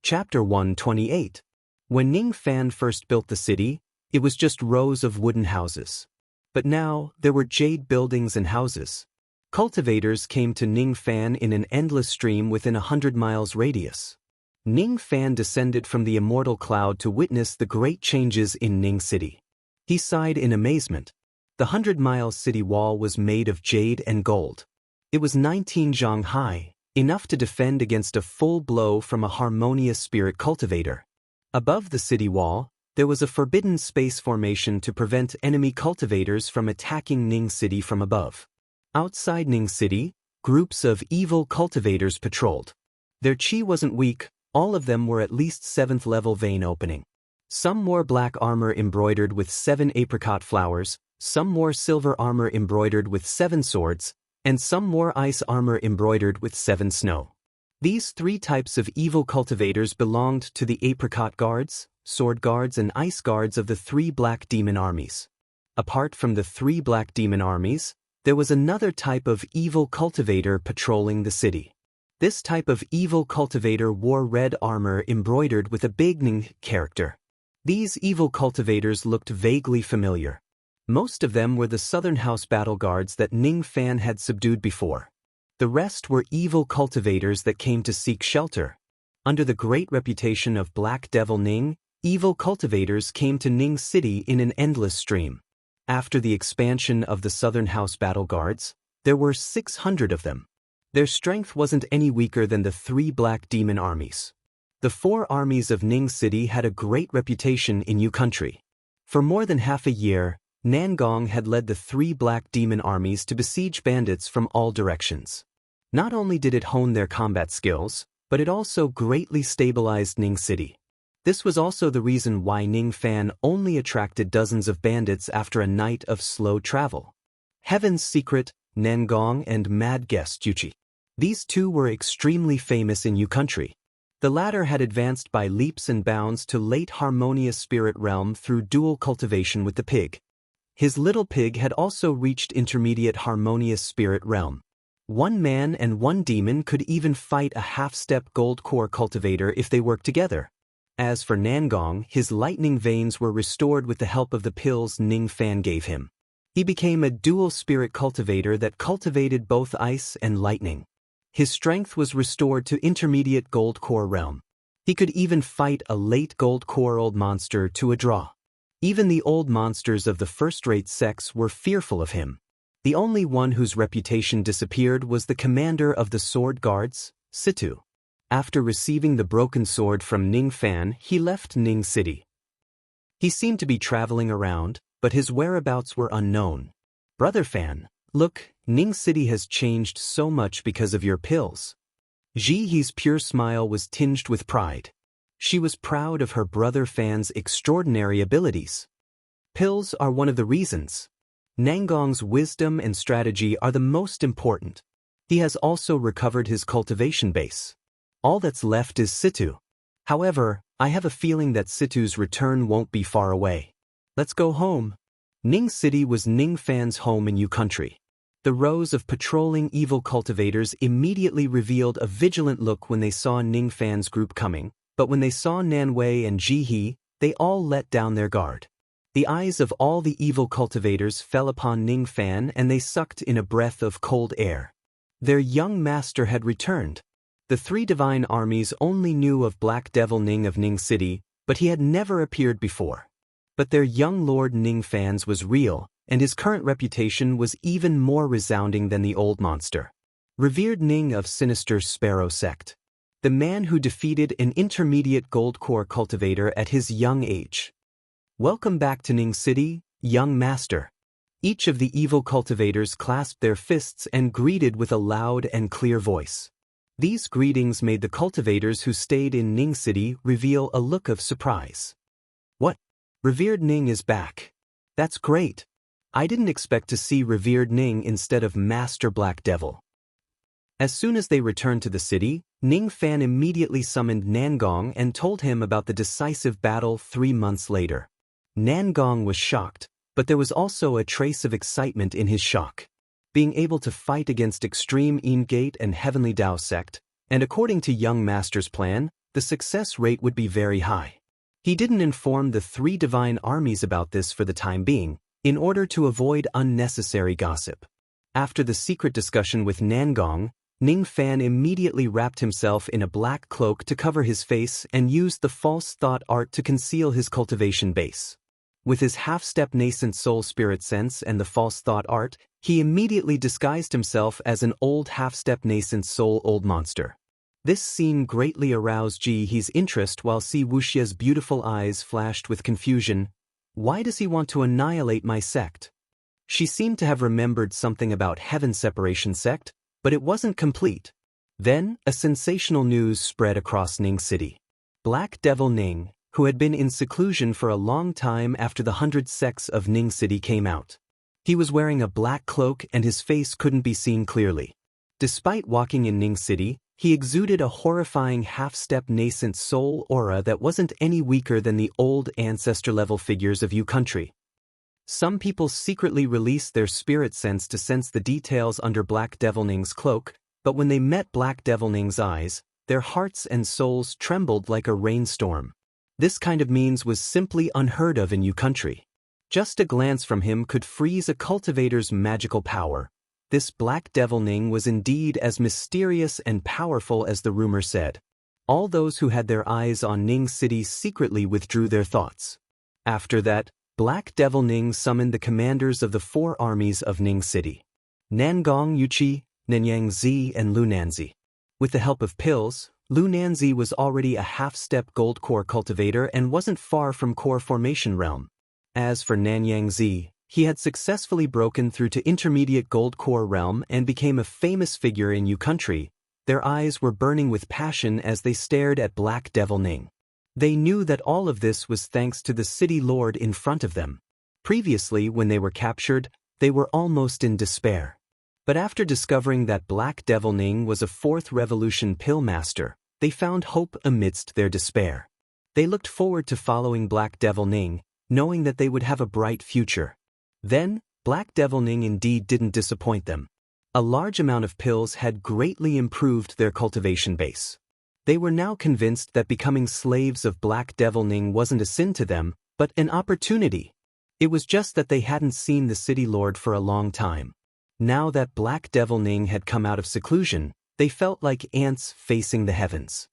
Chapter 128. When Ning Fan first built the city, it was just rows of wooden houses. But now, there were jade buildings and houses. Cultivators came to Ning Fan in an endless stream within 100 miles radius. Ning Fan descended from the immortal cloud to witness the great changes in Ning City. He sighed in amazement. The 100-mile city wall was made of jade and gold. It was 19 zhang high, enough to defend against a full blow from a harmonious spirit cultivator. Above the city wall, there was a forbidden space formation to prevent enemy cultivators from attacking Ning City from above. Outside Ning City, groups of evil cultivators patrolled. Their chi wasn't weak, all of them were at least 7th level vein opening. Some wore black armor embroidered with 7 apricot flowers, some wore silver armor embroidered with 7 swords, and some wore ice armor embroidered with 7 snow. These 3 types of evil cultivators belonged to the apricot guards, sword guards and ice guards of the 3 black demon armies. Apart from the 3 black demon armies, there was another type of evil cultivator patrolling the city. This type of evil cultivator wore red armor embroidered with a big Ning character. These evil cultivators looked vaguely familiar. Most of them were the Southern House battle guards that Ning Fan had subdued before. The rest were evil cultivators that came to seek shelter. Under the great reputation of Black Devil Ning, evil cultivators came to Ning City in an endless stream. After the expansion of the Southern House battle guards, there were 600 of them. Their strength wasn't any weaker than the 3 black demon armies. The 4 armies of Ning City had a great reputation in Yu country. For more than half a year, Nangong had led the 3 black demon armies to besiege bandits from all directions. Not only did it hone their combat skills, but it also greatly stabilized Ning City. This was also the reason why Ning Fan only attracted dozens of bandits after a night of slow travel. Heaven's Secret, Nangong and Mad Guest Yuchi. These 2 were extremely famous in Yu country. The latter had advanced by leaps and bounds to late harmonious spirit realm through dual cultivation with the pig. His little pig had also reached intermediate harmonious spirit realm. 1 man and 1 demon could even fight a half-step gold core cultivator if they worked together. As for Nangong, his lightning veins were restored with the help of the pills Ning Fan gave him. He became a dual spirit cultivator that cultivated both ice and lightning. His strength was restored to intermediate gold core realm. He could even fight a late gold core old monster to a draw. Even the old monsters of the first-rate sex were fearful of him. The only one whose reputation disappeared was the commander of the sword guards, Situ. After receiving the broken sword from Ning Fan, he left Ning City. He seemed to be traveling around, but his whereabouts were unknown. Brother Fan, look, Ning City has changed so much because of your pills. Ji He's pure smile was tinged with pride. She was proud of her brother Fan's extraordinary abilities. Pills are one of the reasons. Nangong's wisdom and strategy are the most important. He has also recovered his cultivation base. All that's left is Situ. However, I have a feeling that Situ's return won't be far away. Let's go home. Ning City was Ning Fan's home in Yu country. The rows of patrolling evil cultivators immediately revealed a vigilant look when they saw Ning Fan's group coming. But when they saw Nanwei and Jihe, they all let down their guard. The eyes of all the evil cultivators fell upon Ning Fan and they sucked in a breath of cold air. Their young master had returned. The 3 divine armies only knew of Black Devil Ning of Ning City, but he had never appeared before. But their young lord Ning Fan's was real, and his current reputation was even more resounding than the old monster. Revered Ning of Sinister Sparrow Sect. The man who defeated an intermediate gold core cultivator at his young age. Welcome back to Ning City, young master. Each of the evil cultivators clasped their fists and greeted with a loud and clear voice. These greetings made the cultivators who stayed in Ning City reveal a look of surprise. What? Revered Ning is back. That's great. I didn't expect to see Revered Ning instead of Master Black Devil. As soon as they returned to the city, Ning Fan immediately summoned Nangong and told him about the decisive battle 3 months later. Nangong was shocked, but there was also a trace of excitement in his shock. Being able to fight against extreme Ingate and Heavenly Dao sect, and according to Young Master's plan, the success rate would be very high. He didn't inform the three divine armies about this for the time being, in order to avoid unnecessary gossip. After the secret discussion with Nangong, Ning Fan immediately wrapped himself in a black cloak to cover his face and used the false thought art to conceal his cultivation base. With his half-step nascent soul spirit sense and the false thought art, he immediately disguised himself as an old half-step nascent soul old monster. This scene greatly aroused Ji He's interest while Si Wuxia's beautiful eyes flashed with confusion. Why does he want to annihilate my sect? She seemed to have remembered something about Heaven Separation Sect, but it wasn't complete. Then, a sensational news spread across Ning City. Black Devil Ning, who had been in seclusion for a long time after the 100 sects of Ning City came out. He was wearing a black cloak and his face couldn't be seen clearly. Despite walking in Ning City, he exuded a horrifying half-step nascent soul aura that wasn't any weaker than the old ancestor-level figures of Yu country. Some people secretly release their spirit sense to sense the details under Black Devil Ning's cloak, but when they met Black Devil Ning's eyes, their hearts and souls trembled like a rainstorm. This kind of means was simply unheard of in Yu country. Just a glance from him could freeze a cultivator's magical power. This Black Devil Ning was indeed as mysterious and powerful as the rumor said. All those who had their eyes on Ning City secretly withdrew their thoughts. After that, Black Devil Ning summoned the commanders of the 4 armies of Ning City: Nangong Yuqi, Nanyang Zi and Lu Nanzi. With the help of pills, Lu Nanzi was already a half-step gold core cultivator and wasn't far from core formation realm. As for Nanyang Zi, he had successfully broken through to intermediate gold core realm and became a famous figure in Yu country. Their eyes were burning with passion as they stared at Black Devil Ning. They knew that all of this was thanks to the city lord in front of them. Previously, when they were captured, they were almost in despair. But after discovering that Black Devil Ning was a 4th revolution pill master, they found hope amidst their despair. They looked forward to following Black Devil Ning, knowing that they would have a bright future. Then, Black Devil Ning indeed didn't disappoint them. A large amount of pills had greatly improved their cultivation base. They were now convinced that becoming slaves of Black Devil Ning wasn't a sin to them, but an opportunity. It was just that they hadn't seen the city lord for a long time. Now that Black Devil Ning had come out of seclusion, they felt like ants facing the heavens.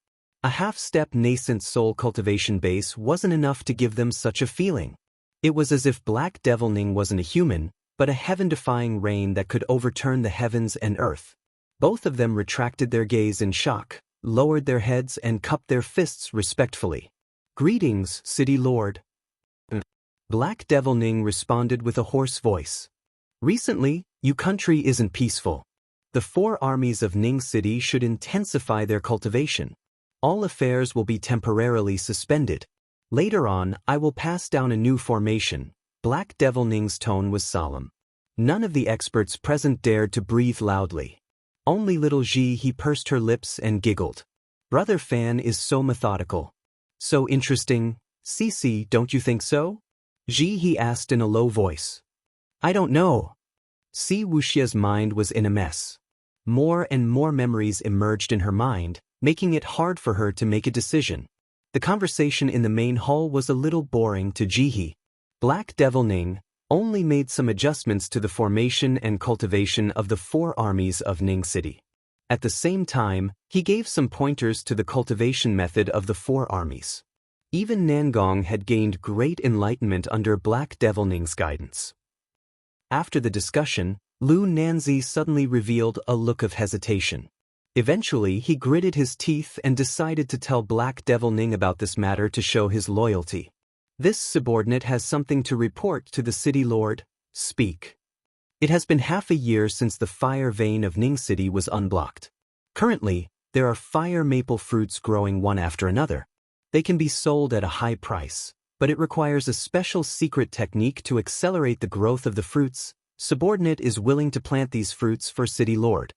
A half-step nascent soul cultivation base wasn't enough to give them such a feeling. It was as if Black Devil Ning wasn't a human, but a heaven-defying rain that could overturn the heavens and earth. Both of them retracted their gaze in shock, lowered their heads and cupped their fists respectfully. "Greetings, City Lord." Black Devil Ning responded with a hoarse voice. "Recently, Yu country isn't peaceful. The 4 armies of Ning City should intensify their cultivation. All affairs will be temporarily suspended. Later on, I will pass down a new formation." Black Devil Ning's tone was solemn. None of the experts present dared to breathe loudly. Only little Ji He pursed her lips and giggled. "Brother Fan is so methodical. So interesting. Cici, don't you think so?" Ji He asked in a low voice. "I don't know." Si Wuxia's mind was in a mess. More and more memories emerged in her mind, making it hard for her to make a decision. The conversation in the main hall was a little boring to Ji He. Black Devil Ning only made some adjustments to the formation and cultivation of the 4 armies of Ning City. At the same time, he gave some pointers to the cultivation method of the 4 armies. Even Nangong had gained great enlightenment under Black Devil Ning's guidance. After the discussion, Lu Nanzi suddenly revealed a look of hesitation. Eventually, he gritted his teeth and decided to tell Black Devil Ning about this matter to show his loyalty. "This subordinate has something to report to the city lord. Speak." It has been half a year since the fire vein of Ning City was unblocked. Currently, there are fire maple fruits growing one after another. They can be sold at a high price, but it requires a special secret technique to accelerate the growth of the fruits. Subordinate is willing to plant these fruits for city lord.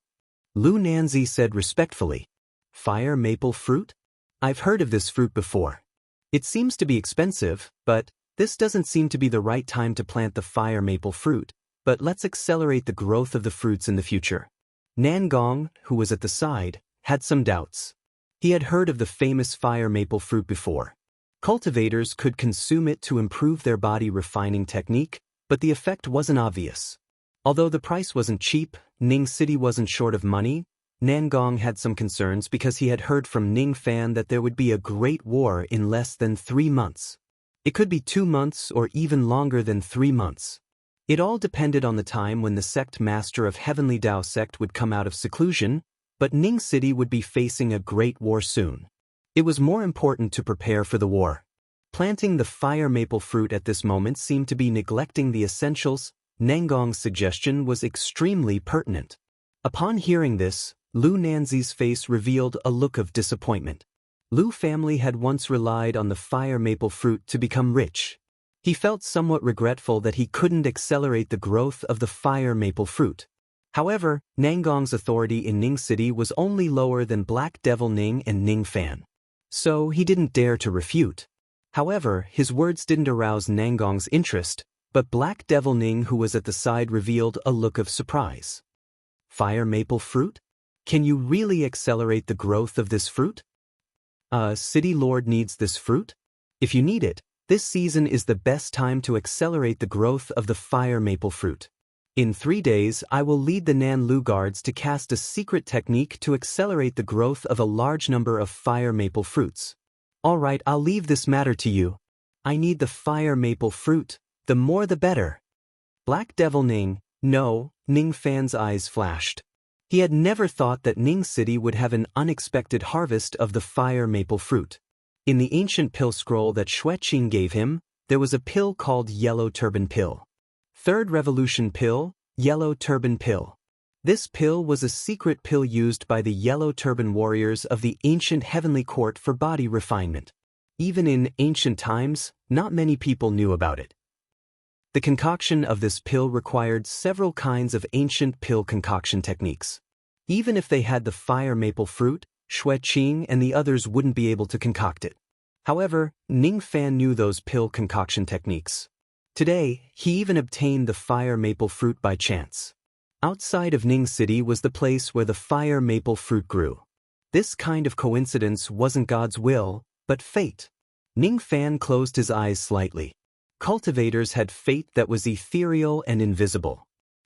Lu Nanzi said respectfully. "Fire maple fruit? I've heard of this fruit before. It seems to be expensive, but this doesn't seem to be the right time to plant the fire maple fruit, but let's accelerate the growth of the fruits in the future." Nangong, who was at the side, had some doubts. He had heard of the famous fire maple fruit before. Cultivators could consume it to improve their body refining technique, but the effect wasn't obvious. Although the price wasn't cheap, Ning City wasn't short of money. Nangong had some concerns because he had heard from Ning Fan that there would be a great war in less than 3 months. It could be 2 months or even longer than 3 months. It all depended on the time when the sect master of Heavenly Tao sect would come out of seclusion, but Ning City would be facing a great war soon. It was more important to prepare for the war. Planting the fire maple fruit at this moment seemed to be neglecting the essentials. Nangong's suggestion was extremely pertinent. Upon hearing this, Lu Nanzi's face revealed a look of disappointment. Lu family had once relied on the fire maple fruit to become rich. He felt somewhat regretful that he couldn't accelerate the growth of the fire maple fruit. However, Nangong's authority in Ning City was only lower than Black Devil Ning and Ning Fan. So he didn't dare to refute. However, his words didn't arouse Nangong's interest, but Black Devil Ning, who was at the side, revealed a look of surprise. Fire maple fruit? Can you really accelerate the growth of this fruit? City Lord needs this fruit? If you need it, this season is the best time to accelerate the growth of the fire maple fruit. In 3 days, I will lead the Nan Lu guards to cast a secret technique to accelerate the growth of a large number of fire maple fruits. All right, I'll leave this matter to you. I need the fire maple fruit, the more the better. Black Devil Ning, no, Ning Fan's eyes flashed. He had never thought that Ning City would have an unexpected harvest of the fire maple fruit. In the ancient pill scroll that Xue Qing gave him, there was a pill called Yellow Turban Pill. Third Revolution Pill, Yellow Turban Pill. This pill was a secret pill used by the Yellow Turban warriors of the ancient heavenly court for body refinement. Even in ancient times, not many people knew about it. The concoction of this pill required several kinds of ancient pill concoction techniques. Even if they had the fire maple fruit, Xue Qing and the others wouldn't be able to concoct it. However, Ning Fan knew those pill concoction techniques. Today, he even obtained the fire maple fruit by chance. Outside of Ning City was the place where the fire maple fruit grew. This kind of coincidence wasn't God's will, but fate. Ning Fan closed his eyes slightly. Cultivators had fate that was ethereal and invisible.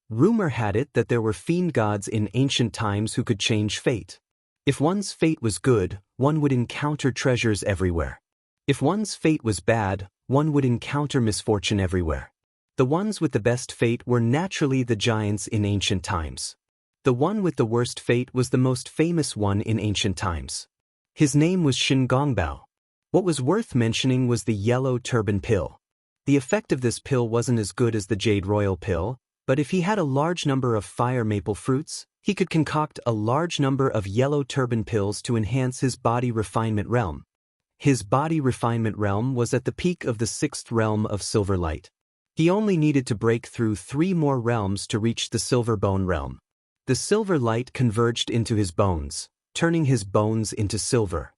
Rumor had it that there were fiend gods in ancient times who could change fate. If one's fate was good, one would encounter treasures everywhere. If one's fate was bad, one would encounter misfortune everywhere. The ones with the best fate were naturally the giants in ancient times. The one with the worst fate was the most famous one in ancient times. His name was Shin Gongbao. What was worth mentioning was the Yellow Turban Pill. The effect of this pill wasn't as good as the Jade Royal Pill, but if he had a large number of fire maple fruits, he could concoct a large number of Yellow Turban Pills to enhance his body refinement realm. His body refinement realm was at the peak of the 6th realm of Silver Light. He only needed to break through 3 more realms to reach the Silver Bone realm. The silver light converged into his bones, turning his bones into silver.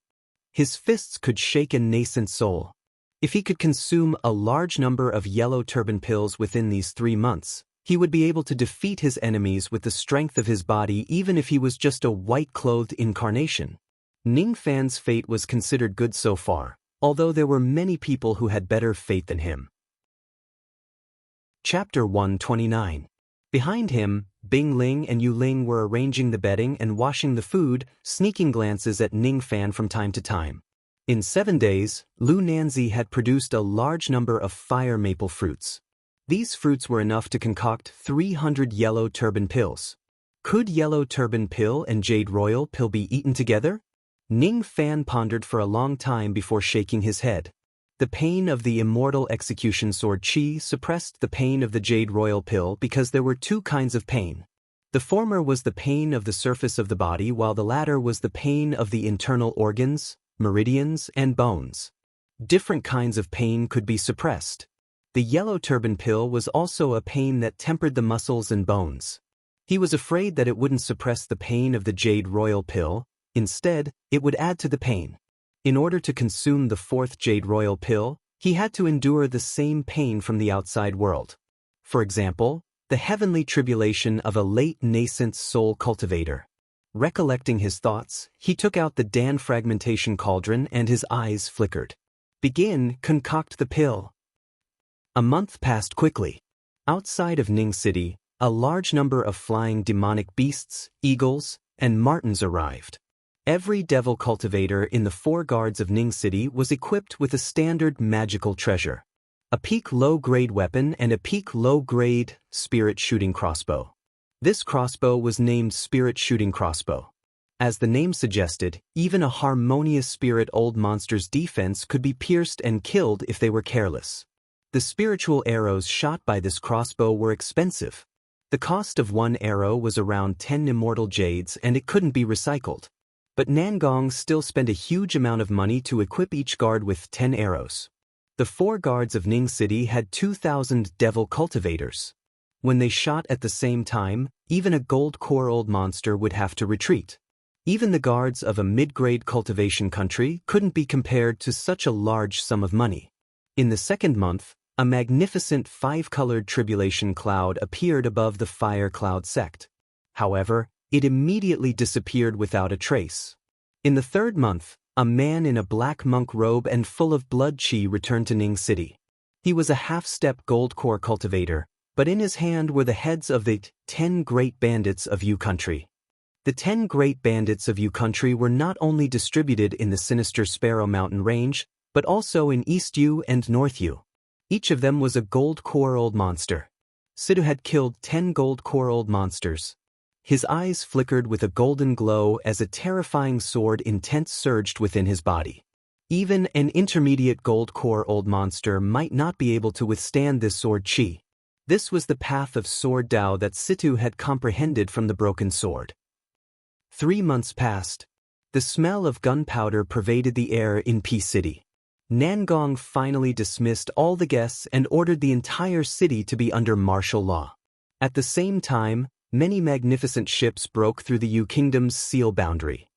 His fists could shake a nascent soul. If he could consume a large number of Yellow Turban Pills within these 3 months, he would be able to defeat his enemies with the strength of his body even if he was just a white-clothed incarnation. Ning Fan's fate was considered good so far, although there were many people who had better fate than him. Chapter 129. Behind him, Bing Ling and Yu Ling were arranging the bedding and washing the food, sneaking glances at Ning Fan from time to time. In 7 days, Lu Nanzi had produced a large number of fire maple fruits. These fruits were enough to concoct 300 Yellow Turban Pills. Could Yellow Turban Pill and Jade Royal Pill be eaten together? Ning Fan pondered for a long time before shaking his head. The pain of the immortal execution sword Qi suppressed the pain of the Jade Royal Pill because there were 2 kinds of pain. The former was the pain of the surface of the body, while the latter was the pain of the internal organs, meridians, and bones. Different kinds of pain could be suppressed. The Yellow Turban Pill was also a pain that tempered the muscles and bones. He was afraid that it wouldn't suppress the pain of the Jade Royal Pill. Instead, it would add to the pain. In order to consume the 4th Jade Royal Pill, he had to endure the same pain from the outside world. For example, the heavenly tribulation of a late nascent soul cultivator. Recollecting his thoughts, he took out the Dan fragmentation cauldron and his eyes flickered. Begin, concoct the pill. A month passed quickly. Outside of Ning City, a large number of flying demonic beasts, eagles, and martens arrived. Every devil cultivator in the 4 guards of Ning City was equipped with a standard magical treasure: a peak low-grade weapon and a peak low-grade spirit shooting crossbow. This crossbow was named Spirit Shooting Crossbow. As the name suggested, even a harmonious spirit old monster's defense could be pierced and killed if they were careless. The spiritual arrows shot by this crossbow were expensive. The cost of one arrow was around 10 immortal jades and it couldn't be recycled. But Nangong still spent a huge amount of money to equip each guard with 10 arrows. The 4 guards of Ning City had 2,000 devil cultivators. When they shot at the same time, even a gold core old monster would have to retreat. Even the guards of a mid-grade cultivation country couldn't be compared to such a large sum of money. In the 2nd month, a magnificent 5-colored tribulation cloud appeared above the fire cloud sect. However, it immediately disappeared without a trace. In the 3rd month, a man in a black monk robe and full of blood chi returned to Ning City. He was a half-step gold core cultivator, but in his hand were the heads of the 10 great bandits of Yu Country. The 10 great bandits of Yu Country were not only distributed in the sinister Sparrow Mountain Range, but also in East Yu and North Yu. Each of them was a gold core old monster. Sidhu had killed 10 gold core old monsters. His eyes flickered with a golden glow as a terrifying sword intent surged within his body. Even an intermediate gold core old monster might not be able to withstand this sword chi. This was the path of sword Tao that Sidhu had comprehended from the broken sword. 3 months passed. The smell of gunpowder pervaded the air in Peace City. Nangong finally dismissed all the guests and ordered the entire city to be under martial law. At the same time, many magnificent ships broke through the Yu Kingdom's seal boundary.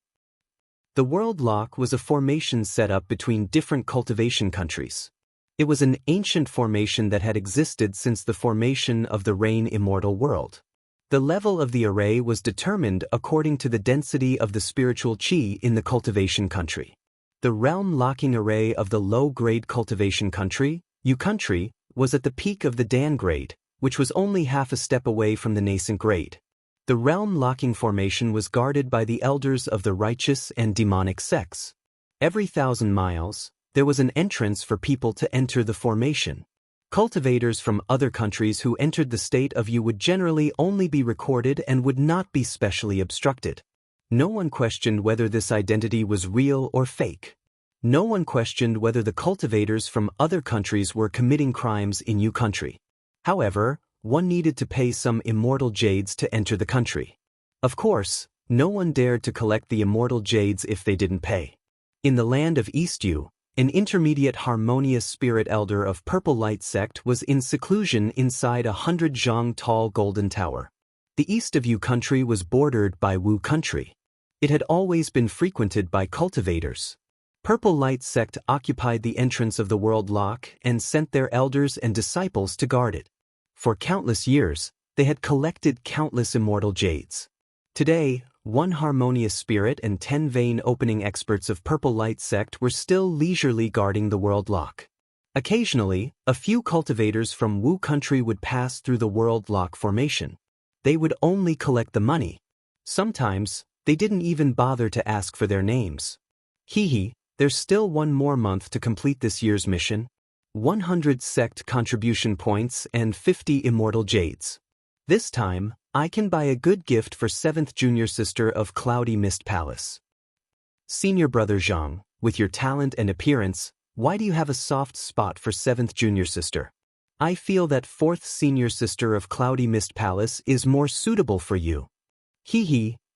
The World Lock was a formation set up between different cultivation countries. It was an ancient formation that had existed since the formation of the Rain Immortal World. The level of the array was determined according to the density of the spiritual chi in the cultivation country. The realm-locking array of the low-grade cultivation country, Yu Country, was at the peak of the Dan grade, which was only half a step away from the nascent grade. The realm-locking formation was guarded by the elders of the righteous and demonic sects. Every 1,000 miles, there was an entrance for people to enter the formation. Cultivators from other countries who entered the state of Yu would generally only be recorded and would not be specially obstructed. No one questioned whether this identity was real or fake. No one questioned whether the cultivators from other countries were committing crimes in Yu Country. However, one needed to pay some immortal jades to enter the country. Of course, no one dared to collect the immortal jades if they didn't pay. In the land of East Yu, an intermediate harmonious spirit elder of Purple Light sect was in seclusion inside a 100 zhang tall golden tower. The east of Yu Country was bordered by Wu Country. It had always been frequented by cultivators. Purple Light sect occupied the entrance of the World Lock and sent their elders and disciples to guard it. For countless years, they had collected countless immortal jades. Today, 1 harmonious spirit and 10 vein opening experts of Purple Light sect were still leisurely guarding the World Lock. Occasionally, a few cultivators from Wu Country would pass through the World Lock formation. They would only collect the money. Sometimes, they didn't even bother to ask for their names. There's still 1 more month to complete this year's mission. 100 sect contribution points and 50 immortal jades. This time, I can buy a good gift for 7th junior sister of Cloudy Mist Palace. Senior brother Zhang, with your talent and appearance, why do you have a soft spot for 7th junior sister? I feel that 4th senior sister of Cloudy Mist Palace is more suitable for you.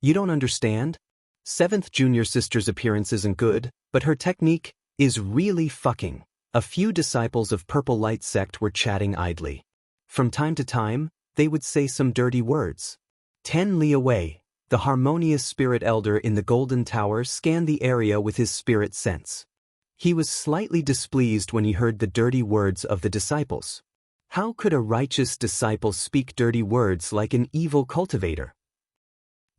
You don't understand? 7th junior sister's appearance isn't good, but her technique is really fucking. A few disciples of Purple Light sect were chatting idly. From time to time, they would say some dirty words. 10 li away, the harmonious spirit elder in the Golden Tower scanned the area with his spirit sense. He was slightly displeased when he heard the dirty words of the disciples. How could a righteous disciple speak dirty words like an evil cultivator?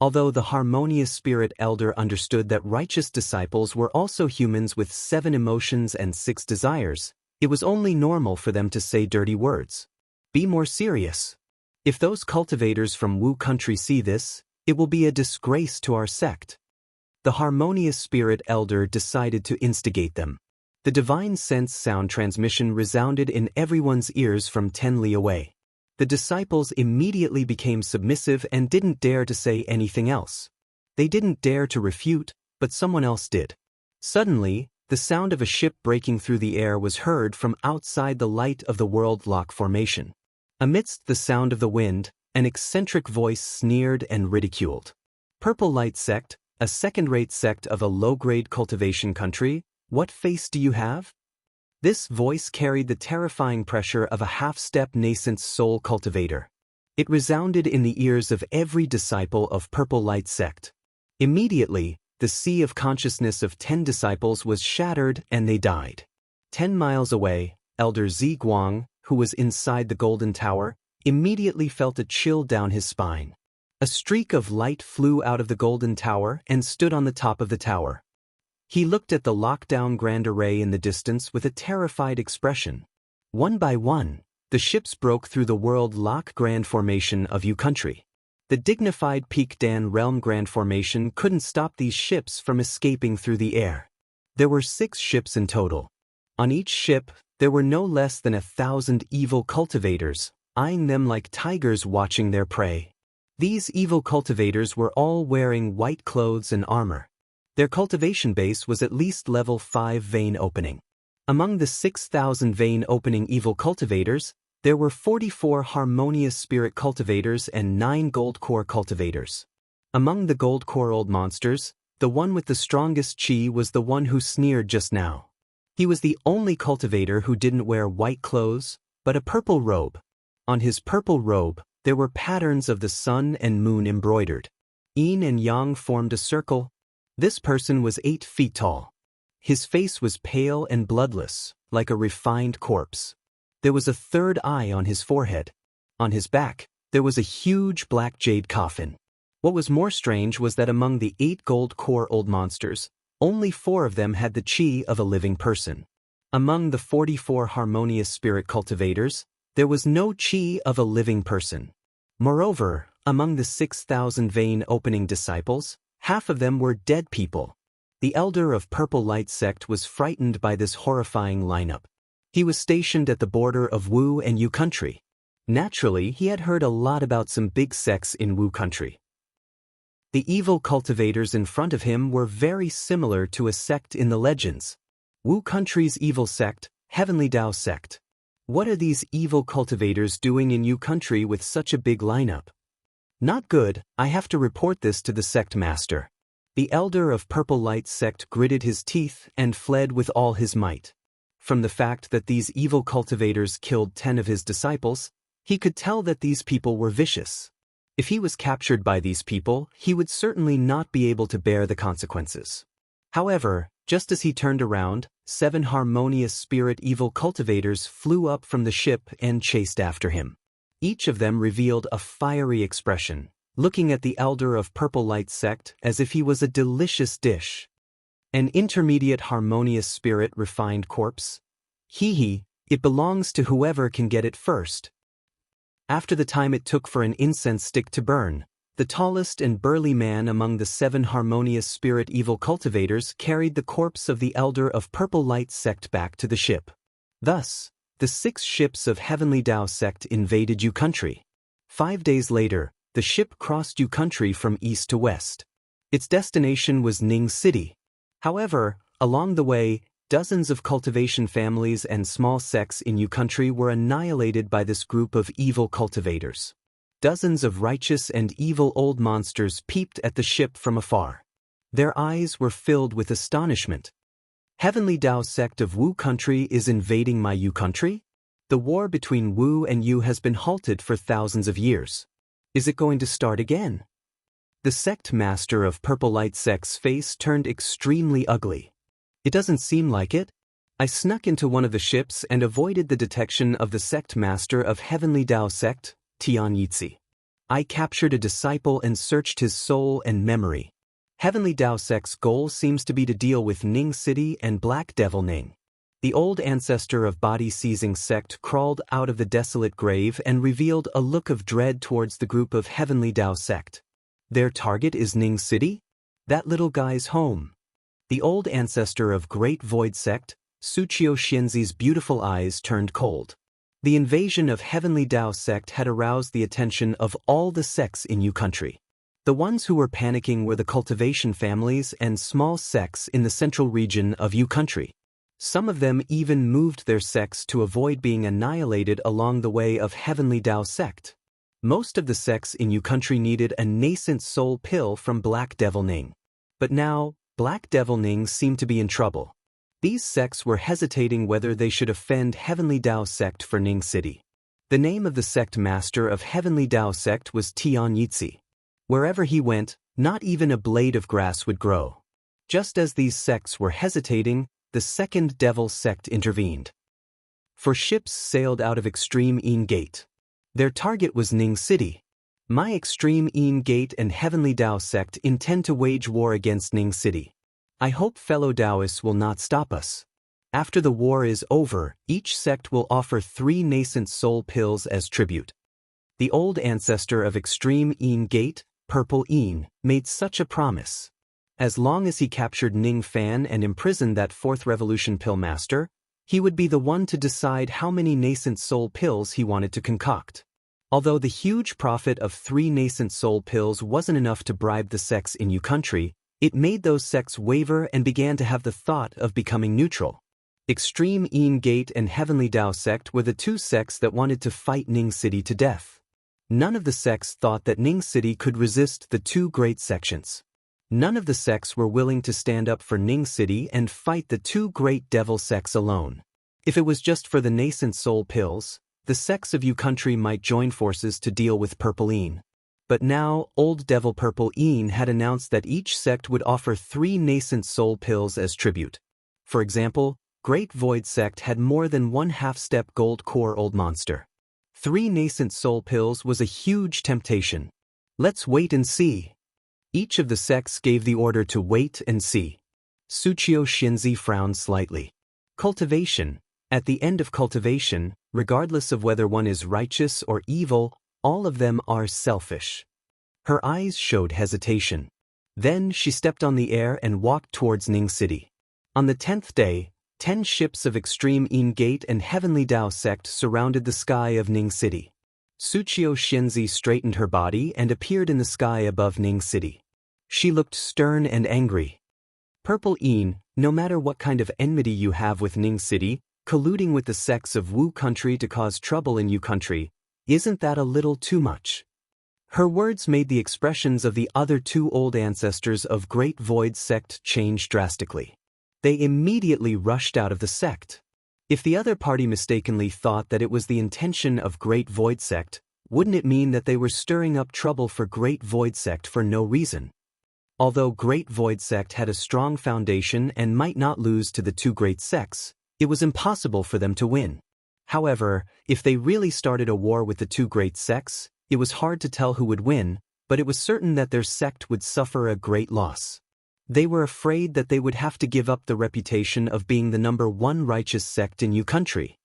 Although the harmonious spirit elder understood that righteous disciples were also humans with 7 emotions and 6 desires, it was only normal for them to say dirty words. Be more serious. If those cultivators from Wu country see this, it will be a disgrace to our sect. The harmonious spirit elder decided to instigate them. The divine sense sound transmission resounded in everyone's ears from 10 li away. The disciples immediately became submissive and didn't dare to say anything else. They didn't dare to refute, but someone else did. Suddenly, the sound of a ship breaking through the air was heard from outside the light of the world lock formation. Amidst the sound of the wind, an eccentric voice sneered and ridiculed. Purple Light Sect, a second-rate sect of a low-grade cultivation country, what face do you have? This voice carried the terrifying pressure of a half-step nascent soul cultivator. It resounded in the ears of every disciple of Purple Light Sect. Immediately, the sea of consciousness of 10 disciples was shattered and they died. 10 miles away, Elder Zi Guang, who was inside the Golden Tower, immediately felt a chill down his spine. A streak of light flew out of the Golden Tower and stood on the top of the tower. He looked at the lockdown grand array in the distance with a terrified expression. One by one, the ships broke through the world lock grand formation of Yu country. The dignified Peak Dan realm grand formation couldn't stop these ships from escaping through the air. There were 6 ships in total. On each ship, there were no less than 1,000 evil cultivators, eyeing them like tigers watching their prey. These evil cultivators were all wearing white clothes and armor. Their cultivation base was at least level 5 vein opening. Among the 6,000 vein opening evil cultivators, there were 44 harmonious spirit cultivators and 9 gold core cultivators. Among the gold core old monsters, the one with the strongest chi was the one who sneered just now. He was the only cultivator who didn't wear white clothes, but a purple robe. On his purple robe, there were patterns of the sun and moon embroidered. Yin and yang formed a circle. This person was 8 feet tall. His face was pale and bloodless, like a refined corpse. There was a third eye on his forehead. On his back, there was a huge black jade coffin. What was more strange was that among the 8 gold core old monsters, only 4 of them had the chi of a living person. Among the 44 harmonious spirit cultivators, there was no chi of a living person. Moreover, among the 6,000 vein opening disciples, half of them were dead people. The elder of Purple Light Sect was frightened by this horrifying lineup. He was stationed at the border of Wu and Yu country. Naturally, he had heard a lot about some big sects in Wu country. The evil cultivators in front of him were very similar to a sect in the legends. Wu country's evil sect, Heavenly Dao sect. What are these evil cultivators doing in Yu country with such a big lineup? Not good, I have to report this to the sect master. The elder of Purple Light Sect gritted his teeth and fled with all his might. From the fact that these evil cultivators killed 10 of his disciples, he could tell that these people were vicious. If he was captured by these people, he would certainly not be able to bear the consequences. However, just as he turned around, 7 harmonious spirit evil cultivators flew up from the ship and chased after him. Each of them revealed a fiery expression, looking at the elder of Purple Light Sect as if he was a delicious dish. An intermediate harmonious spirit refined corpse? Hee, it belongs to whoever can get it first. After the time it took for an incense stick to burn, the tallest and burly man among the 7 harmonious spirit evil cultivators carried the corpse of the elder of Purple Light Sect back to the ship. Thus, the 6 ships of Heavenly Dao sect invaded Yu country. 5 days later, the ship crossed Yu country from east to west. Its destination was Ning City. However, along the way, dozens of cultivation families and small sects in Yu country were annihilated by this group of evil cultivators. Dozens of righteous and evil old monsters peeped at the ship from afar. Their eyes were filled with astonishment. Heavenly Dao sect of Wu country is invading my Yu country? The war between Wu and Yu has been halted for thousands of years. Is it going to start again? The sect master of Purple Light Sect's face turned extremely ugly. It doesn't seem like it. I snuck into one of the ships and avoided the detection of the sect master of Heavenly Dao sect, Tian Yitzi. I captured a disciple and searched his soul and memory. Heavenly Dao Sect's goal seems to be to deal with Ning City and Black Devil Ning. The old ancestor of body-seizing sect crawled out of the desolate grave and revealed a look of dread towards the group of Heavenly Dao Sect. Their target is Ning City? That little guy's home. The old ancestor of Great Void Sect, Suchio Xianzi's beautiful eyes turned cold. The invasion of Heavenly Dao Sect had aroused the attention of all the sects in Yu country. The ones who were panicking were the cultivation families and small sects in the central region of Yu country. Some of them even moved their sects to avoid being annihilated along the way of Heavenly Dao Sect. Most of the sects in Yu country needed a nascent soul pill from Black Devil Ning. But now, Black Devil Ning seemed to be in trouble. These sects were hesitating whether they should offend Heavenly Dao Sect for Ning City. The name of the sect master of Heavenly Dao Sect was Tian Yitzi. Wherever he went, not even a blade of grass would grow. Just as these sects were hesitating, the second devil sect intervened. For ships sailed out of Extreme Een Gate. Their target was Ning City. My Extreme Een Gate and Heavenly Dao Sect intend to wage war against Ning City. I hope fellow Taoists will not stop us. After the war is over, each sect will offer 3 nascent soul pills as tribute. The old ancestor of Extreme Een Gate, Purple Een, made such a promise. As long as he captured Ning Fan and imprisoned that 4th Revolution pill master, he would be the one to decide how many nascent soul pills he wanted to concoct. Although the huge profit of 3 nascent soul pills wasn't enough to bribe the sects in Yu country, it made those sects waver and began to have the thought of becoming neutral. Extreme Een Gate and Heavenly Dao Sect were the 2 sects that wanted to fight Ning City to death. None of the sects thought that Ning City could resist the 2 great sections. None of the sects were willing to stand up for Ning City and fight the 2 great devil sects alone. If it was just for the nascent soul pills, the sects of Yu country might join forces to deal with Purple Een. But now, Old Devil Purple Een had announced that each sect would offer 3 nascent soul pills as tribute. For example, Great Void Sect had more than 1/2 step gold core Old Monster. 3 nascent soul pills was a huge temptation. Let's wait and see. Each of the sects gave the order to wait and see. Suchio Xianzi frowned slightly. Cultivation. At the end of cultivation, regardless of whether one is righteous or evil, all of them are selfish. Her eyes showed hesitation. Then she stepped on the air and walked towards Ning City. On the 10th day, 10 ships of Extreme Een Gate and Heavenly Dao Sect surrounded the sky of Ning City. Suchio Xianzi straightened her body and appeared in the sky above Ning City. She looked stern and angry. Purple Een, no matter what kind of enmity you have with Ning City, colluding with the sects of Wu country to cause trouble in Yu country, isn't that a little too much? Her words made the expressions of the other 2 old ancestors of Great Void Sect change drastically. They immediately rushed out of the sect. If the other party mistakenly thought that it was the intention of Great Void Sect, wouldn't it mean that they were stirring up trouble for Great Void Sect for no reason? Although Great Void Sect had a strong foundation and might not lose to the 2 great sects, it was impossible for them to win. However, if they really started a war with the 2 great sects, it was hard to tell who would win, but it was certain that their sect would suffer a great loss. They were afraid that they would have to give up the reputation of being the #1 righteous sect in Yu country.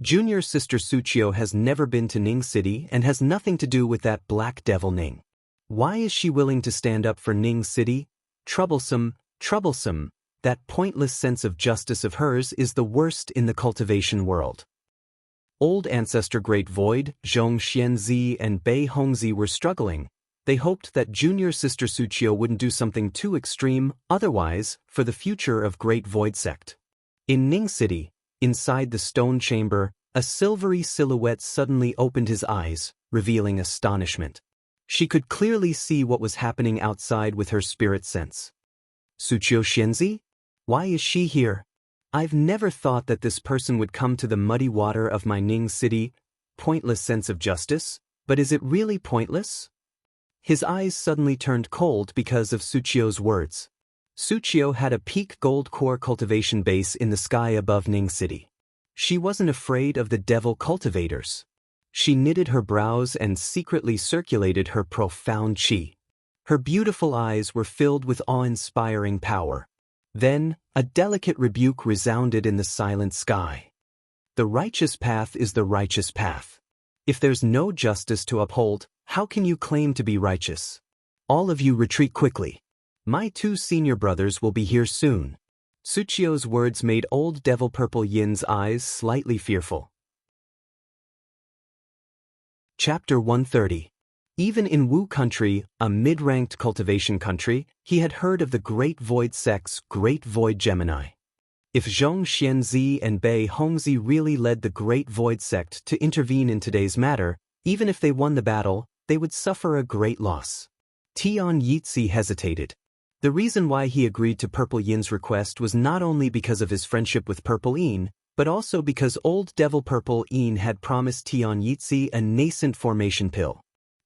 Junior sister Suchio has never been to Ning City and has nothing to do with that Black Devil Ning. Why is she willing to stand up for Ning City? Troublesome, troublesome. That pointless sense of justice of hers is the worst in the cultivation world. Old ancestor Great Void, Zhong Xianzi and Bei Hongzi were struggling. They hoped that junior sister Suchio wouldn't do something too extreme, otherwise, for the future of Great Void Sect. In Ning City, inside the stone chamber, a silvery silhouette suddenly opened his eyes, revealing astonishment. She could clearly see what was happening outside with her spirit sense. Suchio Xianzi? Why is she here? I've never thought that this person would come to the muddy water of my Ning City. Pointless sense of justice? But is it really pointless? His eyes suddenly turned cold because of Suchio's words. Suchio had a peak gold core cultivation base in the sky above Ning City. She wasn't afraid of the devil cultivators. She knitted her brows and secretly circulated her profound qi. Her beautiful eyes were filled with awe-inspiring power. Then, a delicate rebuke resounded in the silent sky. The righteous path is the righteous path. If there's no justice to uphold, how can you claim to be righteous? All of you retreat quickly. My 2 senior brothers will be here soon. Suchio's words made old Devil Purple Yin's eyes slightly fearful. Chapter 130. Even in Wu country, a mid-ranked cultivation country, he had heard of the Great Void sect's Great Void Gemini. If Zhong Xianzi and Bei Hongzi really led the Great Void sect to intervene in today's matter, even if they won the battle, they would suffer a great loss. Tian Yitzi hesitated. The reason why he agreed to Purple Yin's request was not only because of his friendship with Purple Yin, but also because old Devil Purple Yin had promised Tian Yitzi a nascent formation pill.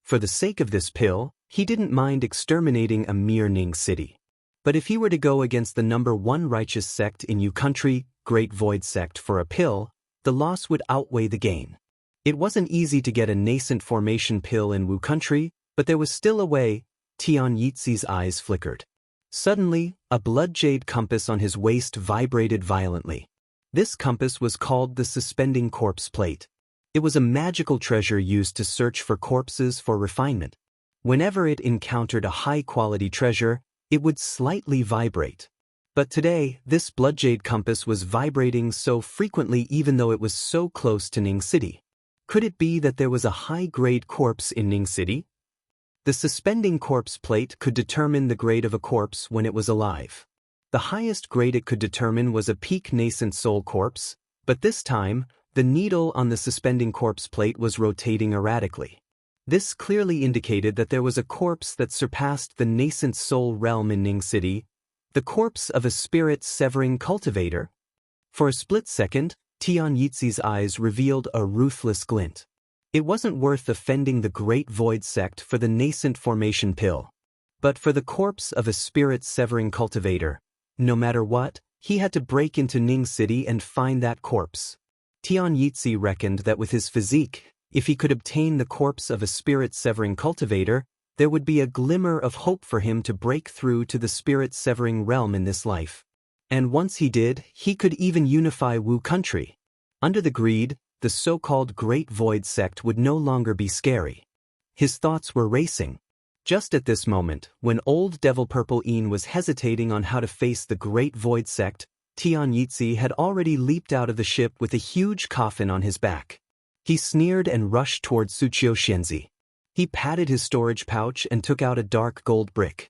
For the sake of this pill, he didn't mind exterminating a mere Ning city. But if he were to go against the #1 righteous sect in Yu country, Great Void sect, for a pill, the loss would outweigh the gain. It wasn't easy to get a nascent formation pill in Wu country, but there was still a way. Tian Yitzi's eyes flickered. Suddenly, a blood jade compass on his waist vibrated violently. This compass was called the Suspending Corpse Plate. It was a magical treasure used to search for corpses for refinement. Whenever it encountered a high-quality treasure, it would slightly vibrate. But today, this blood jade compass was vibrating so frequently even though it was so close to Ning City. Could it be that there was a high-grade corpse in Ning City? The Suspending Corpse Plate could determine the grade of a corpse when it was alive. The highest grade it could determine was a peak nascent soul corpse, but this time, the needle on the Suspending Corpse Plate was rotating erratically. This clearly indicated that there was a corpse that surpassed the nascent soul realm in Ning City, the corpse of a spirit-severing cultivator. For a split second, Tian Yitzi's eyes revealed a ruthless glint. It wasn't worth offending the Great Void sect for the nascent formation pill. But for the corpse of a spirit-severing cultivator, no matter what, he had to break into Ning City and find that corpse. Tian Yitzi reckoned that with his physique, if he could obtain the corpse of a spirit-severing cultivator, there would be a glimmer of hope for him to break through to the spirit-severing realm in this life. And once he did, he could even unify Wu country. Under the greed, the so-called Great Void sect would no longer be scary. His thoughts were racing. Just at this moment, when old Devil Purple Yin was hesitating on how to face the Great Void sect, Tian Yitzi had already leaped out of the ship with a huge coffin on his back. He sneered and rushed toward Suchio Xianzi. He patted his storage pouch and took out a dark gold brick.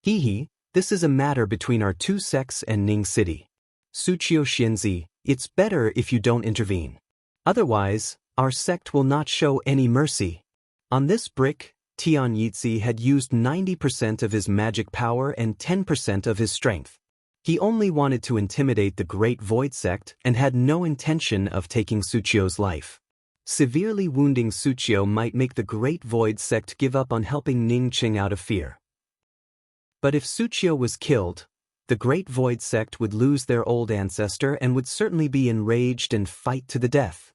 This is a matter between our 2 sects and Ning City. Suchio Xianzi, it's better if you don't intervene. Otherwise, our sect will not show any mercy. On this brick, Tian Yitzi had used 90% of his magic power and 10% of his strength. He only wanted to intimidate the Great Void sect and had no intention of taking Suchio's life. Severely wounding Suchio might make the Great Void sect give up on helping Ning Qing out of fear. But if Suchio was killed, the Great Void sect would lose their old ancestor and would certainly be enraged and fight to the death.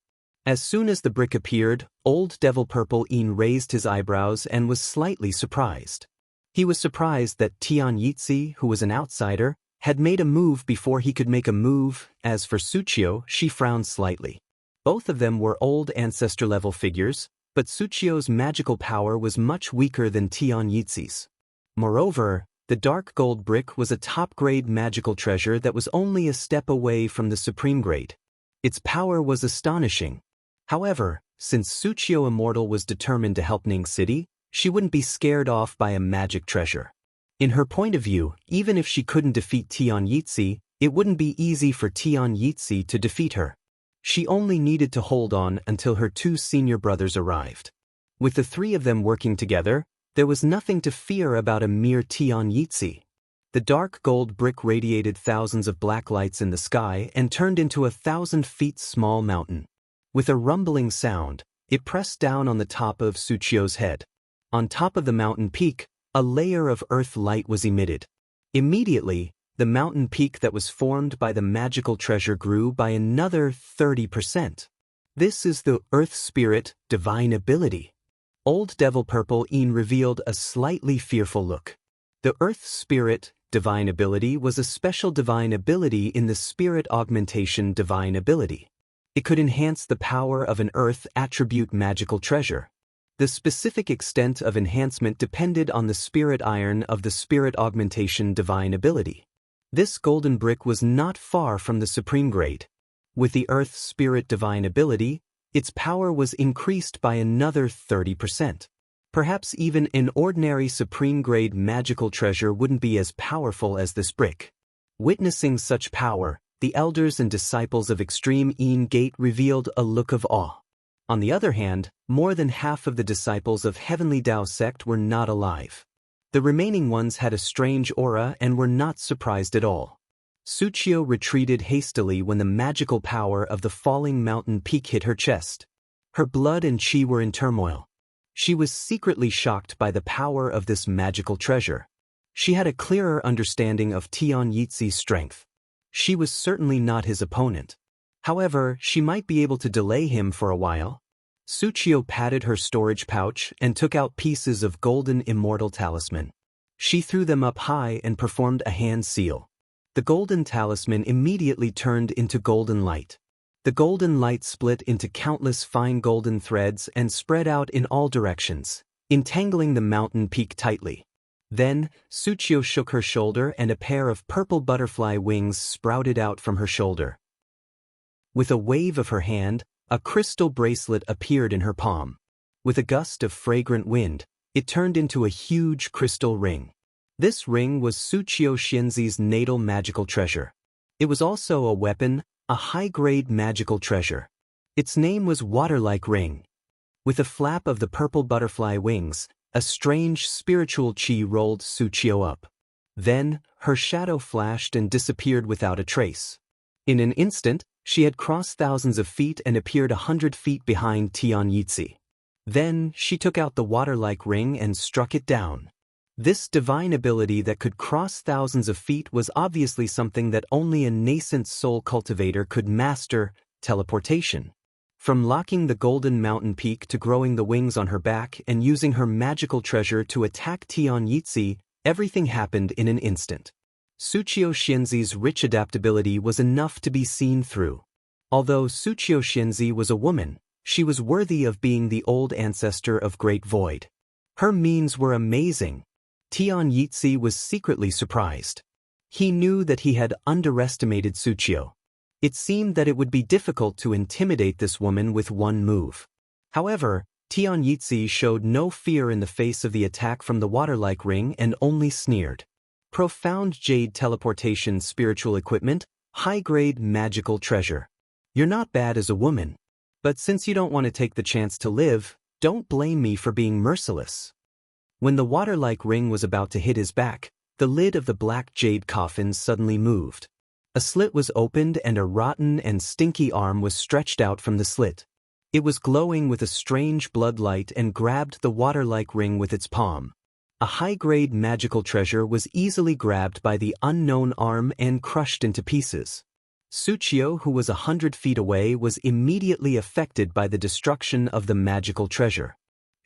As soon as the brick appeared, old Devil Purple Yin raised his eyebrows and was slightly surprised. He was surprised that Tian Yitzi, who was an outsider, had made a move before he could make a move. As for Suchio, she frowned slightly. Both of them were old ancestor-level figures, but Suchio's magical power was much weaker than Tian Yitzi's. Moreover, the dark gold brick was a top-grade magical treasure that was only a step away from the supreme grade. Its power was astonishing. However, since Suchio Immortal was determined to help Ning City, she wouldn't be scared off by a magic treasure. In her point of view, even if she couldn't defeat Tian Yitzi, it wouldn't be easy for Tian Yitzi to defeat her. She only needed to hold on until her 2 senior brothers arrived. With the 3 of them working together, there was nothing to fear about a mere Tian Yitzi. The dark gold brick radiated thousands of black lights in the sky and turned into a 1,000 feet small mountain. With a rumbling sound, it pressed down on the top of Suchio's head. On top of the mountain peak, a layer of earth light was emitted. Immediately, the mountain peak that was formed by the magical treasure grew by another 30%. This is the Earth Spirit divine ability. Old Devil Purple Een revealed a slightly fearful look. The Earth Spirit divine ability was a special divine ability in the Spirit Augmentation divine ability. It could enhance the power of an Earth attribute magical treasure. The specific extent of enhancement depended on the Spirit Iron of the Spirit Augmentation divine ability. This golden brick was not far from the supreme grade. With the Earth Spirit divine ability, its power was increased by another 30%. Perhaps even an ordinary supreme grade magical treasure wouldn't be as powerful as this brick. Witnessing such power, the elders and disciples of Extreme Een Gate revealed a look of awe. On the other hand, more than half of the disciples of Heavenly Dao sect were not alive. The remaining ones had a strange aura and were not surprised at all. Suchio retreated hastily when the magical power of the falling mountain peak hit her chest. Her blood and chi were in turmoil. She was secretly shocked by the power of this magical treasure. She had a clearer understanding of Tian Yizi's strength. She was certainly not his opponent. However, she might be able to delay him for a while. Suchio patted her storage pouch and took out pieces of golden immortal talisman. She threw them up high and performed a hand seal. The golden talisman immediately turned into golden light. The golden light split into countless fine golden threads and spread out in all directions, entangling the mountain peak tightly. Then, Suchio shook her shoulder and a pair of purple butterfly wings sprouted out from her shoulder. With a wave of her hand, a crystal bracelet appeared in her palm. With a gust of fragrant wind, it turned into a huge crystal ring. This ring was Suchio Xianzi's natal magical treasure. It was also a weapon, a high-grade magical treasure. Its name was Water-like Ring. With a flap of the purple butterfly wings, a strange spiritual chi rolled Suchio up. Then, her shadow flashed and disappeared without a trace. In an instant, she had crossed thousands of feet and appeared 100 feet behind Tian Yizi. Then, she took out the water-like ring and struck it down. This divine ability that could cross thousands of feet was obviously something that only a nascent soul cultivator could master: teleportation. From locking the golden mountain peak to growing the wings on her back and using her magical treasure to attack Tian Yizi, everything happened in an instant. Suchio Xianzi's rich adaptability was enough to be seen through. Although Suchio Xianzi was a woman, she was worthy of being the old ancestor of Great Void. Her means were amazing. Tian Yizi was secretly surprised. He knew that he had underestimated Suchio. It seemed that it would be difficult to intimidate this woman with one move. However, Tian Yizi showed no fear in the face of the attack from the water-like ring and only sneered. Profound jade teleportation spiritual equipment, high-grade magical treasure. You're not bad as a woman. But since you don't want to take the chance to live, don't blame me for being merciless. When the water-like ring was about to hit his back, the lid of the black jade coffin suddenly moved. A slit was opened and a rotten and stinky arm was stretched out from the slit. It was glowing with a strange blood light and grabbed the water-like ring with its palm. A high-grade magical treasure was easily grabbed by the unknown arm and crushed into pieces. Suchio, who was 100 feet away, was immediately affected by the destruction of the magical treasure.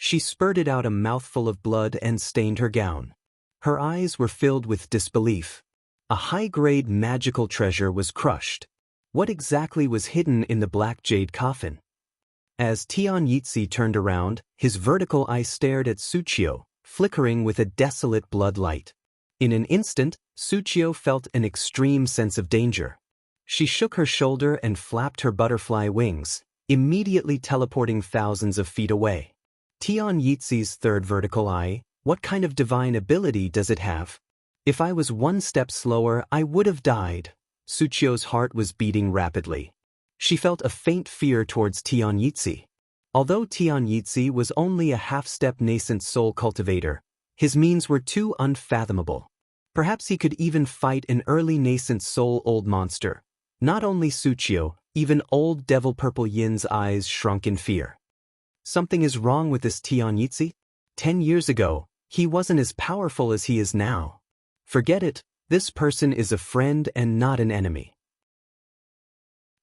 She spurted out a mouthful of blood and stained her gown. Her eyes were filled with disbelief. A high-grade magical treasure was crushed. What exactly was hidden in the black jade coffin? As Tian Yizi turned around, his vertical eye stared at Suchio, flickering with a desolate blood light. In an instant, Suchio felt an extreme sense of danger. She shook her shoulder and flapped her butterfly wings, immediately teleporting thousands of feet away. Tian Yizi's third vertical eye, what kind of divine ability does it have? If I was one step slower, I would have died. Suchio's heart was beating rapidly. She felt a faint fear towards Tian Yizi. Although Tian Yizi was only a half-step nascent soul cultivator, his means were too unfathomable. Perhaps he could even fight an early nascent soul old monster. Not only Suchio, even old Devil Purple Yin's eyes shrunk in fear. Something is wrong with this Tian Yizi? 10 years ago, he wasn't as powerful as he is now. Forget it, this person is a friend and not an enemy.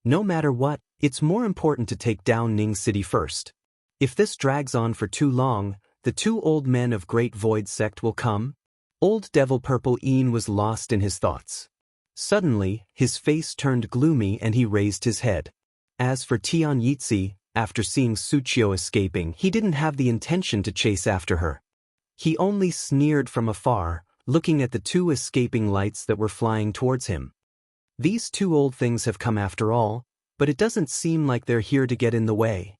No matter what, It's more important to take down Ning City first. If this drags on for too long, the two old men of Great Void sect will come. Old Devil Purple Een was lost in his thoughts. Suddenly, his face turned gloomy and he raised his head. As for Tian Yitzi, after seeing Suchio escaping, he didn't have the intention to chase after her. He only sneered from afar, looking at the two escaping lights that were flying towards him. These two old things have come after all, but it doesn't seem like they're here to get in the way.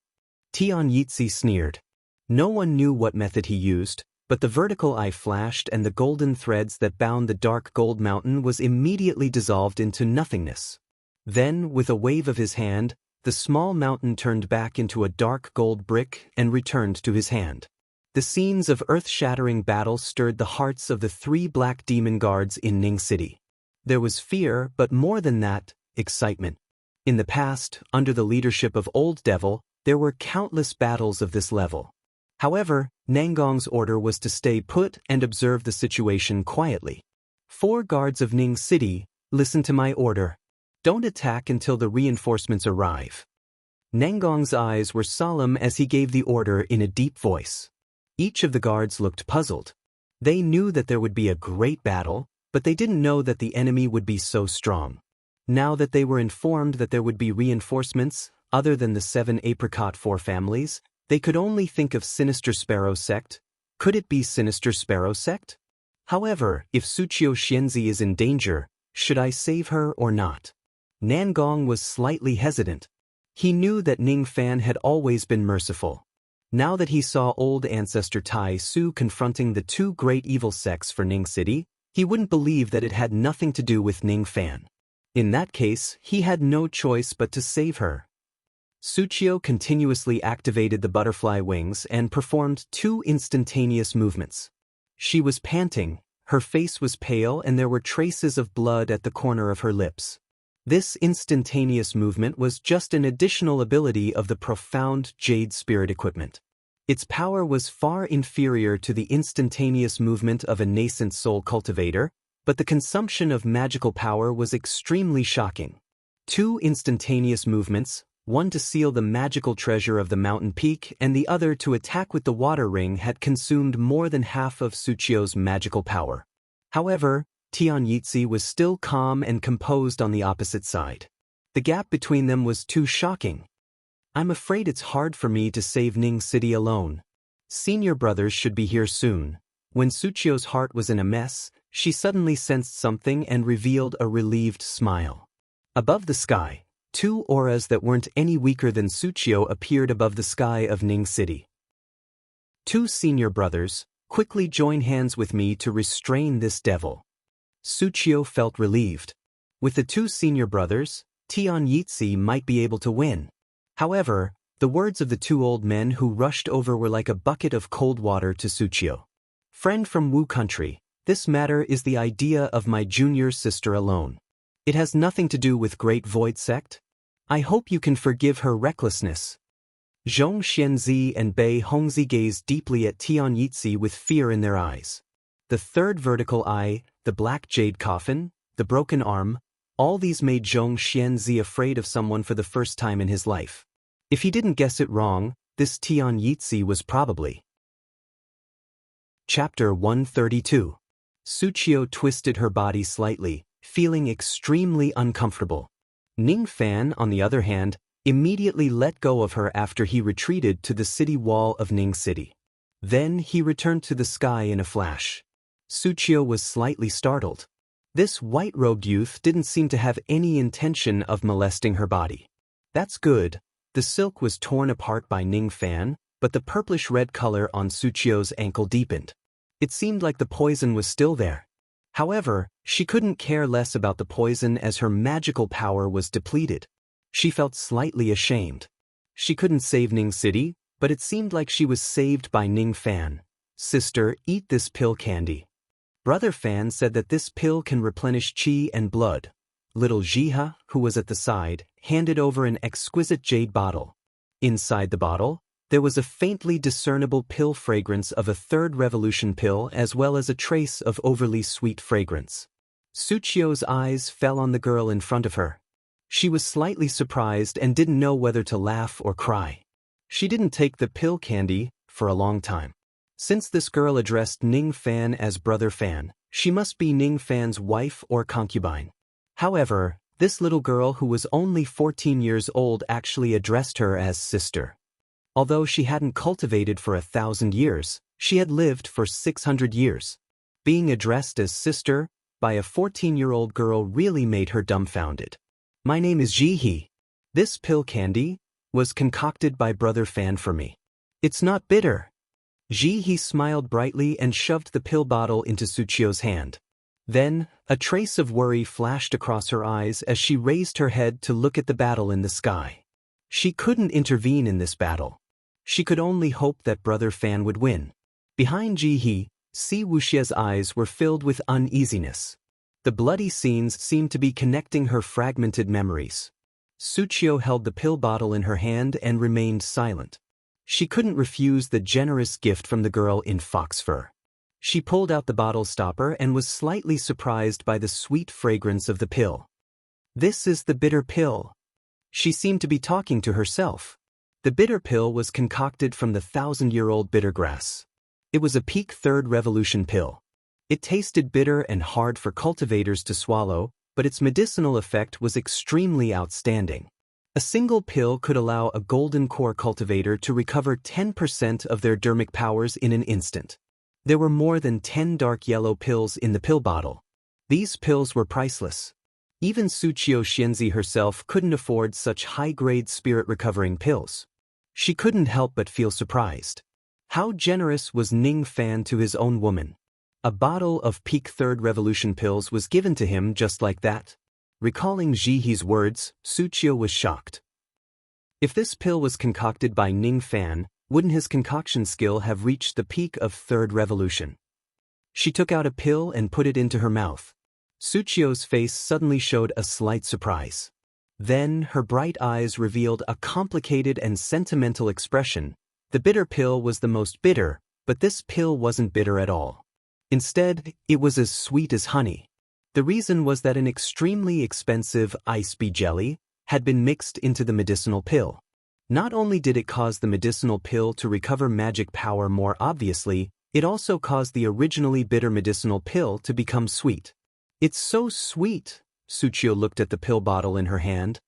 Tian Yitzi sneered. No one knew what method he used, but the vertical eye flashed and the golden threads that bound the dark gold mountain was immediately dissolved into nothingness. Then, with a wave of his hand, the small mountain turned back into a dark gold brick and returned to his hand. The scenes of earth-shattering battle stirred the hearts of the three black demon guards in Ning City. There was fear, but more than that, excitement. In the past, under the leadership of Old Devil, there were countless battles of this level. However, Nangong's order was to stay put and observe the situation quietly. 4 guards of Ning City, listen to my order. Don't attack until the reinforcements arrive. Nangong's eyes were solemn as he gave the order in a deep voice. Each of the guards looked puzzled. They knew that there would be a great battle, but they didn't know that the enemy would be so strong. Now that they were informed that there would be reinforcements, other than the 7 Apricot 4 families, they could only think of Sinister Sparrow Sect. Could it be Sinister Sparrow Sect? However, if Suchio Xianzi is in danger, should I save her or not? Nangong was slightly hesitant. He knew that Ning Fan had always been merciful. Now that he saw old ancestor Tai Su confronting the 2 great evil sects for Ning City, he wouldn't believe that it had nothing to do with Ning Fan. In that case, he had no choice but to save her. Suchio continuously activated the butterfly wings and performed 2 instantaneous movements. She was panting, her face was pale and there were traces of blood at the corner of her lips. This instantaneous movement was just an additional ability of the profound Jade Spirit equipment. Its power was far inferior to the instantaneous movement of a nascent soul cultivator, but the consumption of magical power was extremely shocking. 2 instantaneous movements, one to seal the magical treasure of the mountain peak and the other to attack with the water ring, had consumed more than half of Suchio's magical power. However, Tian Yitzi was still calm and composed on the opposite side. The gap between them was too shocking. I'm afraid it's hard for me to save Ning City alone. Senior brothers should be here soon. When Suchio's heart was in a mess, she suddenly sensed something and revealed a relieved smile. Above the sky, 2 auras that weren't any weaker than Suchio appeared above the sky of Ning City. 2 senior brothers, quickly join hands with me to restrain this devil. Suchio felt relieved. With the 2 senior brothers, Tian Yitzi might be able to win. However, the words of the 2 old men who rushed over were like a bucket of cold water to Suchio. Friend from Wu country, this matter is the idea of my junior sister alone. It has nothing to do with Great Void Sect. I hope you can forgive her recklessness. Zhong Xianzi and Bei Hongzi gazed deeply at Tian Yitzi with fear in their eyes. The 3rd vertical eye, the black jade coffin, the broken arm, all these made Zhong Xianzi afraid of someone for the first time in his life. If he didn't guess it wrong, this Tian Yitzi was probably. Chapter 132. Suchio twisted her body slightly, feeling extremely uncomfortable. Ning Fan, on the other hand, immediately let go of her after he retreated to the city wall of Ning City. Then he returned to the sky in a flash. Suchio was slightly startled. This white-robed youth didn't seem to have any intention of molesting her body. That's good. The silk was torn apart by Ning Fan, but the purplish-red color on Suchio's ankle deepened. It seemed like the poison was still there. However, she couldn't care less about the poison as her magical power was depleted. She felt slightly ashamed. She couldn't save Ning City, but it seemed like she was saved by Ning Fan. Sister, eat this pill candy. Brother Fan said that this pill can replenish qi and blood. Little Jiha, who was at the side, handed over an exquisite jade bottle. Inside the bottle, there was a faintly discernible pill fragrance of a 3rd revolution pill as well as a trace of overly sweet fragrance. Suchio's eyes fell on the girl in front of her. She was slightly surprised and didn't know whether to laugh or cry. She didn't take the pill candy for a long time. Since this girl addressed Ning Fan as Brother Fan, she must be Ning Fan's wife or concubine. However, this little girl who was only 14 years old actually addressed her as sister. Although she hadn't cultivated for 1,000 years, she had lived for 600 years. Being addressed as sister by a 14-year-old girl really made her dumbfounded. My name is Jihe. This pill candy was concocted by Brother Fan for me. It's not bitter. Jihe smiled brightly and shoved the pill bottle into Suchio's hand. Then, a trace of worry flashed across her eyes as she raised her head to look at the battle in the sky. She couldn't intervene in this battle. She could only hope that Brother Fan would win. Behind Jihe, Si Wuxia's eyes were filled with uneasiness. The bloody scenes seemed to be connecting her fragmented memories. Suchio held the pill bottle in her hand and remained silent. She couldn't refuse the generous gift from the girl in fox fur. She pulled out the bottle stopper and was slightly surprised by the sweet fragrance of the pill. This is the bitter pill. She seemed to be talking to herself. The bitter pill was concocted from the 1,000-year-old bitter grass. It was a peak third revolution pill. It tasted bitter and hard for cultivators to swallow, but its medicinal effect was extremely outstanding. A single pill could allow a golden core cultivator to recover 10% of their dermic powers in an instant. There were more than 10 dark yellow pills in the pill bottle. These pills were priceless. Even Suchio Xianzi herself couldn't afford such high-grade spirit-recovering pills. She couldn't help but feel surprised. How generous was Ning Fan to his own woman? A bottle of peak third revolution pills was given to him just like that. Recalling Jihe's words, Suchio was shocked. If this pill was concocted by Ning Fan, wouldn't his concoction skill have reached the peak of third revolution? She took out a pill and put it into her mouth. Suchio's face suddenly showed a slight surprise. Then her bright eyes revealed a complicated and sentimental expression. The bitter pill was the most bitter, but this pill wasn't bitter at all. Instead, it was as sweet as honey. The reason was that an extremely expensive ice bee jelly had been mixed into the medicinal pill. Not only did it cause the medicinal pill to recover magic power more obviously, it also caused the originally bitter medicinal pill to become sweet. It's so sweet, Suchio looked at the pill bottle in her hand.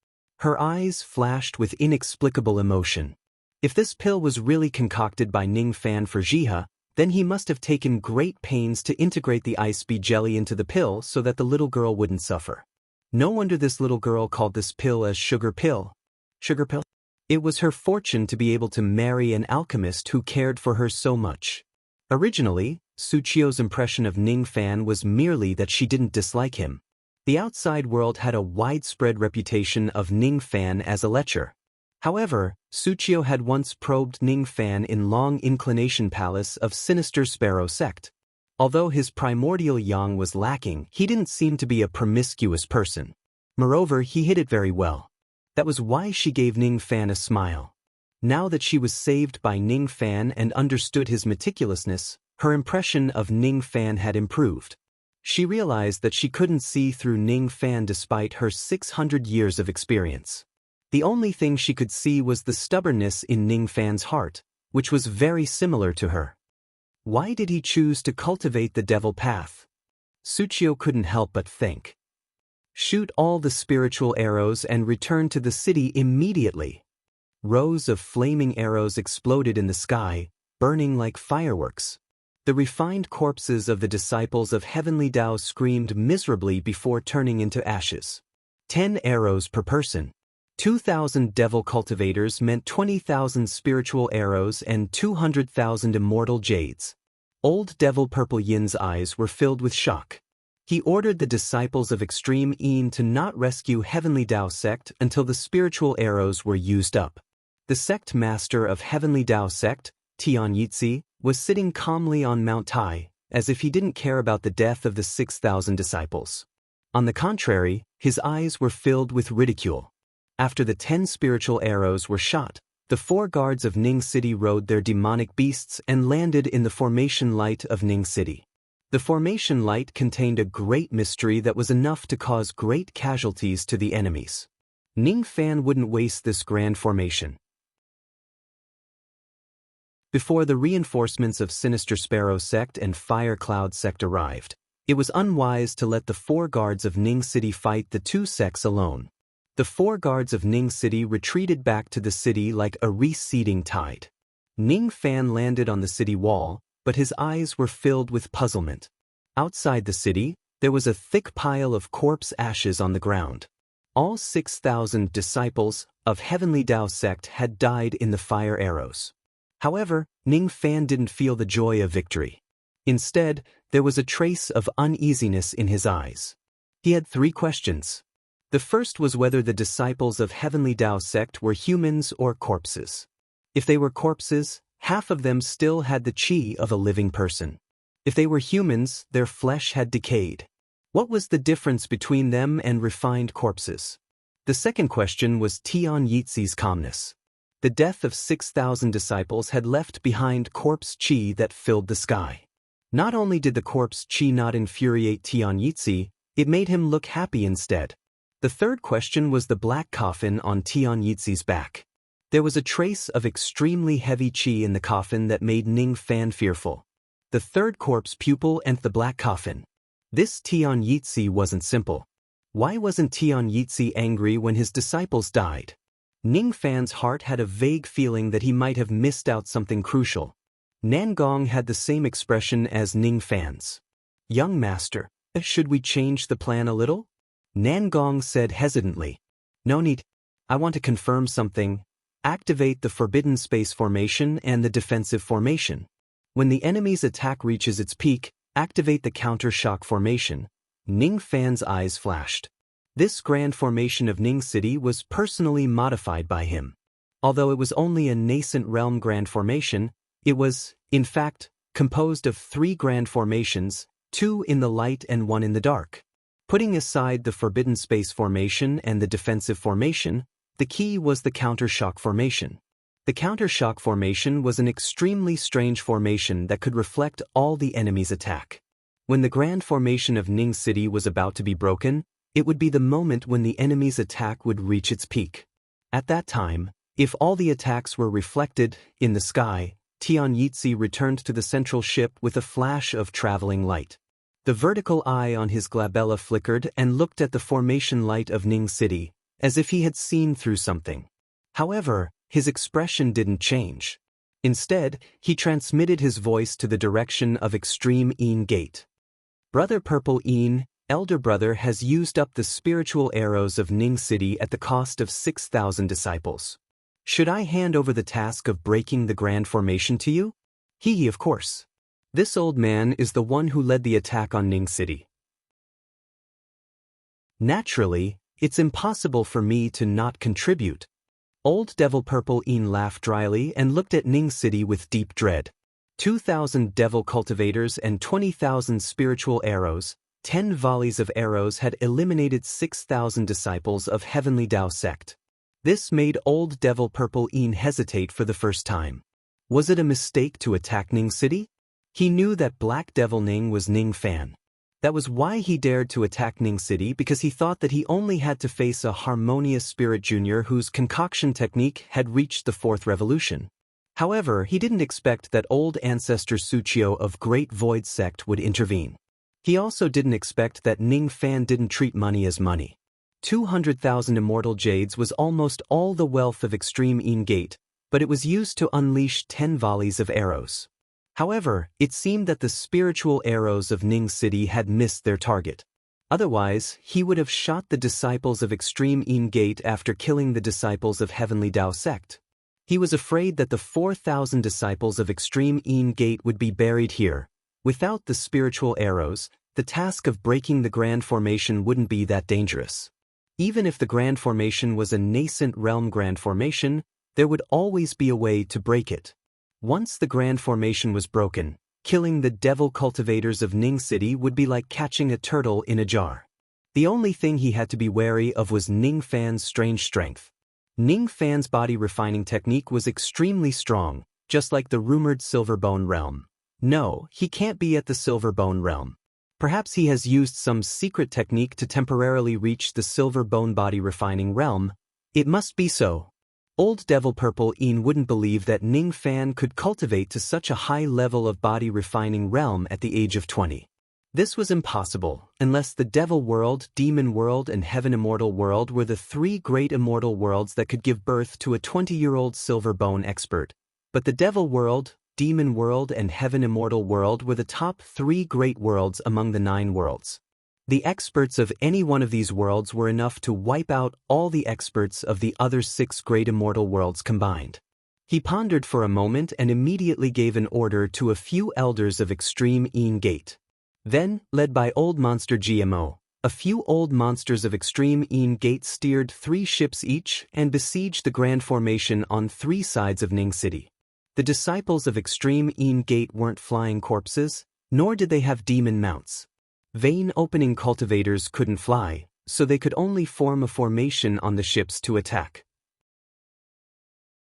Her eyes flashed with inexplicable emotion. If this pill was really concocted by Ning Fan for Jihe, then he must have taken great pains to integrate the ice bee jelly into the pill so that the little girl wouldn't suffer. No wonder this little girl called this pill as sugar pill. Sugar pill? It was her fortune to be able to marry an alchemist who cared for her so much. Originally, Suchio's impression of Ning Fan was merely that she didn't dislike him. The outside world had a widespread reputation of Ning Fan as a lecher. However, Suchio had once probed Ning Fan in Long Inclination Palace of Sinister Sparrow sect. Although his primordial yang was lacking, he didn't seem to be a promiscuous person. Moreover, he hid it very well. That was why she gave Ning Fan a smile. Now that she was saved by Ning Fan and understood his meticulousness, her impression of Ning Fan had improved. She realized that she couldn't see through Ning Fan despite her 600 years of experience. The only thing she could see was the stubbornness in Ning Fan's heart, which was very similar to her. Why did he choose to cultivate the devil path? Suchio couldn't help but think. Shoot all the spiritual arrows and return to the city immediately. Rows of flaming arrows exploded in the sky, burning like fireworks. The refined corpses of the disciples of Heavenly Tao screamed miserably before turning into ashes. 10 arrows per person. 2,000 devil cultivators meant 20,000 spiritual arrows and 200,000 immortal jades. Old Devil Purple Yin's eyes were filled with shock. He ordered the disciples of Extreme Yin to not rescue Heavenly Tao sect until the spiritual arrows were used up. The sect master of Heavenly Tao sect, Tian Yitzi, was sitting calmly on Mount Tai, as if he didn't care about the death of the 6,000 disciples. On the contrary, his eyes were filled with ridicule. After the 10 spiritual arrows were shot, the 4 guards of Ning City rode their demonic beasts and landed in the formation light of Ning City. The formation light contained a great mystery that was enough to cause great casualties to the enemies. Ning Fan wouldn't waste this grand formation. Before the reinforcements of Sinister Sparrow sect and Fire Cloud sect arrived, it was unwise to let the 4 guards of Ning City fight the 2 sects alone. The 4 guards of Ning City retreated back to the city like a receding tide. Ning Fan landed on the city wall, but his eyes were filled with puzzlement. Outside the city, there was a thick pile of corpse ashes on the ground. All 6,000 disciples of Heavenly Dao sect had died in the fire arrows. However, Ning Fan didn't feel the joy of victory. Instead, there was a trace of uneasiness in his eyes. He had 3 questions. The first was whether the disciples of Heavenly Dao sect were humans or corpses. If they were corpses, half of them still had the qi of a living person. If they were humans, their flesh had decayed. What was the difference between them and refined corpses? The second question was Tian Yizi's calmness. The death of 6,000 disciples had left behind corpse qi that filled the sky. Not only did the corpse qi not infuriate Tian Yizi, it made him look happy instead. The third question was the black coffin on Tian Yizi's back. There was a trace of extremely heavy qi in the coffin that made Ning Fan fearful. The third corpse pupil and the black coffin. This Tian Yizi wasn't simple. Why wasn't Tian Yizi angry when his disciples died? Ning Fan's heart had a vague feeling that he might have missed out something crucial. Nangong had the same expression as Ning Fan's. "Young master, should we change the plan a little?" Nangong said hesitantly. "No need. I want to confirm something. Activate the Forbidden Space formation and the defensive formation. When the enemy's attack reaches its peak, activate the counter-shock formation." Ning Fan's eyes flashed. This grand formation of Ning City was personally modified by him. Although it was only a nascent realm grand formation, it was, in fact, composed of 3 grand formations, 2 in the light and 1 in the dark. Putting aside the Forbidden Space formation and the defensive formation, the key was the counter-shock formation. The counter-shock formation was an extremely strange formation that could reflect all the enemy's attack. When the grand formation of Ning City was about to be broken, it would be the moment when the enemy's attack would reach its peak. At that time, if all the attacks were reflected in the sky, Tian Yizi returned to the central ship with a flash of traveling light. The vertical eye on his glabella flickered and looked at the formation light of Ning City, as if he had seen through something. However, his expression didn't change. Instead, he transmitted his voice to the direction of Extreme Een Gate. "Brother Purple Een, Elder Brother has used up the spiritual arrows of Ning City at the cost of 6,000 disciples. Should I hand over the task of breaking the grand formation to you?" "He, of course. This old man is the one who led the attack on Ning City. Naturally, it's impossible for me to not contribute." Old Devil Purple Een laughed dryly and looked at Ning City with deep dread. 2,000 devil cultivators and 20,000 spiritual arrows, 10 volleys of arrows had eliminated 6,000 disciples of Heavenly Dao sect. This made Old Devil Purple Een hesitate for the first time. Was it a mistake to attack Ning City? He knew that Black Devil Ning was Ning Fan. That was why he dared to attack Ning City, because he thought that he only had to face a harmonious spirit junior whose concoction technique had reached the 4th revolution. However, he didn't expect that old ancestor Suchio of Great Void sect would intervene. He also didn't expect that Ning Fan didn't treat money as money. 200,000 immortal jades was almost all the wealth of Extreme Een Gate, but it was used to unleash 10 volleys of arrows. However, it seemed that the spiritual arrows of Ning City had missed their target. Otherwise, he would have shot the disciples of Extreme Een Gate after killing the disciples of Heavenly Dao sect. He was afraid that the 4,000 disciples of Extreme Een Gate would be buried here. Without the spiritual arrows, the task of breaking the grand formation wouldn't be that dangerous. Even if the grand formation was a nascent realm grand formation, there would always be a way to break it. Once the grand formation was broken, killing the devil cultivators of Ning City would be like catching a turtle in a jar. The only thing he had to be wary of was Ning Fan's strange strength. Ning Fan's body refining technique was extremely strong, just like the rumored Silverbone realm. No, he can't be at the Silverbone realm. Perhaps he has used some secret technique to temporarily reach the Silverbone body refining realm, It must be so. Old Devil Purple Een wouldn't believe that Ning Fan could cultivate to such a high level of body refining realm at the age of 20. This was impossible, unless the Devil World, Demon World and Heaven Immortal World were the three great immortal worlds that could give birth to a 20-year-old silver bone expert. But the Devil World, Demon World and Heaven Immortal World were the top three great worlds among the 9 worlds. The experts of any one of these worlds were enough to wipe out all the experts of the other 6 great immortal worlds combined. He pondered for a moment and immediately gave an order to a few elders of Extreme Een Gate. Then, led by Old Monster GMO, a few old monsters of Extreme Een Gate steered 3 ships each and besieged the Grand Formation on 3 sides of Ning City. The disciples of Extreme Een Gate weren't flying corpses, nor did they have demon mounts. Vein opening cultivators couldn't fly, so they could only form a formation on the ships to attack.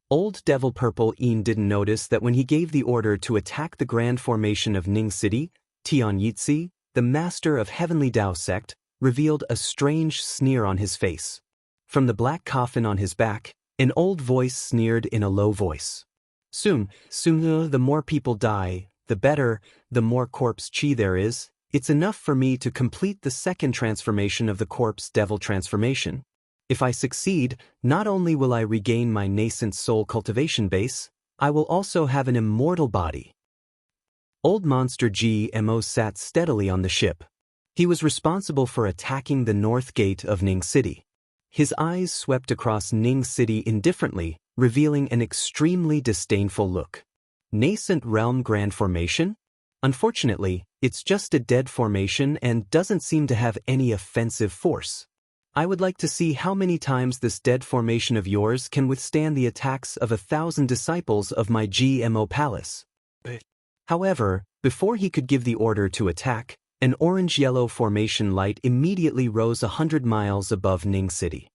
Old Devil Purple Een didn't notice that when he gave the order to attack the Grand Formation of Ning City, Tian Yitzi, the master of Heavenly Dao sect, revealed a strange sneer on his face. From the black coffin on his back, an old voice sneered in a low voice. Soon, the more people die, the better, the more corpse chi there is. It's enough for me to complete the second transformation of the corpse devil transformation. If I succeed, not only will I regain my nascent soul cultivation base, I will also have an immortal body. Old Monster GMO sat steadily on the ship. He was responsible for attacking the north gate of Ning City. His eyes swept across Ning City indifferently, revealing an extremely disdainful look. Nascent Realm Grand Formation? Unfortunately, it's just a dead formation and doesn't seem to have any offensive force. I would like to see how many times this dead formation of yours can withstand the attacks of 1,000 disciples of my GMO palace. However, before he could give the order to attack, an orange-yellow formation light immediately rose 100 miles above Ning City.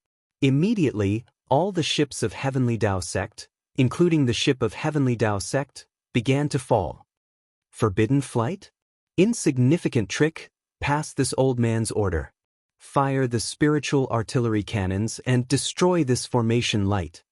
Immediately, all the ships of Heavenly Dao sect, including the ship of Heavenly Dao sect, began to fall. Forbidden flight? Insignificant trick, pass this old man's order. Fire the spiritual artillery cannons and destroy this formation light.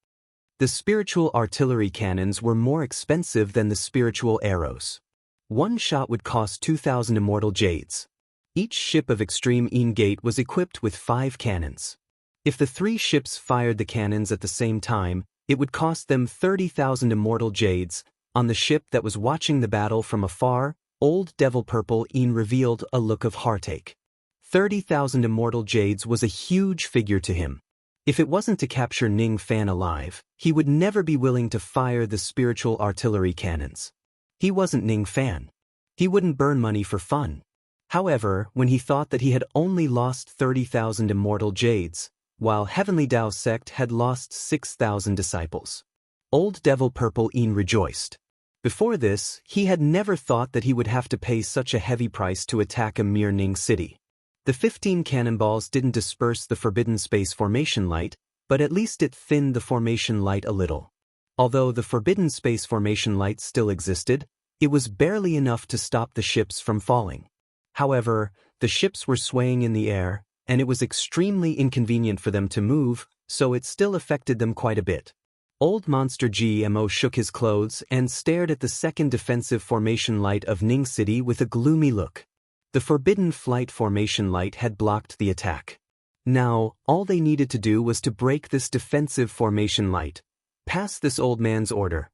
The spiritual artillery cannons were more expensive than the spiritual arrows. One shot would cost 2,000 immortal jades. Each ship of Extreme Een Gate was equipped with 5 cannons. If the 3 ships fired the cannons at the same time, it would cost them 30,000 immortal jades. On the ship that was watching the battle from afar, Old Devil Purple Een revealed a look of heartache. 30,000 immortal jades was a huge figure to him. If it wasn't to capture Ning Fan alive, he would never be willing to fire the spiritual artillery cannons. He wasn't Ning Fan. He wouldn't burn money for fun. However, when he thought that he had only lost 30,000 immortal jades, while Heavenly Dao sect had lost 6,000 disciples, Old Devil Purple Een rejoiced. Before this, he had never thought that he would have to pay such a heavy price to attack a mere Ning City. The 15 cannonballs didn't disperse the Forbidden Space Formation light, but at least it thinned the formation light a little. Although the Forbidden Space Formation light still existed, it was barely enough to stop the ships from falling. However, the ships were swaying in the air, and it was extremely inconvenient for them to move, so it still affected them quite a bit. Old Monster GMO shook his clothes and stared at the second defensive formation light of Ning City with a gloomy look. The Forbidden Flight Formation light had blocked the attack. Now, all they needed to do was to break this defensive formation light. Pass this old man's order.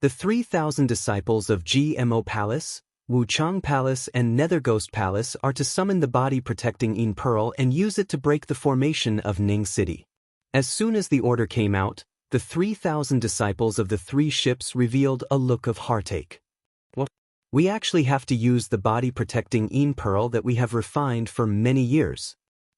The 3,000 disciples of GMO Palace, Wuchang Palace and Nether Ghost Palace are to summon the body-protecting Een Pearl and use it to break the formation of Ning City. As soon as the order came out, the 3,000 disciples of the 3 ships revealed a look of heartache. What? We actually have to use the body-protecting Een Pearl that we have refined for many years.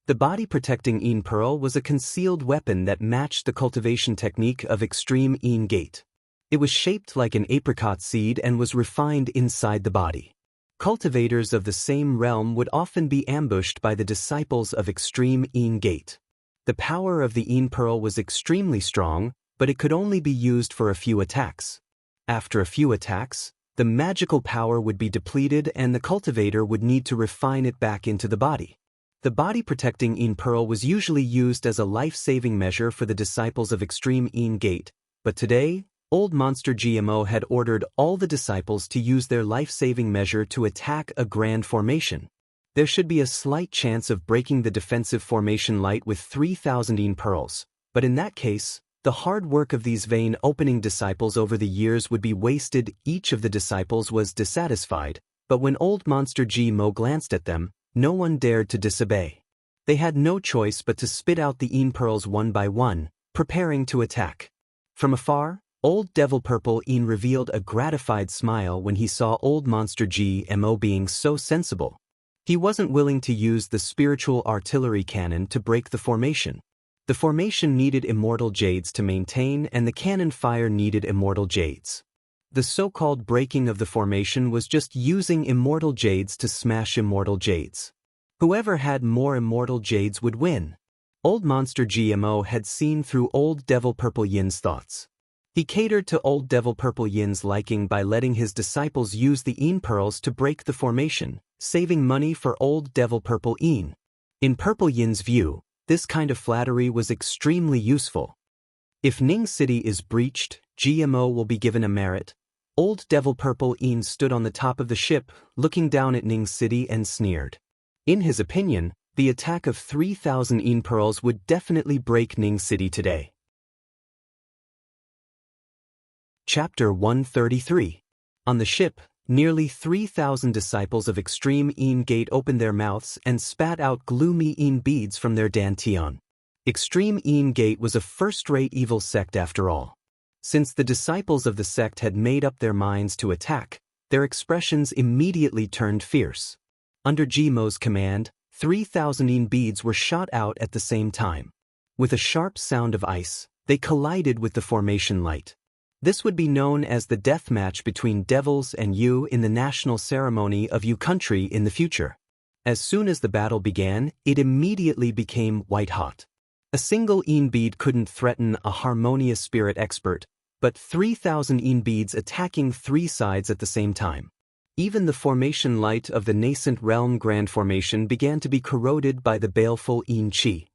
The body-protecting Een Pearl was a concealed weapon that matched the cultivation technique of Extreme Een Gate. It was shaped like an apricot seed and was refined inside the body. Cultivators of the same realm would often be ambushed by the disciples of Extreme Een Gate. The power of the Een Pearl was extremely strong, but it could only be used for a few attacks. After a few attacks, the magical power would be depleted and the cultivator would need to refine it back into the body. The body-protecting Een Pearl was usually used as a life-saving measure for the disciples of extreme Een Gate, but today, Old Monster GMO had ordered all the disciples to use their life-saving measure to attack a grand formation. There should be a slight chance of breaking the defensive formation light with 3,000 Een Pearls, but in that case, the hard work of these vein-opening disciples over the years would be wasted. Each of the disciples was dissatisfied, but when Old Monster GMO glanced at them, no one dared to disobey. They had no choice but to spit out the Een Pearls one by one, preparing to attack. From afar, Old Devil Purple Een revealed a gratified smile when he saw Old Monster GMO being so sensible. He wasn't willing to use the spiritual artillery cannon to break the formation. The formation needed immortal jades to maintain, and the cannon fire needed immortal jades. The so-called breaking of the formation was just using immortal jades to smash immortal jades. Whoever had more immortal jades would win. Old Monster GMO had seen through Old Devil Purple Yin's thoughts. He catered to Old Devil Purple Yin's liking by letting his disciples use the Een Pearls to break the formation, saving money for Old Devil Purple Een. In Purple Yin's view, this kind of flattery was extremely useful. If Ning City is breached, GMO will be given a merit. Old Devil Purple Een stood on the top of the ship, looking down at Ning City and sneered. In his opinion, the attack of 3,000 Een Pearls would definitely break Ning City today. Chapter 133. On the ship, nearly 3,000 disciples of Extreme Een Gate opened their mouths and spat out gloomy Een beads from their dantian. Extreme Een Gate was a first-rate evil sect after all. Since the disciples of the sect had made up their minds to attack, their expressions immediately turned fierce. Under GMO's command, 3,000 Een beads were shot out at the same time. With a sharp sound of ice, they collided with the formation light. This would be known as the death match between devils and Yu in the national ceremony of Yu country in the future. As soon as the battle began, it immediately became white-hot. A single Een bead couldn't threaten a harmonious spirit expert, but 3,000 Een beads attacking three sides at the same time. Even the formation light of the nascent realm grand formation began to be corroded by the baleful Een Chi.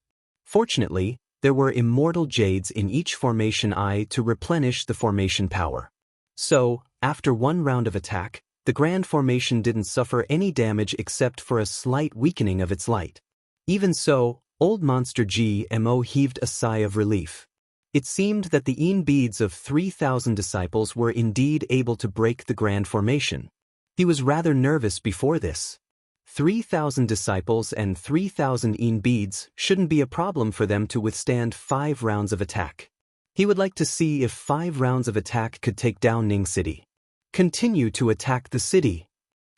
Fortunately, there were immortal jades in each formation eye to replenish the formation power. So, after one round of attack, the grand formation didn't suffer any damage except for a slight weakening of its light. Even so, Old Monster GMO heaved a sigh of relief. It seemed that the Een beads of 3,000 disciples were indeed able to break the grand formation. He was rather nervous before this. 3,000 disciples and 3,000 Een beads shouldn't be a problem for them to withstand 5 rounds of attack. He would like to see if 5 rounds of attack could take down Ning City. Continue to attack the city.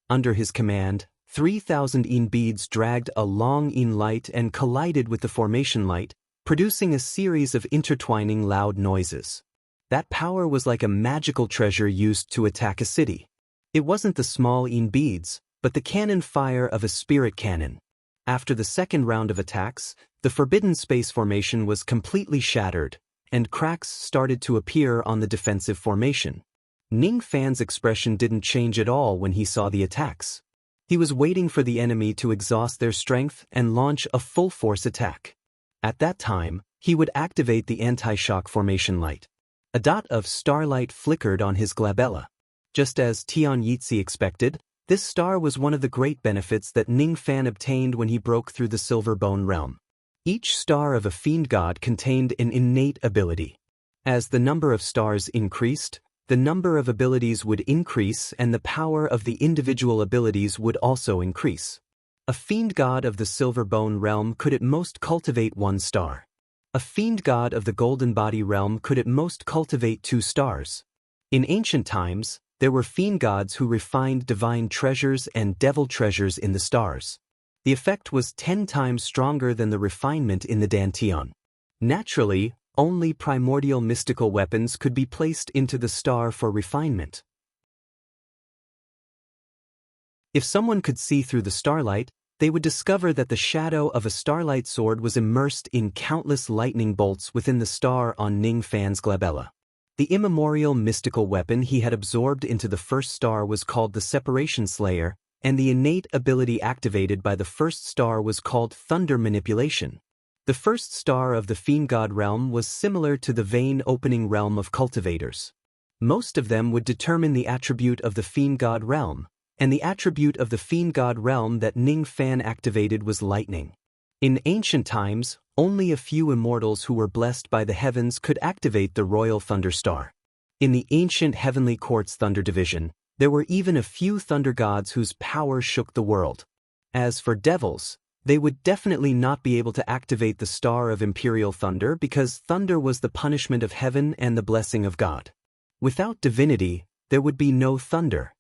Under his command, 3,000 Een beads dragged a long Een light and collided with the formation light, producing a series of intertwining loud noises. That power was like a magical treasure used to attack a city. It wasn't the small Een beads, but the cannon fire of a spirit cannon. After the second round of attacks, the Forbidden Space formation was completely shattered, and cracks started to appear on the defensive formation. Ning Fan's expression didn't change at all when he saw the attacks. He was waiting for the enemy to exhaust their strength and launch a full-force attack. At that time, he would activate the anti-shock formation light. A dot of starlight flickered on his glabella. Just as Tian Yitzi expected, this star was one of the great benefits that Ning Fan obtained when he broke through the Silver Bone realm. Each star of a fiend god contained an innate ability. As the number of stars increased, the number of abilities would increase and the power of the individual abilities would also increase. A fiend god of the Silver Bone realm could at most cultivate 1 star. A fiend god of the Golden Body realm could at most cultivate 2 stars. In ancient times, there were fiend gods who refined divine treasures and devil treasures in the stars. The effect was 10 times stronger than the refinement in the dantian. Naturally, only primordial mystical weapons could be placed into the star for refinement. If someone could see through the starlight, they would discover that the shadow of a starlight sword was immersed in countless lightning bolts within the star on Ning Fan's glabella. The immemorial mystical weapon he had absorbed into the first star was called the Separation Slayer, and the innate ability activated by the first star was called thunder manipulation. The first star of the fiend god realm was similar to the vein-opening realm of cultivators. Most of them would determine the attribute of the fiend god realm, and the attribute of the fiend god realm that Ning Fan activated was lightning. In ancient times, only a few immortals who were blessed by the heavens could activate the royal thunder star. In the ancient heavenly court's thunder division, there were even a few thunder gods whose power shook the world. As for devils, they would definitely not be able to activate the star of imperial thunder because thunder was the punishment of heaven and the blessing of God. Without divinity, there would be no thunder.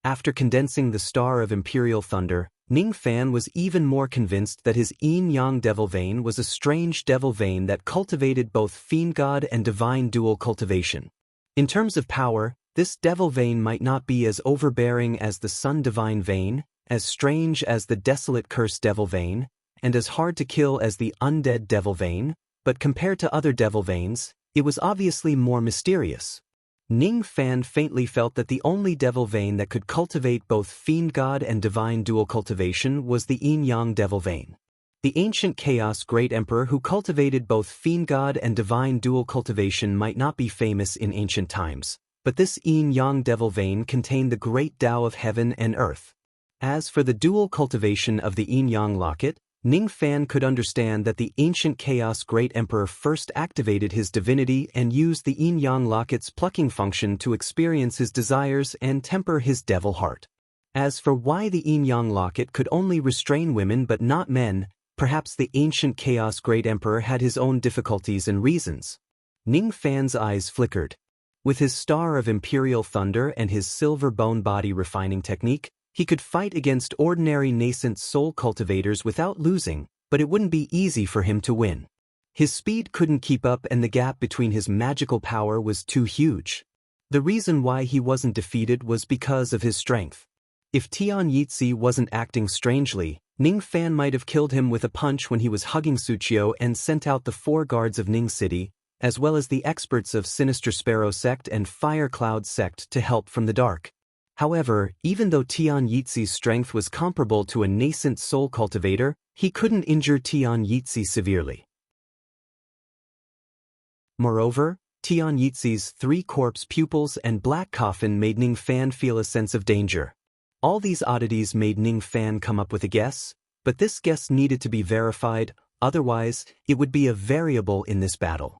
After condensing the star of imperial thunder, Ning Fan was even more convinced that his yin-yang devil vein was a strange devil vein that cultivated both fiend god and divine dual cultivation. In terms of power, this devil vein might not be as overbearing as the sun divine vein, as strange as the desolate curse devil vein, and as hard to kill as the undead devil vein, but compared to other devil veins, it was obviously more mysterious. Ning Fan faintly felt that the only devil vein that could cultivate both fiend god and divine dual cultivation was the yin-yang devil vein. The ancient chaos great emperor who cultivated both fiend god and divine dual cultivation might not be famous in ancient times, but this yin-yang devil vein contained the great Tao of heaven and earth. As for the dual cultivation of the yin-yang locket, Ning Fan could understand that the ancient chaos great emperor first activated his divinity and used the yin-yang locket's plucking function to experience his desires and temper his devil heart. As for why the yin-yang locket could only restrain women but not men, perhaps the ancient chaos great emperor had his own difficulties and reasons. Ning Fan's eyes flickered. With his star of imperial thunder and his silver bone body refining technique, he could fight against ordinary nascent soul cultivators without losing, but it wouldn't be easy for him to win. His speed couldn't keep up and the gap between his magical power was too huge. The reason why he wasn't defeated was because of his strength. If Tian Yitzi wasn't acting strangely, Ning Fan might have killed him with a punch when he was hugging Suchio and sent out the 4 guards of Ning City, as well as the experts of Sinister Sparrow Sect and Fire Cloud Sect to help from the dark. However, even though Tian Yitzi's strength was comparable to a nascent soul cultivator, he couldn't injure Tian Yitzi severely. Moreover, Tian Yitzi's 3 corpse pupils and black coffin made Ning Fan feel a sense of danger. All these oddities made Ning Fan come up with a guess, but this guess needed to be verified, otherwise, it would be a variable in this battle.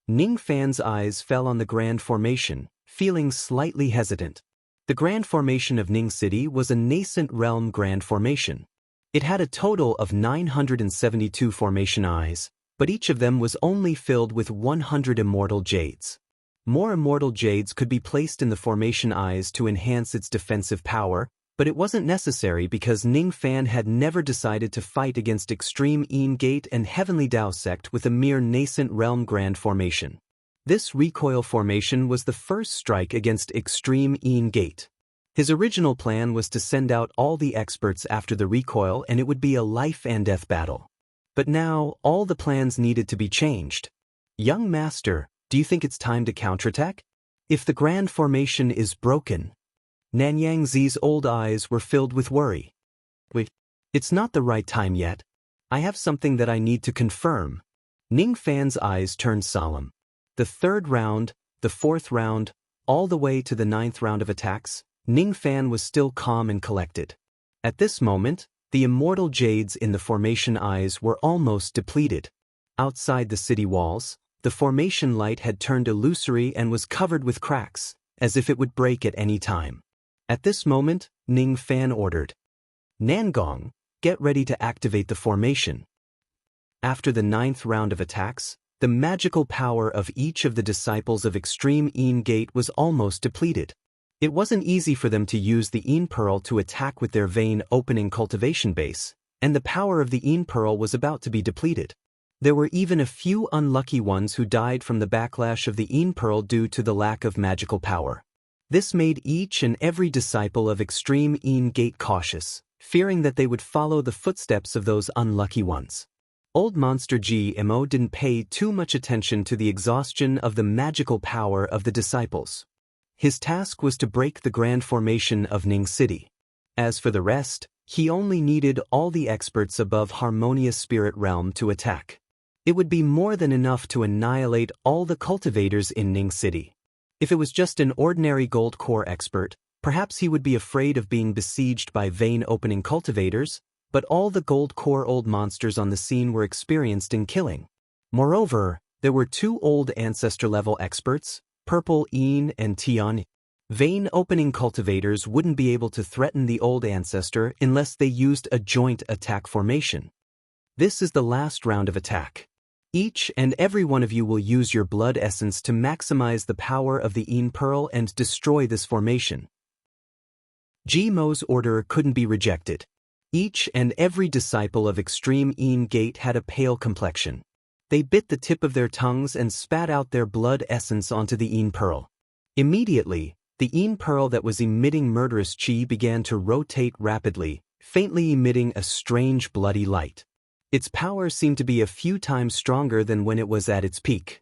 Ning Fan's eyes fell on the Grand Formation, feeling slightly hesitant. The Grand Formation of Ning City was a nascent realm Grand Formation. It had a total of 972 formation eyes, but each of them was only filled with 100 immortal jades. More immortal jades could be placed in the formation eyes to enhance its defensive power, but it wasn't necessary because Ning Fan had never decided to fight against Extreme Yin Gate and Heavenly Tao Sect with a mere nascent realm Grand Formation. This recoil formation was the first strike against Extreme Yin Gate. His original plan was to send out all the experts after the recoil and it would be a life and death battle. But now, all the plans needed to be changed. Young Master, do you think it's time to counterattack? If the Grand Formation is broken... Nanyang Zi's old eyes were filled with worry. Wait, it's not the right time yet. I have something that I need to confirm. Ning Fan's eyes turned solemn. The 3rd round, the 4th round, all the way to the 9th round of attacks, Ning Fan was still calm and collected. At this moment, the immortal jades in the formation eyes were almost depleted. Outside the city walls, the formation light had turned illusory and was covered with cracks, as if it would break at any time. At this moment, Ning Fan ordered, "Nangong, get ready to activate the formation." After the 9th round of attacks, the magical power of each of the disciples of Extreme Yin Gate was almost depleted. It wasn't easy for them to use the Yin Pearl to attack with their vein-opening cultivation base, and the power of the Yin Pearl was about to be depleted. There were even a few unlucky ones who died from the backlash of the Yin Pearl due to the lack of magical power. This made each and every disciple of Extreme Yin Gate cautious, fearing that they would follow the footsteps of those unlucky ones. Old Monster GMO didn't pay too much attention to the exhaustion of the magical power of the disciples. His task was to break the Grand Formation of Ning City. As for the rest, he only needed all the experts above Harmonious Spirit Realm to attack. It would be more than enough to annihilate all the cultivators in Ning City. If it was just an ordinary gold core expert, perhaps he would be afraid of being besieged by vein-opening cultivators, but all the gold core old monsters on the scene were experienced in killing. Moreover, there were 2 old ancestor-level experts, Purple Een and Tian. Vein-opening cultivators wouldn't be able to threaten the old ancestor unless they used a joint attack formation. This is the last round of attack. Each and every one of you will use your blood essence to maximize the power of the Een Pearl and destroy this formation. Mo's order couldn't be rejected. Each and every disciple of Extreme Een Gate had a pale complexion. They bit the tip of their tongues and spat out their blood essence onto the Een Pearl. Immediately, the Een Pearl that was emitting murderous chi began to rotate rapidly, faintly emitting a strange bloody light. Its power seemed to be a few times stronger than when it was at its peak.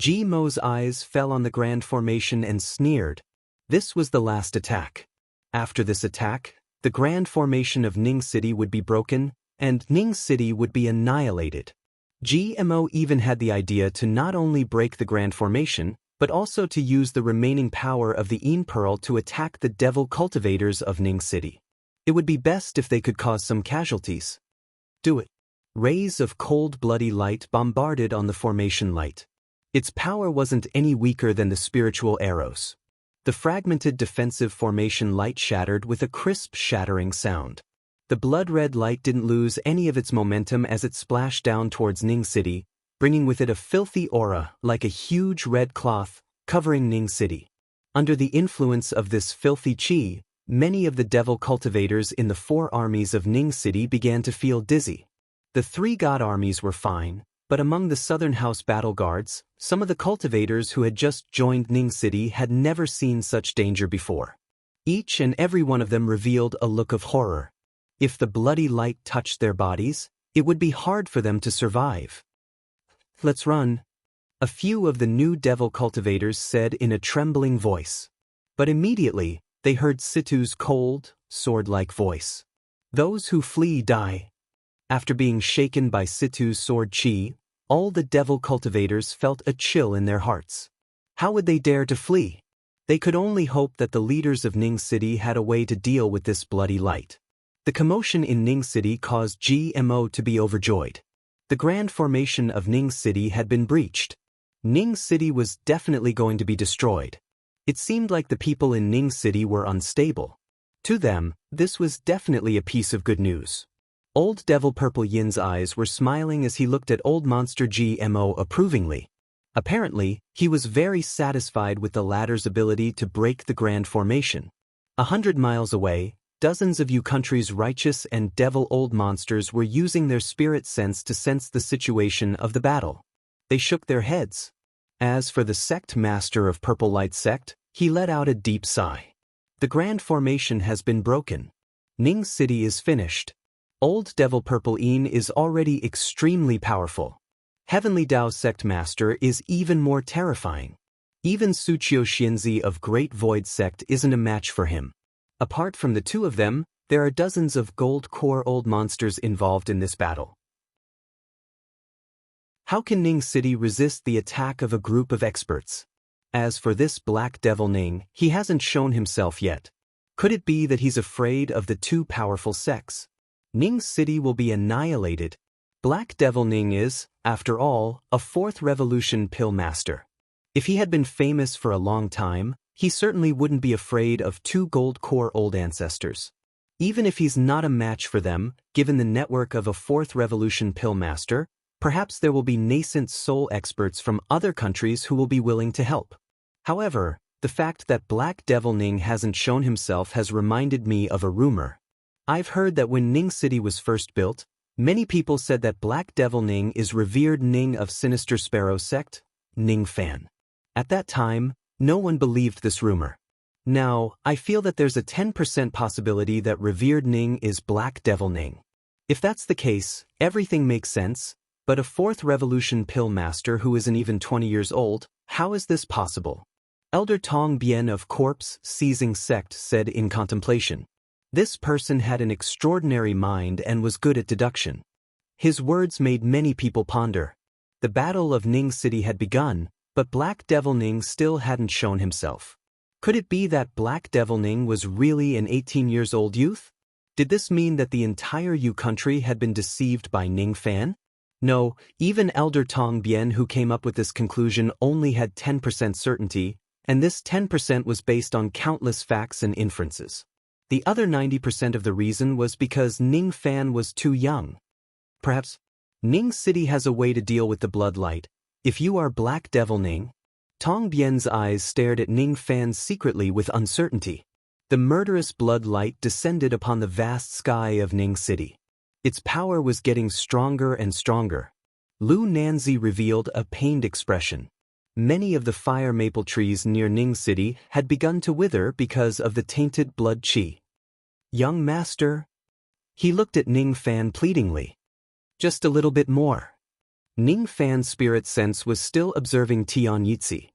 Mo's eyes fell on the grand formation and sneered. This was the last attack. After this attack, the grand formation of Ning City would be broken, and Ning City would be annihilated. Mo even had the idea to not only break the grand formation, but also to use the remaining power of the Een Pearl to attack the devil cultivators of Ning City. It would be best if they could cause some casualties. Do it. Rays of cold bloody light bombarded on the formation light. Its power wasn't any weaker than the spiritual arrows. The fragmented defensive formation light shattered with a crisp shattering sound. The blood-red light didn't lose any of its momentum as it splashed down towards Ning City, bringing with it a filthy aura like a huge red cloth covering Ning City. Under the influence of this filthy chi, many of the devil cultivators in the 4 armies of Ning City began to feel dizzy. The 3 god armies were fine, but among the Southern House battle guards, some of the cultivators who had just joined Ning City had never seen such danger before. Each and every one of them revealed a look of horror. If the bloody light touched their bodies, it would be hard for them to survive. Let's run, a few of the new devil cultivators said in a trembling voice. But immediately, they heard Situ's cold, sword-like voice. Those who flee die. After being shaken by Situ's sword chi, all the devil cultivators felt a chill in their hearts. How would they dare to flee? They could only hope that the leaders of Ning City had a way to deal with this bloody light. The commotion in Ning City caused Mo to be overjoyed. The grand formation of Ning City had been breached. Ning City was definitely going to be destroyed. It seemed like the people in Ning City were unstable. To them, this was definitely a piece of good news. Old Devil Purple Yin's eyes were smiling as he looked at Old Monster Mo approvingly. Apparently, he was very satisfied with the latter's ability to break the grand formation. 100 miles away, dozens of you country's righteous and devil old monsters were using their spirit sense to sense the situation of the battle. They shook their heads. As for the sect master of Purple Light Sect, he let out a deep sigh. The grand formation has been broken. Ning City is finished. Old Devil Purple Een is already extremely powerful. Heavenly Dao Sect Master is even more terrifying. Even Suchio Xianzi of Great Void Sect isn't a match for him. Apart from the 2 of them, there are dozens of gold core old monsters involved in this battle. How can Ning City resist the attack of a group of experts? As for this Black Devil Ning, he hasn't shown himself yet. Could it be that he's afraid of the 2 powerful sects? Ning City will be annihilated. Black Devil Ning is, after all, a 4th Revolution Pill Master. If he had been famous for a long time, he certainly wouldn't be afraid of 2 gold core old ancestors. Even if he's not a match for them, given the network of a 4th Revolution Pill Master, perhaps there will be nascent soul experts from other countries who will be willing to help. However, the fact that Black Devil Ning hasn't shown himself has reminded me of a rumor. I've heard that when Ning City was first built, many people said that Black Devil Ning is revered Ning of Sinister Sparrow Sect, Ning Fan. At that time, no one believed this rumor. Now, I feel that there's a 10% possibility that revered Ning is Black Devil Ning. If that's the case, everything makes sense, but a 4th Revolution Pill Master who isn't even 20 years old, how is this possible? Elder Tong Bien of Corpse Seizing Sect said in contemplation. This person had an extraordinary mind and was good at deduction. His words made many people ponder. The Battle of Ning City had begun, but Black Devil Ning still hadn't shown himself. Could it be that Black Devil Ning was really an 18-years-old youth? Did this mean that the entire Yu country had been deceived by Ning Fan? No, even Elder Tong Bien, who came up with this conclusion, only had 10% certainty, and this 10% was based on countless facts and inferences. The other 90% of the reason was because Ning Fan was too young. Perhaps Ning City has a way to deal with the blood light. If you are Black Devil Ning. Tong Bien's eyes stared at Ning Fan secretly with uncertainty. The murderous blood light descended upon the vast sky of Ning City. Its power was getting stronger and stronger. Lu Nanzi revealed a pained expression. Many of the fire maple trees near Ning City had begun to wither because of the tainted blood qi. Young master? He looked at Ning Fan pleadingly. Just a little bit more. Ning Fan's spirit sense was still observing Tian Yitzi.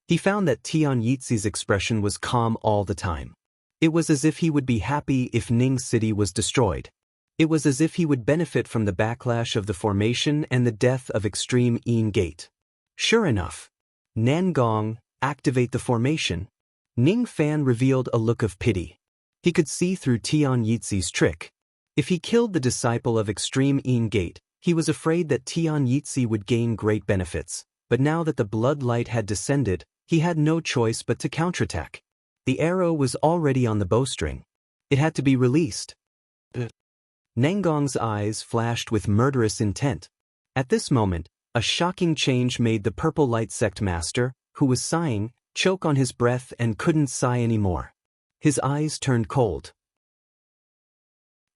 He found that Tian Yitzi's expression was calm all the time. It was as if he would be happy if Ning City was destroyed. It was as if he would benefit from the backlash of the formation and the death of Extreme Yin Gate. Sure enough. Nangong, activate the formation. Ning Fan revealed a look of pity. He could see through Tian Yitzi's trick. If he killed the disciple of Extreme Yin Gate, he was afraid that Tian Yitzi would gain great benefits, but now that the blood light had descended, he had no choice but to counterattack. The arrow was already on the bowstring. It had to be released. Nangong's eyes flashed with murderous intent. At this moment, a shocking change made the Purple Light Sect Master, who was sighing, choke on his breath and couldn't sigh anymore. His eyes turned cold.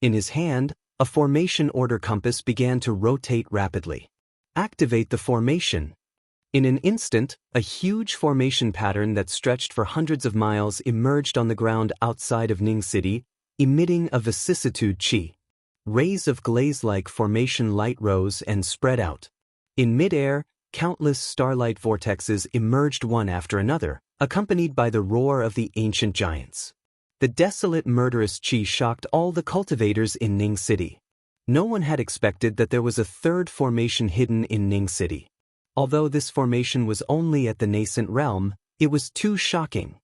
In his hand, a formation order compass began to rotate rapidly. Activate the formation. In an instant, a huge formation pattern that stretched for hundreds of miles emerged on the ground outside of Ning City, emitting a vicissitude qi. Rays of glaze-like formation light rose and spread out. In mid-air, countless starlight vortexes emerged one after another, accompanied by the roar of the ancient giants. The desolate murderous qi shocked all the cultivators in Ning City. No one had expected that there was a third formation hidden in Ning City. Although this formation was only at the nascent realm, it was too shocking.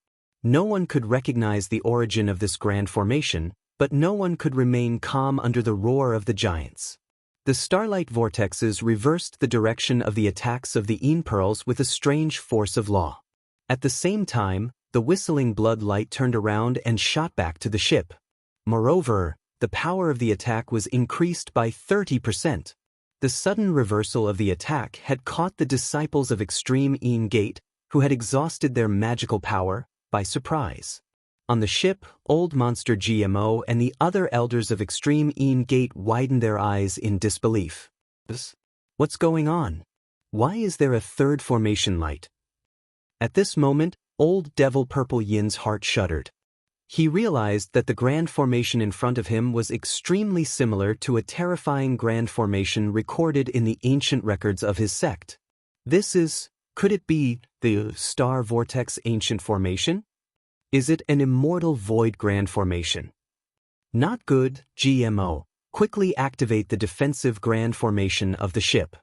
No one could recognize the origin of this grand formation, but no one could remain calm under the roar of the giants. The starlight vortexes reversed the direction of the attacks of the Yin Pearls with a strange force of law. At the same time, the whistling blood light turned around and shot back to the ship. Moreover, the power of the attack was increased by 30%. The sudden reversal of the attack had caught the disciples of Extreme Yin Gate, who had exhausted their magical power, by surprise. On the ship, Old Monster GMO and the other elders of Extreme Yin Gate widened their eyes in disbelief. What's going on? Why is there a third formation light? At this moment, Old Devil Purple Yin's heart shuddered. He realized that the grand formation in front of him was extremely similar to a terrifying grand formation recorded in the ancient records of his sect. Could it be, the Star Vortex Ancient Formation? Is it an immortal void grand formation? Not good, GMO. Quickly activate the defensive grand formation of the ship.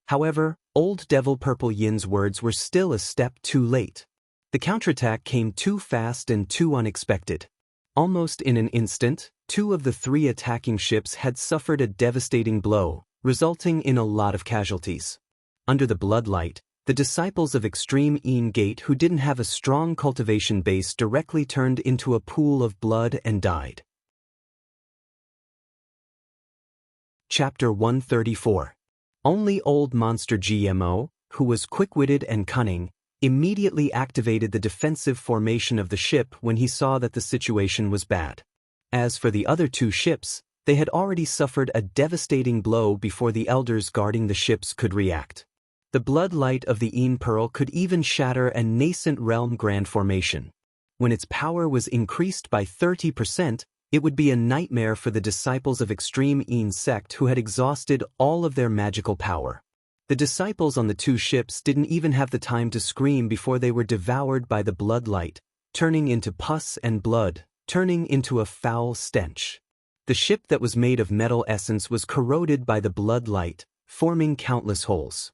However, Old Devil Purple Yin's words were still a step too late. The counterattack came too fast and too unexpected. Almost in an instant, 2 of the 3 attacking ships had suffered a devastating blow, resulting in a lot of casualties. Under the bloodlight, the disciples of Extreme Yin Gate who didn't have a strong cultivation base directly turned into a pool of blood and died. Chapter 134. Only Old Monster GMO, who was quick-witted and cunning, immediately activated the defensive formation of the ship when he saw that the situation was bad. As for the other 2 ships, they had already suffered a devastating blow before the elders guarding the ships could react. The blood light of the Yin Pearl could even shatter a nascent realm grand formation. When its power was increased by 30%, it would be a nightmare for the disciples of Extreme Yin sect who had exhausted all of their magical power. The disciples on the 2 ships didn't even have the time to scream before they were devoured by the blood light, turning into pus and blood, turning into a foul stench. The ship that was made of metal essence was corroded by the blood light, forming countless holes.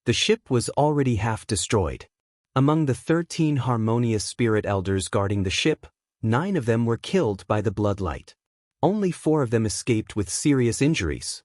The ship was already half destroyed. Among the 13 harmonious spirit elders guarding the ship, 9 of them were killed by the blood light. Only 4 of them escaped with serious injuries.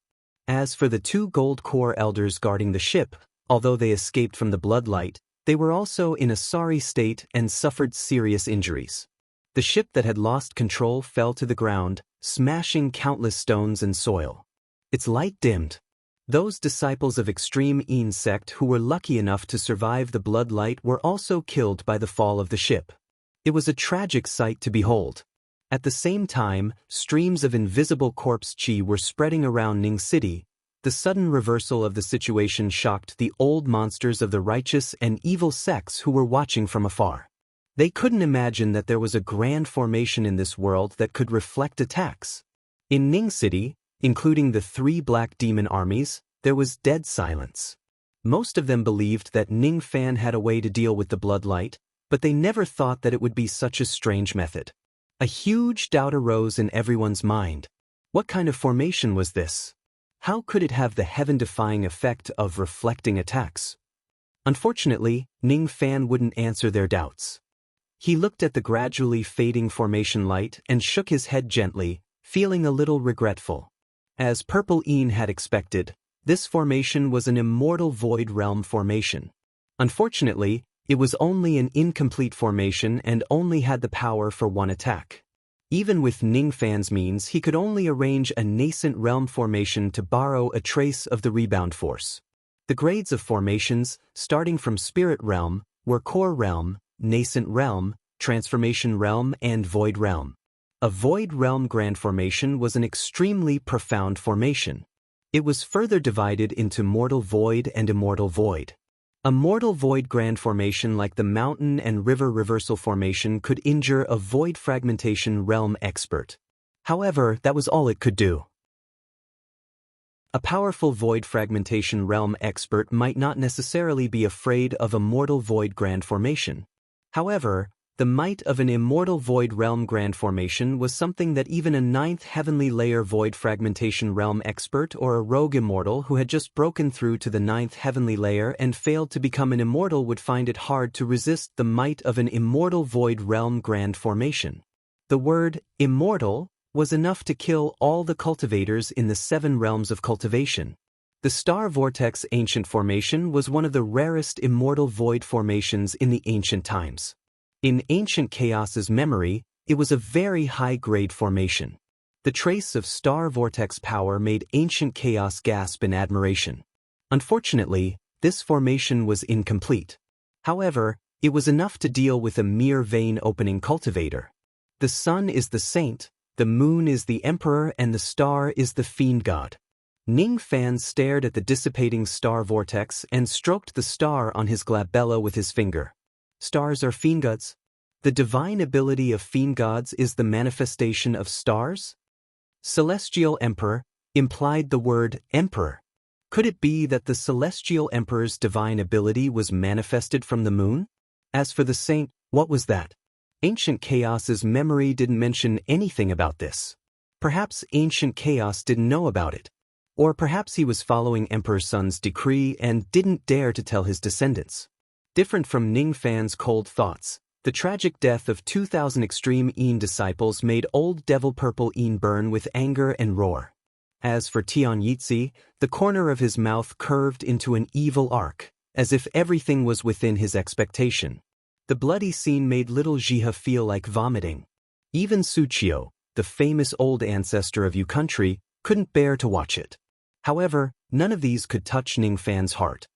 As for the 2 gold core elders guarding the ship, although they escaped from the blood light, they were also in a sorry state and suffered serious injuries. The ship that had lost control fell to the ground, smashing countless stones and soil. Its light dimmed. Those disciples of extreme Een sect who were lucky enough to survive the blood light were also killed by the fall of the ship. It was a tragic sight to behold. At the same time, streams of invisible corpse chi were spreading around Ning City. The sudden reversal of the situation shocked the old monsters of the righteous and evil sects who were watching from afar. They couldn't imagine that there was a grand formation in this world that could reflect attacks. In Ning City, including the 3 black demon armies, there was dead silence. Most of them believed that Ning Fan had a way to deal with the blood light, but they never thought that it would be such a strange method. A huge doubt arose in everyone's mind. What kind of formation was this? How could it have the heaven-defying effect of reflecting attacks? Unfortunately, Ning Fan wouldn't answer their doubts. He looked at the gradually fading formation light and shook his head gently, feeling a little regretful. As Purple Een had expected, this formation was an immortal void realm formation. Unfortunately, it was only an incomplete formation and only had the power for 1 attack. Even with Ning Fan's means, he could only arrange a nascent realm formation to borrow a trace of the rebound force. The grades of formations, starting from Spirit Realm, were Core Realm, Nascent Realm, Transformation Realm, and Void Realm. A Void Realm Grand Formation was an extremely profound formation. It was further divided into Mortal Void and Immortal Void. A Mortal Void Grand Formation like the Mountain and River Reversal Formation could injure a Void Fragmentation Realm expert. However, that was all it could do. A powerful Void Fragmentation Realm expert might not necessarily be afraid of a Mortal Void Grand Formation. However, the might of an Immortal Void Realm Grand Formation was something that even a 9th Heavenly Layer Void Fragmentation Realm expert or a rogue immortal who had just broken through to the 9th Heavenly Layer and failed to become an immortal would find it hard to resist the might of an Immortal Void Realm Grand Formation. The word immortal was enough to kill all the cultivators in the 7 realms of cultivation. The Star Vortex Ancient Formation was one of the rarest immortal void formations in the ancient times. In Ancient Chaos's memory, it was a very high-grade formation. The trace of Star Vortex power made Ancient Chaos gasp in admiration. Unfortunately, this formation was incomplete. However, it was enough to deal with a mere vein-opening cultivator. The sun is the saint, the moon is the emperor, and the star is the fiend god. Ning Fan stared at the dissipating star vortex and stroked the star on his glabella with his finger. Stars are fiend gods? The divine ability of fiend gods is the manifestation of stars? Celestial Emperor implied the word emperor. Could it be that the Celestial Emperor's divine ability was manifested from the moon? As for the saint, what was that? Ancient Chaos's memory didn't mention anything about this. Perhaps Ancient Chaos didn't know about it. Or perhaps he was following Emperor Sun's decree and didn't dare to tell his descendants. Different from Ning Fan's cold thoughts, the tragic death of 2,000 extreme Een disciples made old Devil Purple Een burn with anger and roar. As for Tian Yitzi, the corner of his mouth curved into an evil arc, as if everything was within his expectation. The bloody scene made little Jiha feel like vomiting. Even Suchio, the famous old ancestor of Yu country, couldn't bear to watch it. However, none of these could touch Ning Fan's heart.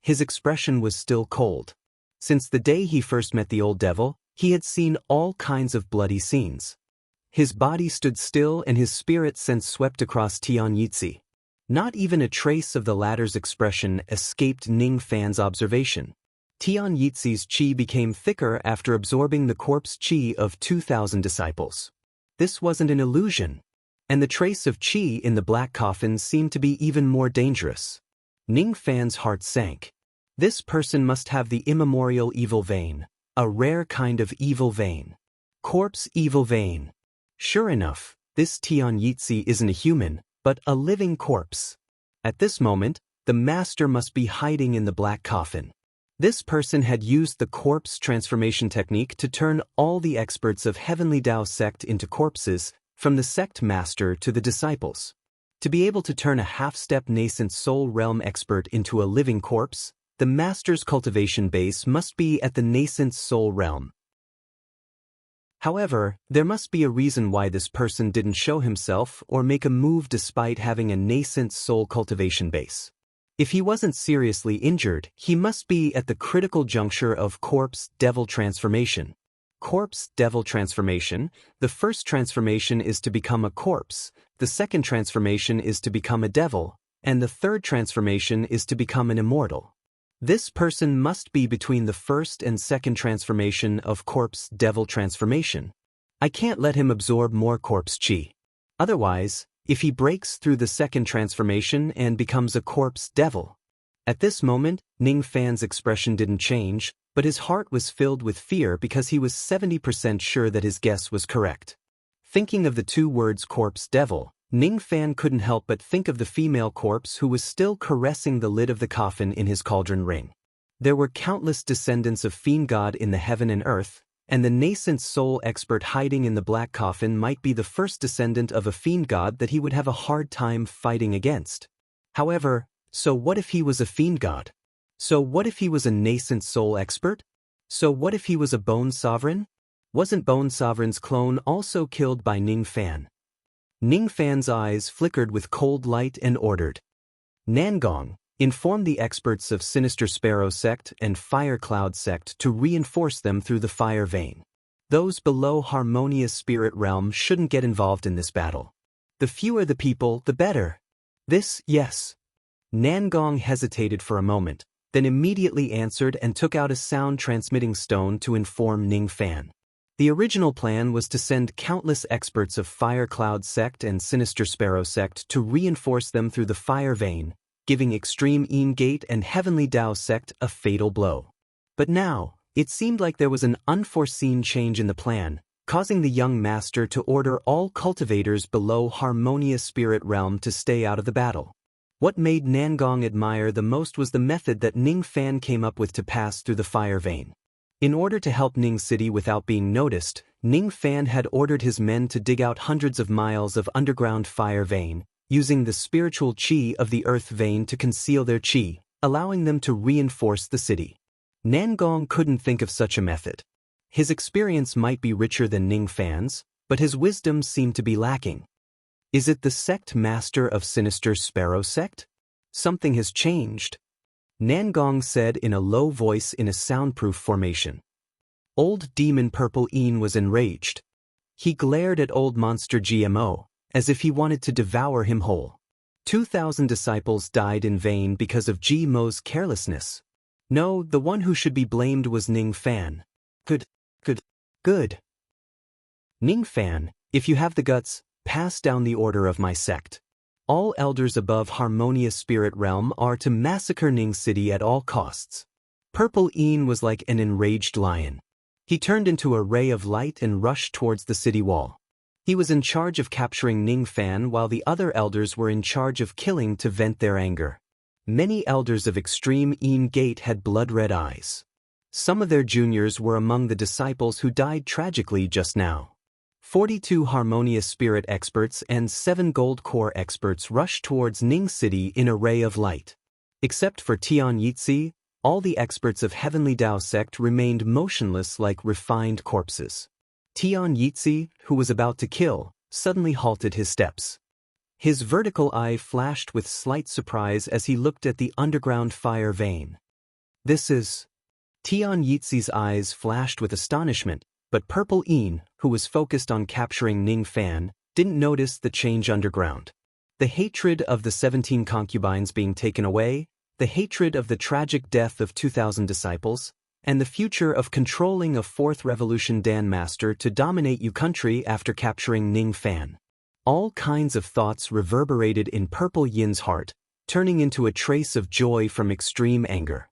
His expression was still cold. Since the day he first met the old devil, he had seen all kinds of bloody scenes. His body stood still and his spirit sense swept across Tian Yitzi. Not even a trace of the latter's expression escaped Ning Fan's observation. Tian Yitzi's chi became thicker after absorbing the corpse chi of 2,000 disciples. This wasn't an illusion. And the trace of chi in the black coffin seemed to be even more dangerous. Ning Fan's heart sank. This person must have the immemorial evil vein, a rare kind of evil vein. Corpse evil vein. Sure enough, this Tian Yitzi isn't a human, but a living corpse. At this moment, the master must be hiding in the black coffin. This person had used the corpse transformation technique to turn all the experts of Heavenly Tao sect into corpses, from the sect master to the disciples. To be able to turn a half-step nascent soul realm expert into a living corpse, the master's cultivation base must be at the nascent soul realm. However, there must be a reason why this person didn't show himself or make a move despite having a nascent soul cultivation base. If he wasn't seriously injured, he must be at the critical juncture of corpse-devil transformation. Corpse-devil transformation, the first transformation is to become a corpse, the second transformation is to become a devil, and the third transformation is to become an immortal. This person must be between the first and second transformation of corpse-devil transformation. I can't let him absorb more corpse chi. Otherwise, if he breaks through the second transformation and becomes a corpse devil. At this moment, Ning Fan's expression didn't change, but his heart was filled with fear because he was 70% sure that his guess was correct. Thinking of the two words corpse devil, Ning Fan couldn't help but think of the female corpse who was still caressing the lid of the coffin in his cauldron ring. There were countless descendants of Fiend God in the heaven and earth, and the nascent soul expert hiding in the black coffin might be the first descendant of a Fiend God that he would have a hard time fighting against. However, so what if he was a Fiend God? So what if he was a nascent soul expert? So what if he was a Bone Sovereign? Wasn't Bone Sovereign's clone also killed by Ning Fan? Ning Fan's eyes flickered with cold light and ordered. Nangong, inform the experts of Sinister Sparrow sect and Fire Cloud sect to reinforce them through the fire vein. Those below Harmonious Spirit Realm shouldn't get involved in this battle. The fewer the people, the better. This, yes. Nangong hesitated for a moment, then immediately answered and took out a sound-transmitting stone to inform Ning Fan. The original plan was to send countless experts of Fire Cloud sect and Sinister Sparrow sect to reinforce them through the fire vein, giving Extreme Een Gate and Heavenly Tao sect a fatal blow. But now, it seemed like there was an unforeseen change in the plan, causing the young master to order all cultivators below Harmonious Spirit Realm to stay out of the battle. What made Nangong admire the most was the method that Ning Fan came up with to pass through the fire vein. In order to help Ning City without being noticed, Ning Fan had ordered his men to dig out hundreds of miles of underground fire vein, using the spiritual chi of the earth vein to conceal their chi, allowing them to reinforce the city. Nangong couldn't think of such a method. His experience might be richer than Ning Fan's, but his wisdom seemed to be lacking. Is it the sect master of Sinister Sparrow sect? Something has changed. Nangong said in a low voice in a soundproof formation. Old Demon Purple Een was enraged. He glared at Old Monster GMO, as if he wanted to devour him whole. 2,000 disciples died in vain because of GMO's carelessness. No, the one who should be blamed was Ning Fan. Good. Ning Fan, if you have the guts, pass down the order of my sect. All elders above Harmonious Spirit Realm are to massacre Ning City at all costs. Purple Een was like an enraged lion. He turned into a ray of light and rushed towards the city wall. He was in charge of capturing Ning Fan while the other elders were in charge of killing to vent their anger. Many elders of Extreme Een Gate had blood-red eyes. Some of their juniors were among the disciples who died tragically just now. 42 Harmonious Spirit experts and 7 Gold Core experts rushed towards Ning City in a ray of light. Except for Tian Yitzi, all the experts of Heavenly Tao sect remained motionless like refined corpses. Tian Yitzi, who was about to kill, suddenly halted his steps. His vertical eye flashed with slight surprise as he looked at the underground fire vein. This is... Tian Yitzi's eyes flashed with astonishment, but Purple Een, who was focused on capturing Ning Fan, didn't notice the change underground. The hatred of the 17 concubines being taken away, the hatred of the tragic death of 2,000 disciples, and the future of controlling a 4th Revolution Dan Master to dominate Yu country after capturing Ning Fan. All kinds of thoughts reverberated in Purple Yin's heart, turning into a trace of joy from extreme anger.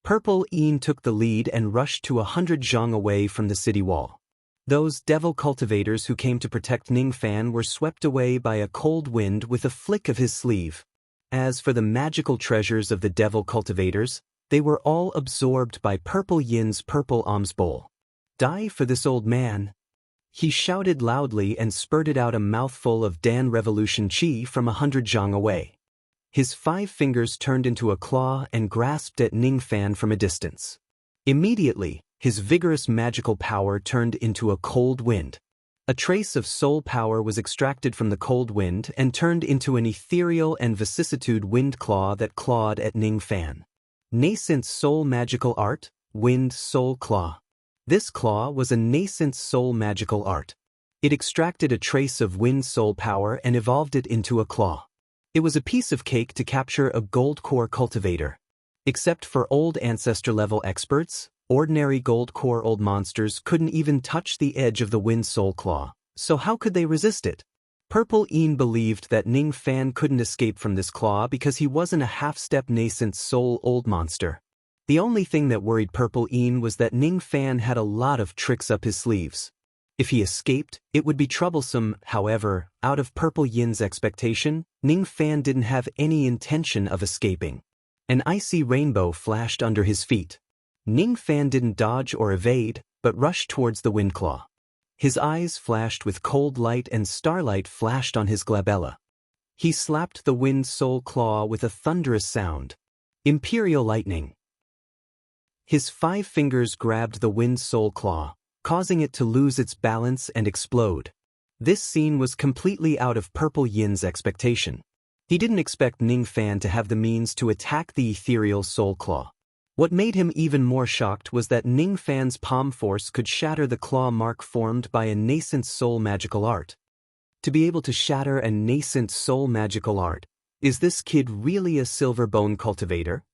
Purple Een took the lead and rushed to 100 zhang away from the city wall. Those devil cultivators who came to protect Ning Fan were swept away by a cold wind with a flick of his sleeve. As for the magical treasures of the devil cultivators, they were all absorbed by Purple Yin's purple alms bowl. Die for this old man. He shouted loudly and spurted out a mouthful of Dan Revolution Chi from 100 zhang away. His 5 fingers turned into a claw and grasped at Ning Fan from a distance. Immediately, his vigorous magical power turned into a cold wind. A trace of soul power was extracted from the cold wind and turned into an ethereal and vicissitude wind claw that clawed at Ning Fan. Nascent soul magical art, wind soul claw. This claw was a nascent soul magical art. It extracted a trace of wind soul power and evolved it into a claw. It was a piece of cake to capture a gold core cultivator. Except for old ancestor level experts, ordinary gold core old monsters couldn't even touch the edge of the wind soul claw, so how could they resist it? Purple Yin believed that Ning Fan couldn't escape from this claw because he wasn't a half-step nascent soul old monster. The only thing that worried Purple Yin was that Ning Fan had a lot of tricks up his sleeves. If he escaped, it would be troublesome. However, out of Purple Yin's expectation, Ning Fan didn't have any intention of escaping. An icy rainbow flashed under his feet. Ning Fan didn't dodge or evade, but rushed towards the wind claw. His eyes flashed with cold light and starlight flashed on his glabella. He slapped the wind soul claw with a thunderous sound. Imperial lightning. His 5 fingers grabbed the wind soul claw, causing it to lose its balance and explode. This scene was completely out of Purple Yin's expectation. He didn't expect Ning Fan to have the means to attack the ethereal soul claw. What made him even more shocked was that Ning Fan's palm force could shatter the claw mark formed by a nascent soul magical art. To be able to shatter a nascent soul magical art, is this kid really a silver bone cultivator?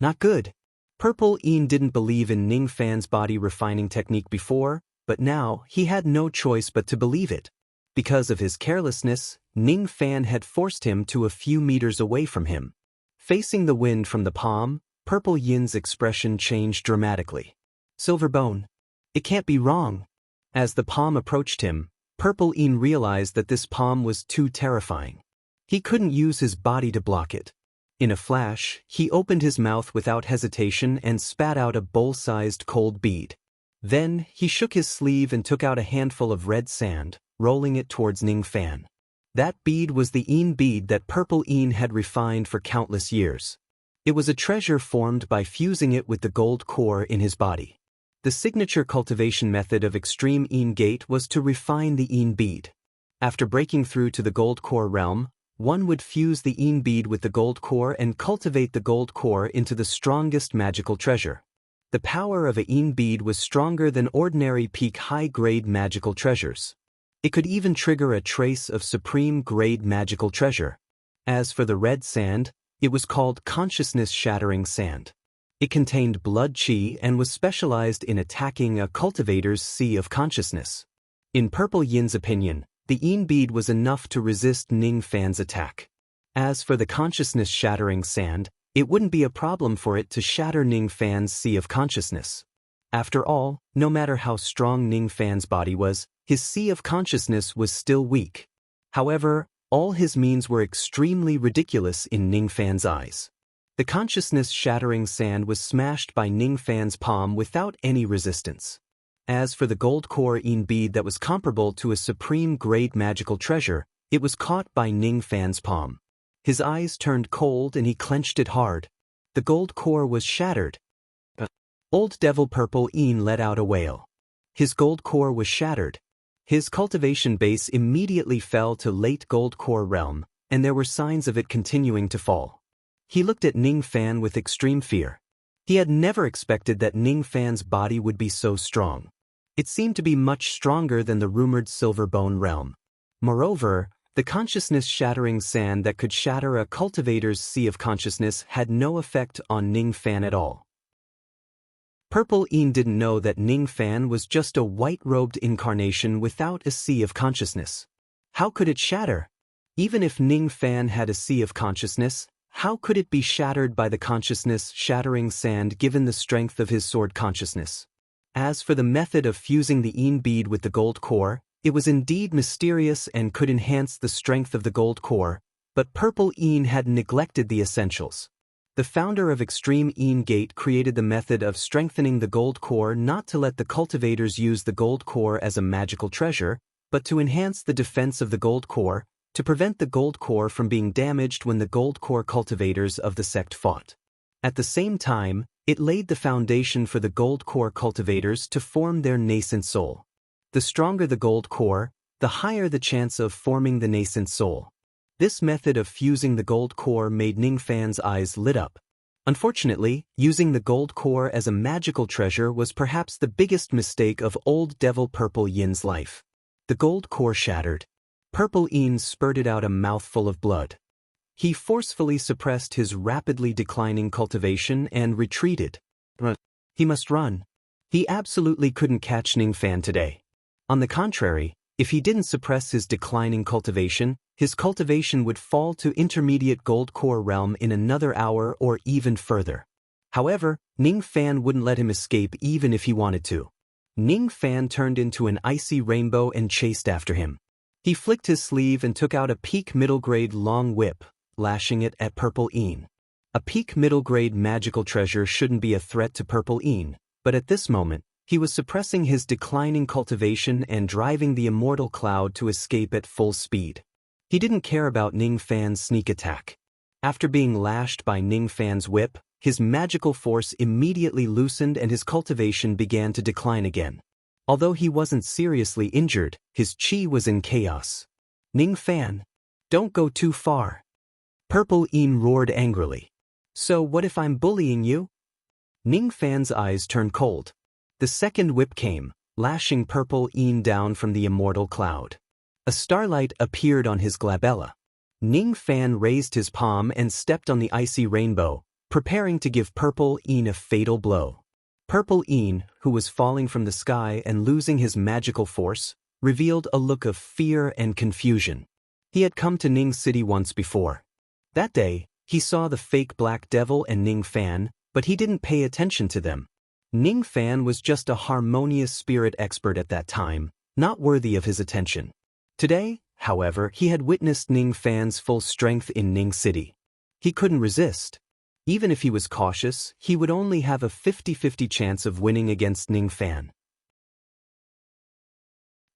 Not good. Purple Yin didn't believe in Ning Fan's body refining technique before, but now he had no choice but to believe it. Because of his carelessness, Ning Fan had forced him to a few meters away from him. Facing the wind from the palm, Purple Yin's expression changed dramatically. Silver bone. It can't be wrong. As the palm approached him, Purple Yin realized that this palm was too terrifying. He couldn't use his body to block it. In a flash, he opened his mouth without hesitation and spat out a bowl-sized cold bead. Then, he shook his sleeve and took out a handful of red sand, rolling it towards Ning Fan. That bead was the Yin bead that Purple Yin had refined for countless years. It was a treasure formed by fusing it with the gold core in his body. The signature cultivation method of Extreme Yin Gate was to refine the Yin bead. After breaking through to the gold core realm, one would fuse the Yin bead with the gold core and cultivate the gold core into the strongest magical treasure. The power of a Yin bead was stronger than ordinary peak high-grade magical treasures. It could even trigger a trace of supreme-grade magical treasure. As for the red sand, it was called consciousness-shattering sand. It contained blood chi and was specialized in attacking a cultivator's sea of consciousness. In Purple Yin's opinion, the Yin bead was enough to resist Ning Fan's attack. As for the consciousness-shattering sand, it wouldn't be a problem for it to shatter Ning Fan's sea of consciousness. After all, no matter how strong Ning Fan's body was, his sea of consciousness was still weak. However, all his means were extremely ridiculous in Ning Fan's eyes. The consciousness-shattering sand was smashed by Ning Fan's palm without any resistance. As for the gold core Yin bead that was comparable to a supreme-grade magical treasure, it was caught by Ning Fan's palm. His eyes turned cold and he clenched it hard. The gold core was shattered. Old Devil Purple Yin let out a wail. His gold core was shattered. His cultivation base immediately fell to late gold core realm, and there were signs of it continuing to fall. He looked at Ning Fan with extreme fear. He had never expected that Ning Fan's body would be so strong. It seemed to be much stronger than the rumored silver bone realm. Moreover, the consciousness-shattering sand that could shatter a cultivator's sea of consciousness had no effect on Ning Fan at all. Purple Yin didn't know that Ning Fan was just a white-robed incarnation without a sea of consciousness. How could it shatter? Even if Ning Fan had a sea of consciousness, how could it be shattered by the consciousness-shattering sand given the strength of his sword consciousness? As for the method of fusing the Een bead with the gold core, it was indeed mysterious and could enhance the strength of the gold core, but Purple Een had neglected the essentials. The founder of Extreme Een Gate created the method of strengthening the gold core not to let the cultivators use the gold core as a magical treasure, but to enhance the defense of the gold core, to prevent the gold core from being damaged when the gold core cultivators of the sect fought. At the same time, it laid the foundation for the gold core cultivators to form their nascent soul. The stronger the gold core, the higher the chance of forming the nascent soul. This method of fusing the gold core made Ning Fan's eyes lit up. Unfortunately, using the gold core as a magical treasure was perhaps the biggest mistake of Old Devil Purple Yin's life. The gold core shattered. Purple Een spurted out a mouthful of blood. He forcefully suppressed his rapidly declining cultivation and retreated. He must run. He absolutely couldn't catch Ning Fan today. On the contrary, if he didn't suppress his declining cultivation, his cultivation would fall to intermediate gold core realm in another hour or even further. However, Ning Fan wouldn't let him escape even if he wanted to. Ning Fan turned into an icy rainbow and chased after him. He flicked his sleeve and took out a peak middle grade long whip, lashing it at Purple Een. A peak middle grade magical treasure shouldn't be a threat to Purple Een, but at this moment, he was suppressing his declining cultivation and driving the immortal cloud to escape at full speed. He didn't care about Ning Fan's sneak attack. After being lashed by Ning Fan's whip, his magical force immediately loosened and his cultivation began to decline again. Although he wasn't seriously injured, his chi was in chaos. Ning Fan, don't go too far. Purple Een roared angrily. So what if I'm bullying you? Ning Fan's eyes turned cold. The second whip came, lashing Purple Een down from the immortal cloud. A starlight appeared on his glabella. Ning Fan raised his palm and stepped on the icy rainbow, preparing to give Purple Een a fatal blow. Purple Een, who was falling from the sky and losing his magical force, revealed a look of fear and confusion. He had come to Ning City once before. That day, he saw the fake Black Devil and Ning Fan, but he didn't pay attention to them. Ning Fan was just a harmonious spirit expert at that time, not worthy of his attention. Today, however, he had witnessed Ning Fan's full strength in Ning City. He couldn't resist. Even if he was cautious, he would only have a 50-50 chance of winning against Ning Fan.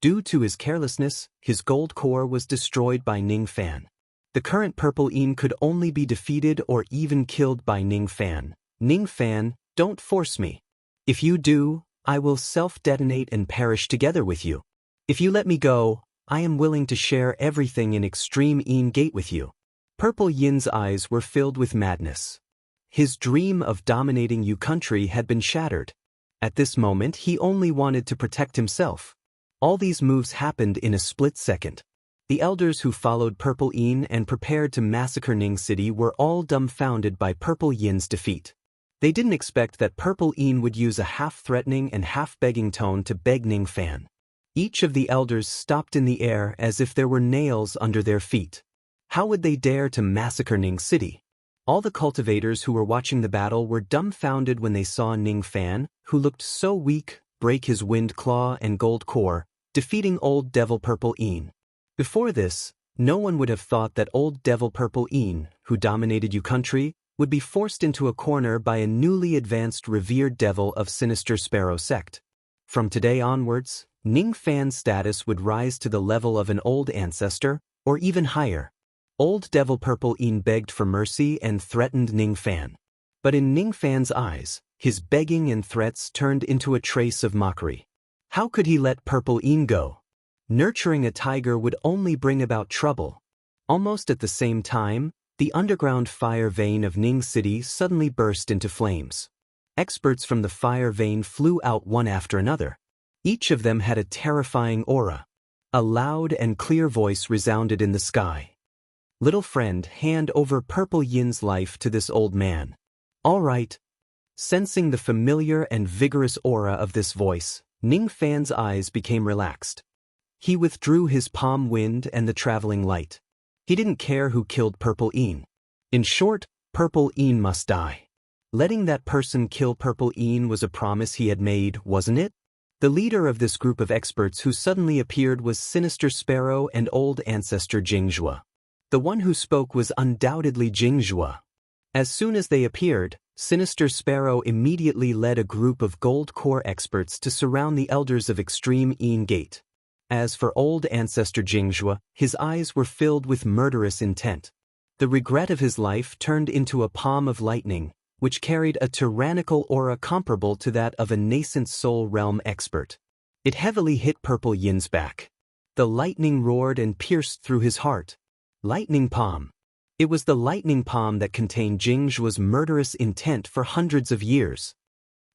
Due to his carelessness, his gold core was destroyed by Ning Fan. The current Purple Een could only be defeated or even killed by Ning Fan. Ning Fan, don't force me. If you do, I will self-detonate and perish together with you. If you let me go, I am willing to share everything in Extreme Een Gate with you. Purple Yin's eyes were filled with madness. His dream of dominating Yu country had been shattered. At this moment he only wanted to protect himself. All these moves happened in a split second. The elders who followed Purple Een and prepared to massacre Ning City were all dumbfounded by Purple Yin's defeat. They didn't expect that Purple Een would use a half-threatening and half-begging tone to beg Ning Fan. Each of the elders stopped in the air as if there were nails under their feet. How would they dare to massacre Ning City? All the cultivators who were watching the battle were dumbfounded when they saw Ning Fan, who looked so weak, break his wind claw and gold core, defeating Old Devil Purple Een. Before this, no one would have thought that Old Devil Purple Een, who dominated Yu country, would be forced into a corner by a newly advanced revered devil of Sinister Sparrow sect. From today onwards, Ning Fan's status would rise to the level of an old ancestor, or even higher. Old Devil Purple Een begged for mercy and threatened Ning Fan. But in Ning Fan's eyes, his begging and threats turned into a trace of mockery. How could he let Purple Een go? Nurturing a tiger would only bring about trouble. Almost at the same time, the underground fire vein of Ning City suddenly burst into flames. Experts from the fire vein flew out one after another. Each of them had a terrifying aura. A loud and clear voice resounded in the sky. Little friend, hand over Purple Yin's life to this old man. All right. Sensing the familiar and vigorous aura of this voice, Ning Fan's eyes became relaxed. He withdrew his palm wind and the traveling light. He didn't care who killed Purple Een. In short, Purple Een must die. Letting that person kill Purple Een was a promise he had made, wasn't it? The leader of this group of experts who suddenly appeared was Sinister Sparrow and Old Ancestor Jingzhua. The one who spoke was undoubtedly Jingzhua. As soon as they appeared, Sinister Sparrow immediately led a group of Gold Core experts to surround the elders of Extreme Een Gate. As for Old Ancestor Jingzhua, his eyes were filled with murderous intent. The regret of his life turned into a palm of lightning, which carried a tyrannical aura comparable to that of a nascent soul realm expert. It heavily hit Purple Yin's back. The lightning roared and pierced through his heart. Lightning Palm. It was the lightning palm that contained Jingzhua's murderous intent for hundreds of years.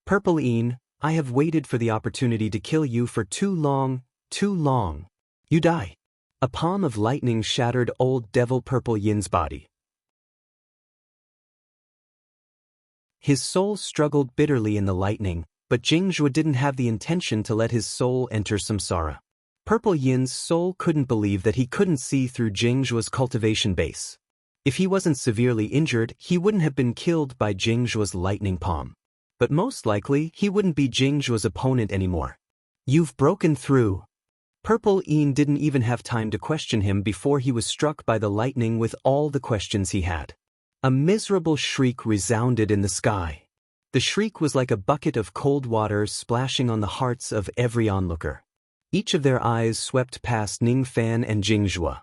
Purple Een, I have waited for the opportunity to kill you for too long, too long. You die. A palm of lightning shattered Old Devil Purple Yin's body. His soul struggled bitterly in the lightning, but Jingzhua didn't have the intention to let his soul enter samsara. Purple Yin's soul couldn't believe that he couldn't see through Jingzhua's cultivation base. If he wasn't severely injured, he wouldn't have been killed by Jingzhua's lightning palm. But most likely, he wouldn't be Jingzhua's opponent anymore. You've broken through. Purple Een didn't even have time to question him before he was struck by the lightning with all the questions he had. A miserable shriek resounded in the sky. The shriek was like a bucket of cold water splashing on the hearts of every onlooker. Each of their eyes swept past Ningfan and Jingzhua.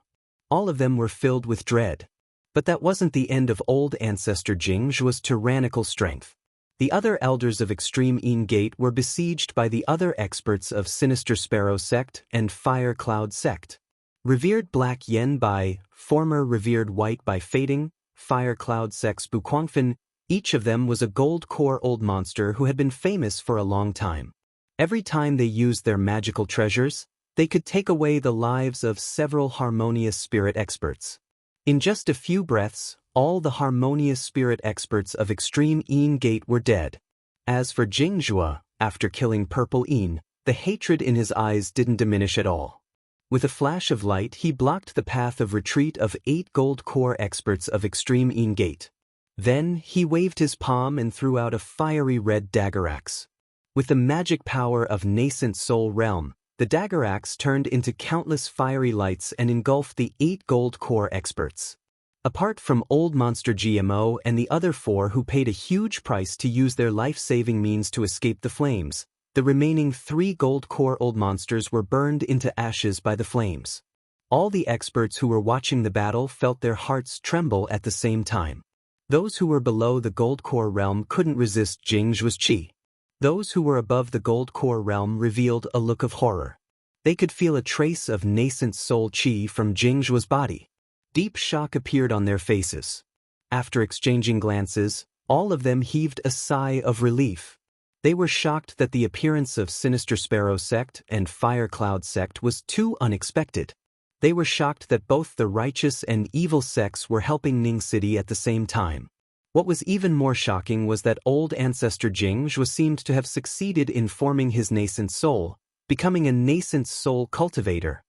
All of them were filled with dread. But that wasn't the end of Old Ancestor Jingzhua's tyrannical strength. The other elders of Extreme Een Gate were besieged by the other experts of Sinister Sparrow Sect and Fire Cloud Sect. Revered Black Yen Bai, former Revered White Bai Fading, Fire Cloud Sect's Buquangfen, each of them was a gold core old monster who had been famous for a long time. Every time they used their magical treasures, they could take away the lives of several harmonious spirit experts. In just a few breaths, all the harmonious spirit experts of Extreme Een Gate were dead. As for Jingzhua, after killing Purple Een, the hatred in his eyes didn't diminish at all. With a flash of light, he blocked the path of retreat of 8 gold core experts of Extreme Een Gate. Then, he waved his palm and threw out a fiery red dagger axe. With the magic power of nascent soul realm, the dagger axe turned into countless fiery lights and engulfed the 8 gold core experts. Apart from Old Monster GMO and the other 4 who paid a huge price to use their life-saving means to escape the flames, the remaining 3 gold core old monsters were burned into ashes by the flames. All the experts who were watching the battle felt their hearts tremble at the same time. Those who were below the gold core realm couldn't resist Jingzhua's qi. Those who were above the gold core realm revealed a look of horror. They could feel a trace of nascent soul qi from Jingzhua's body. Deep shock appeared on their faces. After exchanging glances, all of them heaved a sigh of relief. They were shocked that the appearance of Sinister Sparrow Sect and Fire Cloud Sect was too unexpected. They were shocked that both the righteous and evil sects were helping Ning City at the same time. What was even more shocking was that Old Ancestor Jingzhua seemed to have succeeded in forming his nascent soul, becoming a nascent soul cultivator.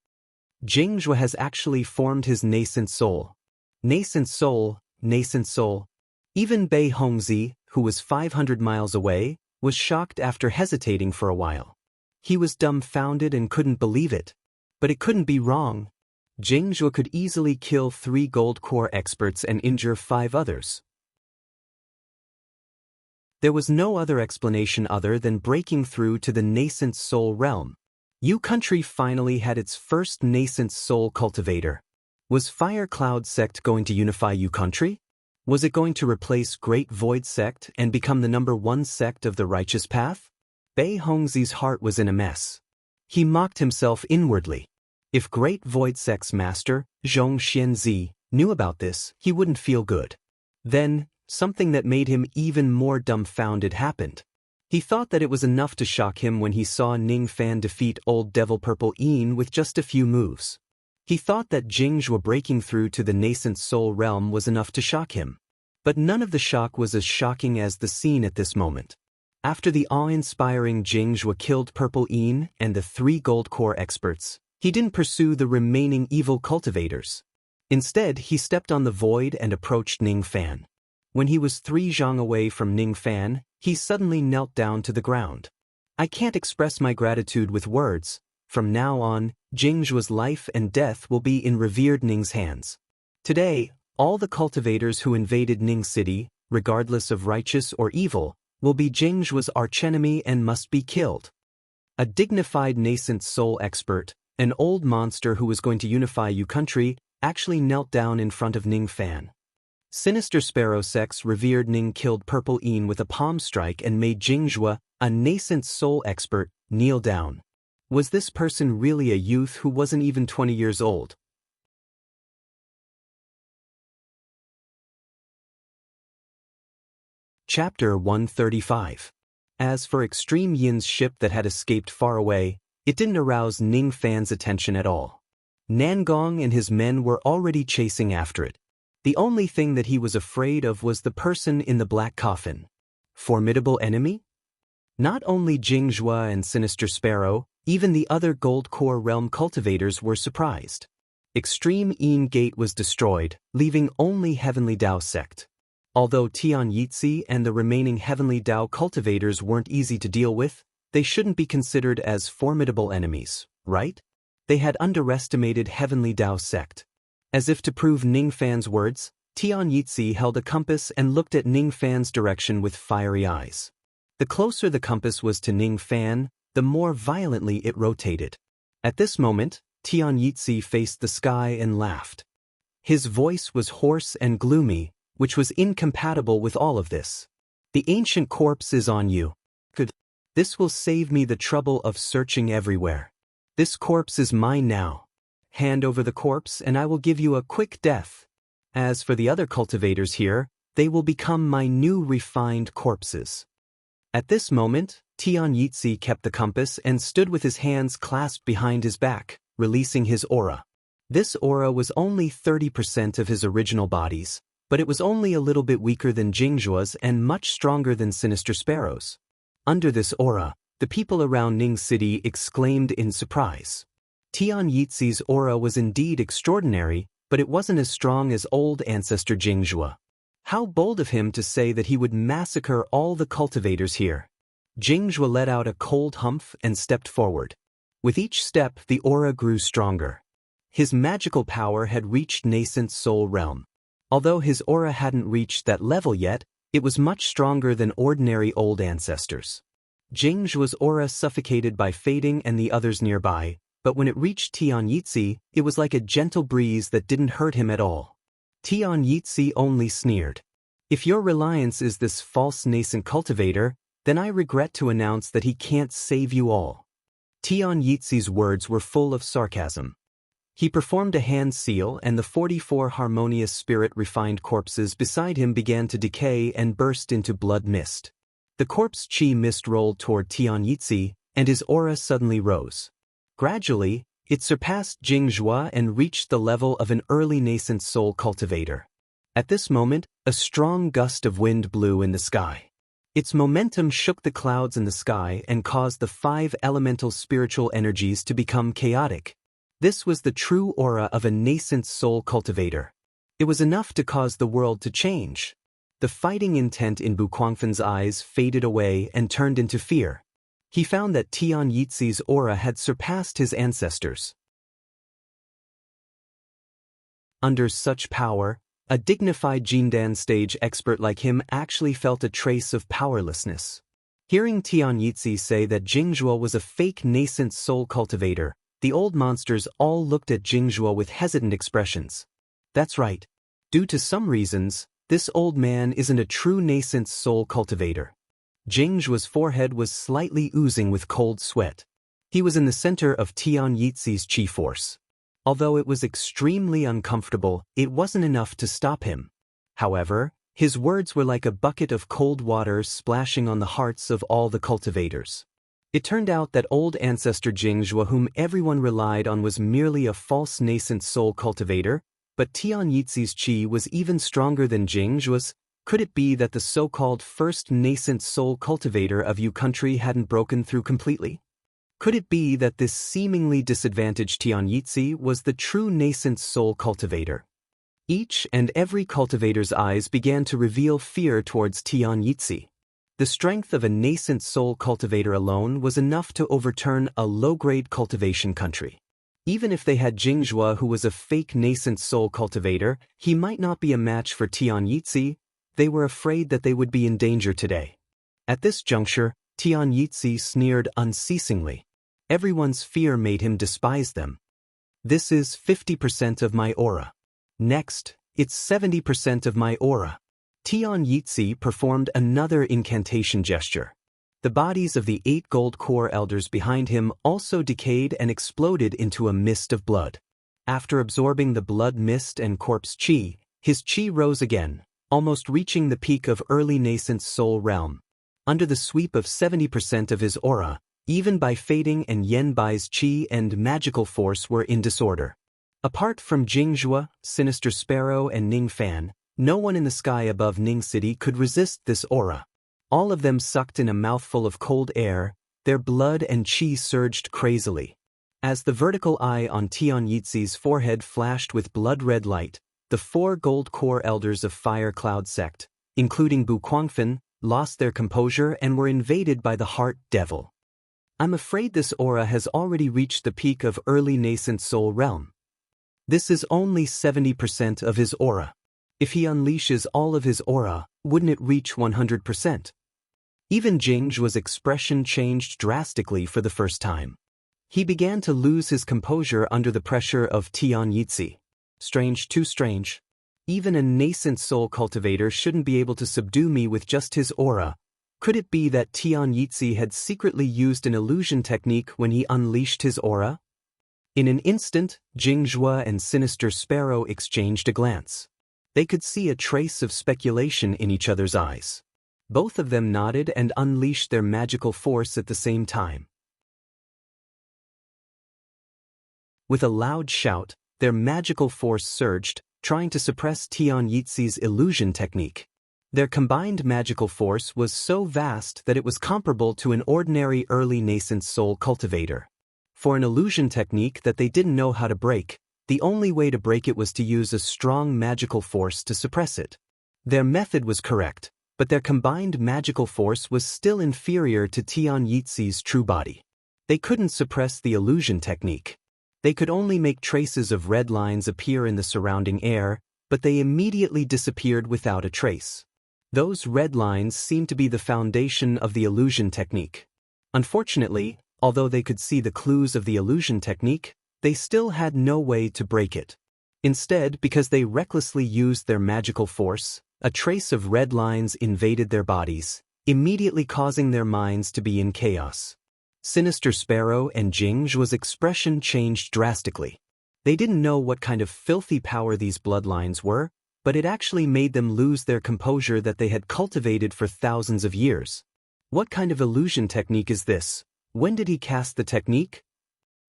Jingzhua has actually formed his nascent soul. Nascent soul, nascent soul. Even Bei Hongzi, who was 500 miles away, was shocked after hesitating for a while. He was dumbfounded and couldn't believe it. But it couldn't be wrong. Jingzhua could easily kill 3 gold core experts and injure 5 others. There was no other explanation other than breaking through to the nascent soul realm. Yu Country finally had its first nascent soul cultivator. Was Fire Cloud Sect going to unify Yu Country? Was it going to replace Great Void Sect and become the #1 sect of the righteous path? Bei Hongzi's heart was in a mess. He mocked himself inwardly. If Great Void Sect's master, Zhong Xianzi, knew about this, he wouldn't feel good. Then, something that made him even more dumbfounded happened. He thought that it was enough to shock him when he saw Ning Fan defeat Old Devil Purple Een with just a few moves. He thought that Jingzhua breaking through to the nascent soul realm was enough to shock him. But none of the shock was as shocking as the scene at this moment. After the awe-inspiring Jingzhua killed Purple Een and the 3 gold core experts, he didn't pursue the remaining evil cultivators. Instead, he stepped on the void and approached Ning Fan. When he was 3 zhang away from Ning Fan, he suddenly knelt down to the ground. I can't express my gratitude with words. From now on, Jingzhua's life and death will be in revered Ning's hands. Today, all the cultivators who invaded Ning City, regardless of righteous or evil, will be Jingzhua's archenemy and must be killed. A dignified nascent soul expert, an old monster who was going to unify Yu country, actually knelt down in front of Ning Fan. Sinister Sparrow Sex revered Ning killed Purple Een with a palm strike and made Jingzhua, a nascent soul expert, kneel down. Was this person really a youth who wasn't even 20 years old? Chapter 135. As for Extreme Yin's ship that had escaped far away, it didn't arouse Ning Fan's attention at all. Nangong and his men were already chasing after it. The only thing that he was afraid of was the person in the black coffin. Formidable enemy? Not only Jingzhua and Sinister Sparrow, even the other Gold Core Realm cultivators were surprised. Extreme Yin Gate was destroyed, leaving only Heavenly Dao sect. Although Tian Yitzi and the remaining Heavenly Dao cultivators weren't easy to deal with, they shouldn't be considered as formidable enemies, right? They had underestimated Heavenly Dao sect. As if to prove Ning Fan's words, Tian Yitzi held a compass and looked at Ning Fan's direction with fiery eyes. The closer the compass was to Ning Fan, the more violently it rotated. At this moment, Tian Yitzi faced the sky and laughed. His voice was hoarse and gloomy, which was incompatible with all of this. The ancient corpse is on you. Good. This will save me the trouble of searching everywhere. This corpse is mine now. Hand over the corpse and I will give you a quick death. As for the other cultivators here, they will become my new refined corpses. At this moment, Tian Yitzi kept the compass and stood with his hands clasped behind his back, releasing his aura. This aura was only 30% of his original bodies, but it was only a little bit weaker than Jingzhua's and much stronger than Sinister Sparrow's. Under this aura, the people around Ning City exclaimed in surprise. Tian Yitzi's aura was indeed extraordinary, but it wasn't as strong as old ancestor Jingzhua. How bold of him to say that he would massacre all the cultivators here. Jingzhua let out a cold humph and stepped forward. With each step, the aura grew stronger. His magical power had reached nascent soul realm. Although his aura hadn't reached that level yet, it was much stronger than ordinary old ancestors. Jingzhua's aura suffocated by fading and the others nearby, but when it reached Tian Yitzi, it was like a gentle breeze that didn't hurt him at all. Tian Yitzi only sneered. If your reliance is this false nascent cultivator, then I regret to announce that he can't save you all. Tian Yitzi's words were full of sarcasm. He performed a hand seal and the 44 harmonious spirit-refined corpses beside him began to decay and burst into blood mist. The corpse chi mist rolled toward Tian Yitzi, and his aura suddenly rose. Gradually, it surpassed Jingzhua and reached the level of an early nascent soul cultivator. At this moment, a strong gust of wind blew in the sky. Its momentum shook the clouds in the sky and caused the 5 elemental spiritual energies to become chaotic. This was the true aura of a nascent soul cultivator. It was enough to cause the world to change. The fighting intent in Bu Guangfan's eyes faded away and turned into fear. He found that Tian Yitzi's aura had surpassed his ancestors. Under such power, a dignified Jindan stage expert like him actually felt a trace of powerlessness. Hearing Tian Yitzi say that Jingzhua was a fake nascent soul cultivator, the old monsters all looked at Jingzhua with hesitant expressions. That's right. Due to some reasons, this old man isn't a true nascent soul cultivator. Jingzhua's forehead was slightly oozing with cold sweat. He was in the center of Tian Yitzi's chi force. Although it was extremely uncomfortable, it wasn't enough to stop him. However, his words were like a bucket of cold water splashing on the hearts of all the cultivators. It turned out that old ancestor Jingzhua, whom everyone relied on, was merely a false nascent soul cultivator, but Tian Yitzi's chi was even stronger than Jingzhua's. Could it be that the so-called first nascent soul cultivator of Yu country hadn't broken through completely? Could it be that this seemingly disadvantaged Tian Yitzi was the true nascent soul cultivator? Each and every cultivator's eyes began to reveal fear towards Tian Yitzi. The strength of a nascent soul cultivator alone was enough to overturn a low-grade cultivation country. Even if they had Jingzhua, who was a fake nascent soul cultivator, he might not be a match for Tian Yitzi. They were afraid that they would be in danger today. At this juncture, Tian Yitzi sneered unceasingly. Everyone's fear made him despise them. This is 50% of my aura. Next, it's 70% of my aura. Tian Yitzi performed another incantation gesture. The bodies of the 8 gold core elders behind him also decayed and exploded into a mist of blood. After absorbing the blood mist and corpse chi, his chi rose again, almost reaching the peak of early nascent soul realm. Under the sweep of 70% of his aura, even Bai Fading and Yen Bai's chi and magical force were in disorder. Apart from Jingzhua, Sinister Sparrow and Ning Fan, no one in the sky above Ning City could resist this aura. All of them sucked in a mouthful of cold air, their blood and chi surged crazily. As the vertical eye on Tian Yitzi's forehead flashed with blood-red light, the 4 gold core elders of Fire Cloud Sect, including Bu Quangfen, lost their composure and were invaded by the Heart Devil. I'm afraid this aura has already reached the peak of early nascent soul realm. This is only 70% of his aura. If he unleashes all of his aura, wouldn't it reach 100%? Even Jingzhua's expression changed drastically for the first time. He began to lose his composure under the pressure of Tian Yitzi. Strange, too strange. Even a nascent soul cultivator shouldn't be able to subdue me with just his aura. Could it be that Tian Yitzi had secretly used an illusion technique when he unleashed his aura? In an instant, Jingzhua and Sinister Sparrow exchanged a glance. They could see a trace of speculation in each other's eyes. Both of them nodded and unleashed their magical force at the same time. With a loud shout, their magical force surged, trying to suppress Tian Yitzi's illusion technique. Their combined magical force was so vast that it was comparable to an ordinary early nascent soul cultivator. For an illusion technique that they didn't know how to break, the only way to break it was to use a strong magical force to suppress it. Their method was correct, but their combined magical force was still inferior to Tian Yitzi's true body. They couldn't suppress the illusion technique. They could only make traces of red lines appear in the surrounding air, but they immediately disappeared without a trace. Those red lines seemed to be the foundation of the illusion technique. Unfortunately, although they could see the clues of the illusion technique, they still had no way to break it. Instead, because they recklessly used their magical force, a trace of red lines invaded their bodies, immediately causing their minds to be in chaos. Sinister Sparrow and Jingzhua's expression changed drastically. They didn't know what kind of filthy power these bloodlines were, but it actually made them lose their composure that they had cultivated for thousands of years. What kind of illusion technique is this? When did he cast the technique?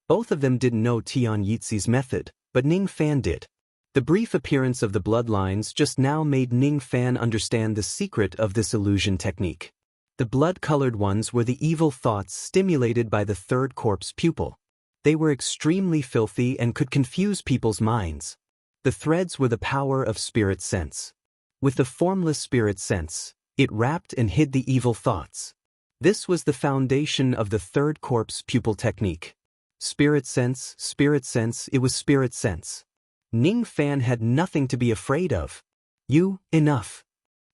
Both of them didn't know Tian Yitzi's method, but Ning Fan did. The brief appearance of the bloodlines just now made Ning Fan understand the secret of this illusion technique. The blood-colored ones were the evil thoughts stimulated by the 3rd corpse pupil. They were extremely filthy and could confuse people's minds. The threads were the power of spirit sense. With the formless spirit sense, it wrapped and hid the evil thoughts. This was the foundation of the 3rd corpse pupil technique. Spirit sense, it was spirit sense. Ning Fan had nothing to be afraid of. Enough.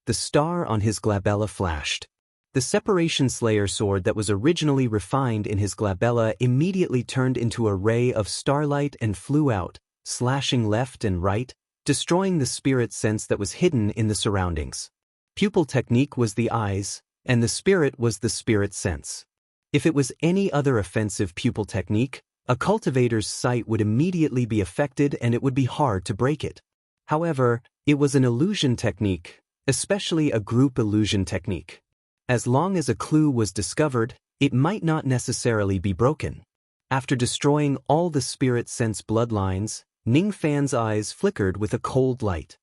The star on his glabella flashed. The Separation Slayer sword that was originally refined in his glabella immediately turned into a ray of starlight and flew out, slashing left and right, destroying the spirit sense that was hidden in the surroundings. Pupil technique was the eyes, and the spirit was the spirit sense. If it was any other offensive pupil technique, a cultivator's sight would immediately be affected and it would be hard to break it. However, it was an illusion technique, especially a group illusion technique. As long as a clue was discovered, it might not necessarily be broken. After destroying all the spirit sense bloodlines, Ning Fan's eyes flickered with a cold light.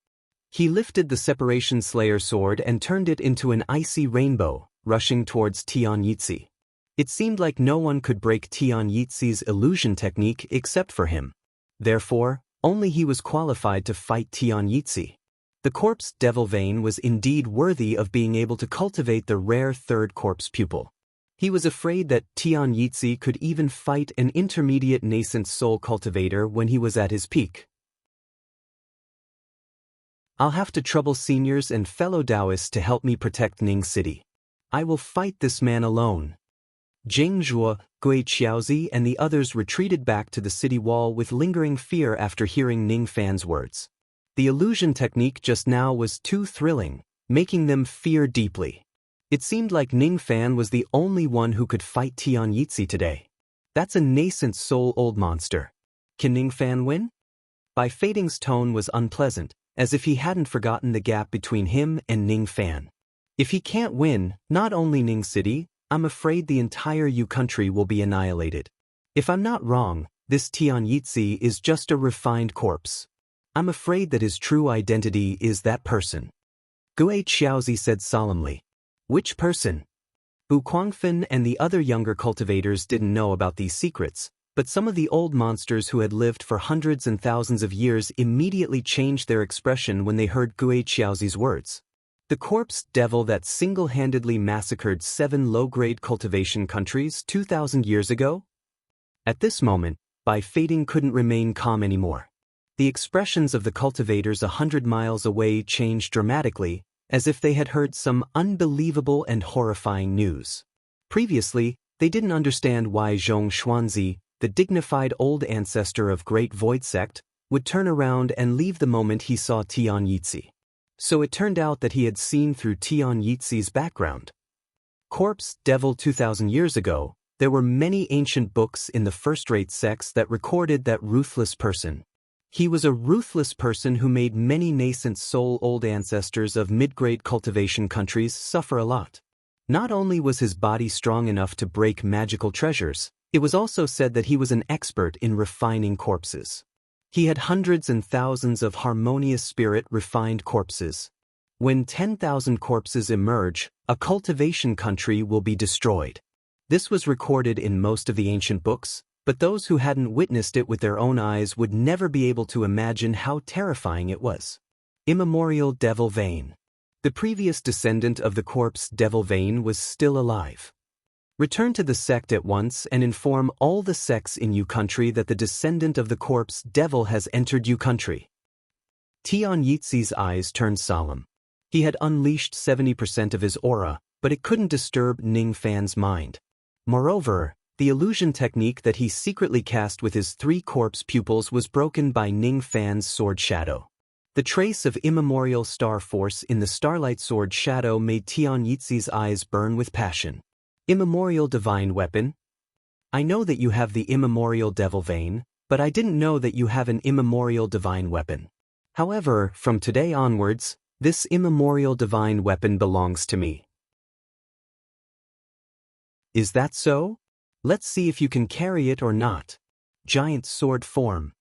He lifted the Separation Slayer sword and turned it into an icy rainbow, rushing towards Tian Yitzi. It seemed like no one could break Tian Yitzi's illusion technique except for him. Therefore, Only he was qualified to fight Tian Yitzi. The corpse devil vein was indeed worthy of being able to cultivate the rare third corpse pupil. He was afraid that Tian Yitzi could even fight an intermediate nascent soul cultivator when he was at his peak. I'll have to trouble seniors and fellow Taoists to help me protect Ning City. I will fight this man alone. Jing Zhuo, Gui Qiaozi and the others retreated back to the city wall with lingering fear after hearing Ning Fan's words. The illusion technique just now was too thrilling, making them fear deeply. It seemed like Ning Fan was the only one who could fight Tian Yitzi today. That's a nascent soul old monster. Can Ning Fan win? Bai Feiting's tone was unpleasant, as if he hadn't forgotten the gap between him and Ning Fan. If he can't win, not only Ning City, I'm afraid the entire Yu country will be annihilated. If I'm not wrong, this Tian Yitzi is just a refined corpse. I'm afraid that his true identity is that person. Gui Qiaozi said solemnly. Which person? Bu Guangfen and the other younger cultivators didn't know about these secrets, but some of the old monsters who had lived for hundreds and thousands of years immediately changed their expression when they heard Gui Qiaozi's words. The corpse devil that single-handedly massacred 7 low-grade cultivation countries 2,000 years ago? At this moment, Bai Feiting couldn't remain calm anymore. The expressions of the cultivators 100 miles away changed dramatically, as if they had heard some unbelievable and horrifying news. Previously, they didn't understand why Zhong Xuanzi, the dignified old ancestor of Great Void Sect, would turn around and leave the moment he saw Tian Yitzi. So it turned out that he had seen through Tian Yitzi's background. Corpse devil 2,000 years ago, there were many ancient books in the first-rate sects that recorded that ruthless person. He was a ruthless person who made many nascent soul old ancestors of mid-grade cultivation countries suffer a lot. Not only was his body strong enough to break magical treasures, it was also said that he was an expert in refining corpses. He had hundreds and thousands of harmonious spirit-refined corpses. When 10,000 corpses emerge, a cultivation country will be destroyed. This was recorded in most of the ancient books, but those who hadn't witnessed it with their own eyes would never be able to imagine how terrifying it was. Immemorial Devil Vein. The previous descendant of the corpse Devil Vein was still alive. Return to the sect at once and inform all the sects in Yu country that the descendant of the corpse devil has entered Yu country. Tian Yitzi's eyes turned solemn. He had unleashed 70% of his aura, but it couldn't disturb Ning Fan's mind. Moreover, the illusion technique that he secretly cast with his 3 corpse pupils was broken by Ning Fan's sword shadow. The trace of immemorial star force in the starlight sword shadow made Tian Yitzi's eyes burn with passion. Immemorial divine weapon? I know that you have the immemorial devil vein, but I didn't know that you have an immemorial divine weapon. However, from today onwards, this immemorial divine weapon belongs to me. Is that so? Let's see if you can carry it or not. Giant sword form.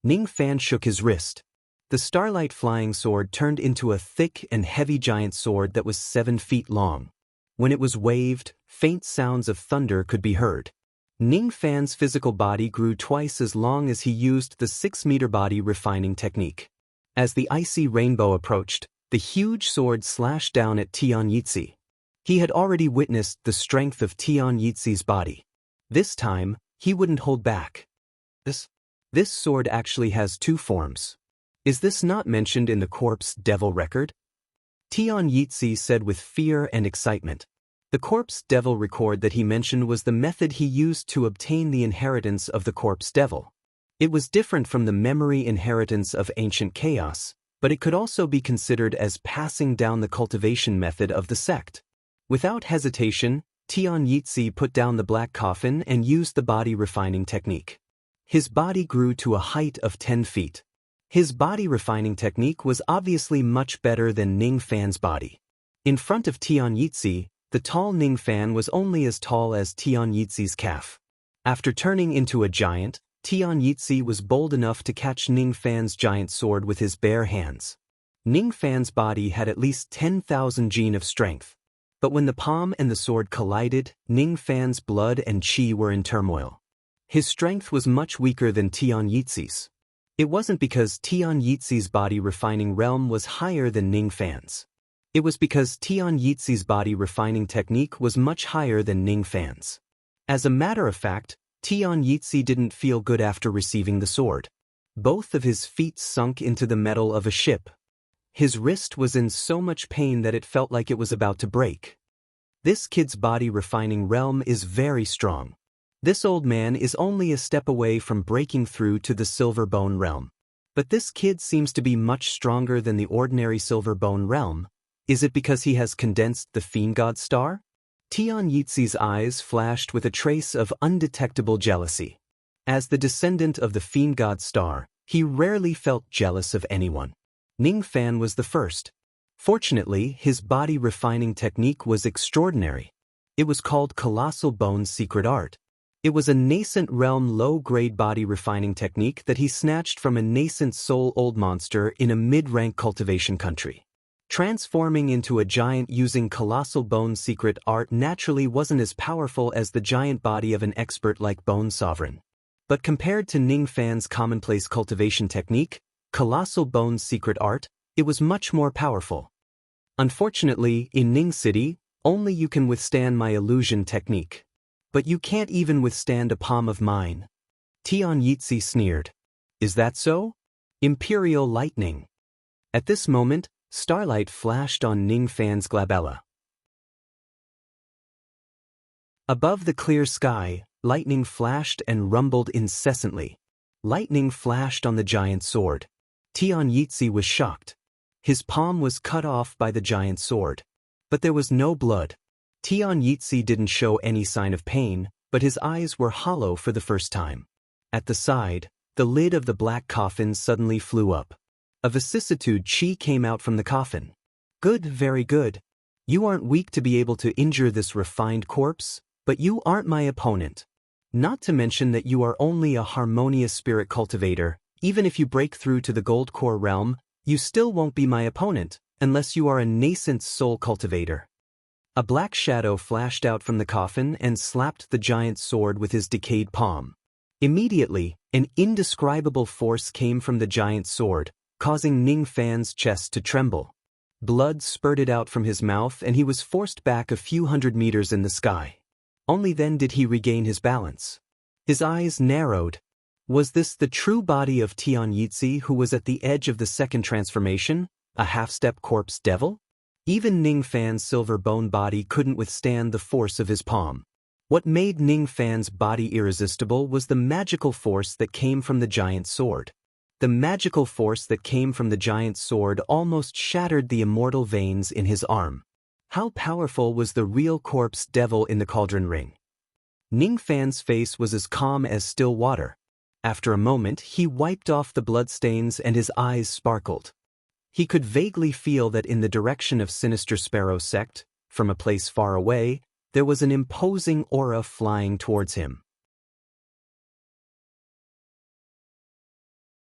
Ning Fan shook his wrist. The starlight flying sword turned into a thick and heavy giant sword that was 7 feet long. When it was waved, faint sounds of thunder could be heard. Ning Fan's physical body grew twice as long as he used the 6-meter body refining technique. As the icy rainbow approached, the huge sword slashed down at Tian Yitzi. He had already witnessed the strength of Tian Yitzi's body. This time, he wouldn't hold back. This sword actually has 2 forms. Is this not mentioned in the corpse devil record? Tian Yitzi said with fear and excitement. The corpse devil record that he mentioned was the method he used to obtain the inheritance of the corpse devil. It was different from the memory inheritance of ancient chaos, but it could also be considered as passing down the cultivation method of the sect. Without hesitation, Tian Yitzi put down the black coffin and used the body refining technique. His body grew to a height of 10 feet. His body refining technique was obviously much better than Ning Fan's body. In front of Tian Yitzi, the tall Ning Fan was only as tall as Tian Yitzi's calf. After turning into a giant, Tian Yitzi was bold enough to catch Ning Fan's giant sword with his bare hands. Ning Fan's body had at least 10,000 gene of strength. But when the palm and the sword collided, Ning Fan's blood and qi were in turmoil. His strength was much weaker than Tian Yitzi's. It wasn't because Tian Yixi's body refining realm was higher than Ning Fan's. It was because Tian Yixi's body refining technique was much higher than Ning Fan's. As a matter of fact, Tian Yixi didn't feel good after receiving the sword. Both of his feet sunk into the metal of a ship. His wrist was in so much pain that it felt like it was about to break. This kid's body refining realm is very strong. This old man is only a step away from breaking through to the silver bone realm. But this kid seems to be much stronger than the ordinary silver bone realm. Is it because he has condensed the Fiend God Star? Tian Yixi's eyes flashed with a trace of undetectable jealousy. As the descendant of the Fiend God Star, he rarely felt jealous of anyone. Ning Fan was the first. Fortunately, his body refining technique was extraordinary. It was called Colossal Bone's Secret Art. It was a nascent realm low-grade body refining technique that he snatched from a nascent soul old monster in a mid-rank cultivation country. Transforming into a giant using Colossal Bone's secret art naturally wasn't as powerful as the giant body of an expert like Bone Sovereign. But compared to Ning Fan's commonplace cultivation technique, Colossal Bone's secret art, it was much more powerful. Unfortunately, in Ning City, only you can withstand my illusion technique. But you can't even withstand a palm of mine. Tian Yixi sneered. Is that so? Imperial lightning. At this moment, starlight flashed on Ning Fan's glabella. Above the clear sky, lightning flashed and rumbled incessantly. Lightning flashed on the giant sword. Tian Yixi was shocked. His palm was cut off by the giant sword. But there was no blood. Tian Yixi didn't show any sign of pain, but his eyes were hollow for the first time. At the side, the lid of the black coffin suddenly flew up. A vicissitude chi came out from the coffin. Good, very good. You aren't weak to be able to injure this refined corpse, but you aren't my opponent. Not to mention that you are only a harmonious spirit cultivator. Even if you break through to the gold core realm, you still won't be my opponent, unless you are a nascent soul cultivator. A black shadow flashed out from the coffin and slapped the giant sword with his decayed palm. Immediately, an indescribable force came from the giant sword, causing Ning Fan's chest to tremble. Blood spurted out from his mouth and he was forced back a few hundred meters in the sky. Only then did he regain his balance. His eyes narrowed. Was this the true body of Tian Yixi who was at the edge of the second transformation, a half-step corpse devil? Even Ning Fan's silver bone body couldn't withstand the force of his palm. What made Ning Fan's body irresistible was the magical force that came from the giant sword. The magical force that came from the giant sword almost shattered the immortal veins in his arm. How powerful was the real corpse devil in the cauldron ring? Ning Fan's face was as calm as still water. After a moment, he wiped off the bloodstains and his eyes sparkled. He could vaguely feel that in the direction of Sinister Sparrow sect, from a place far away, there was an imposing aura flying towards him.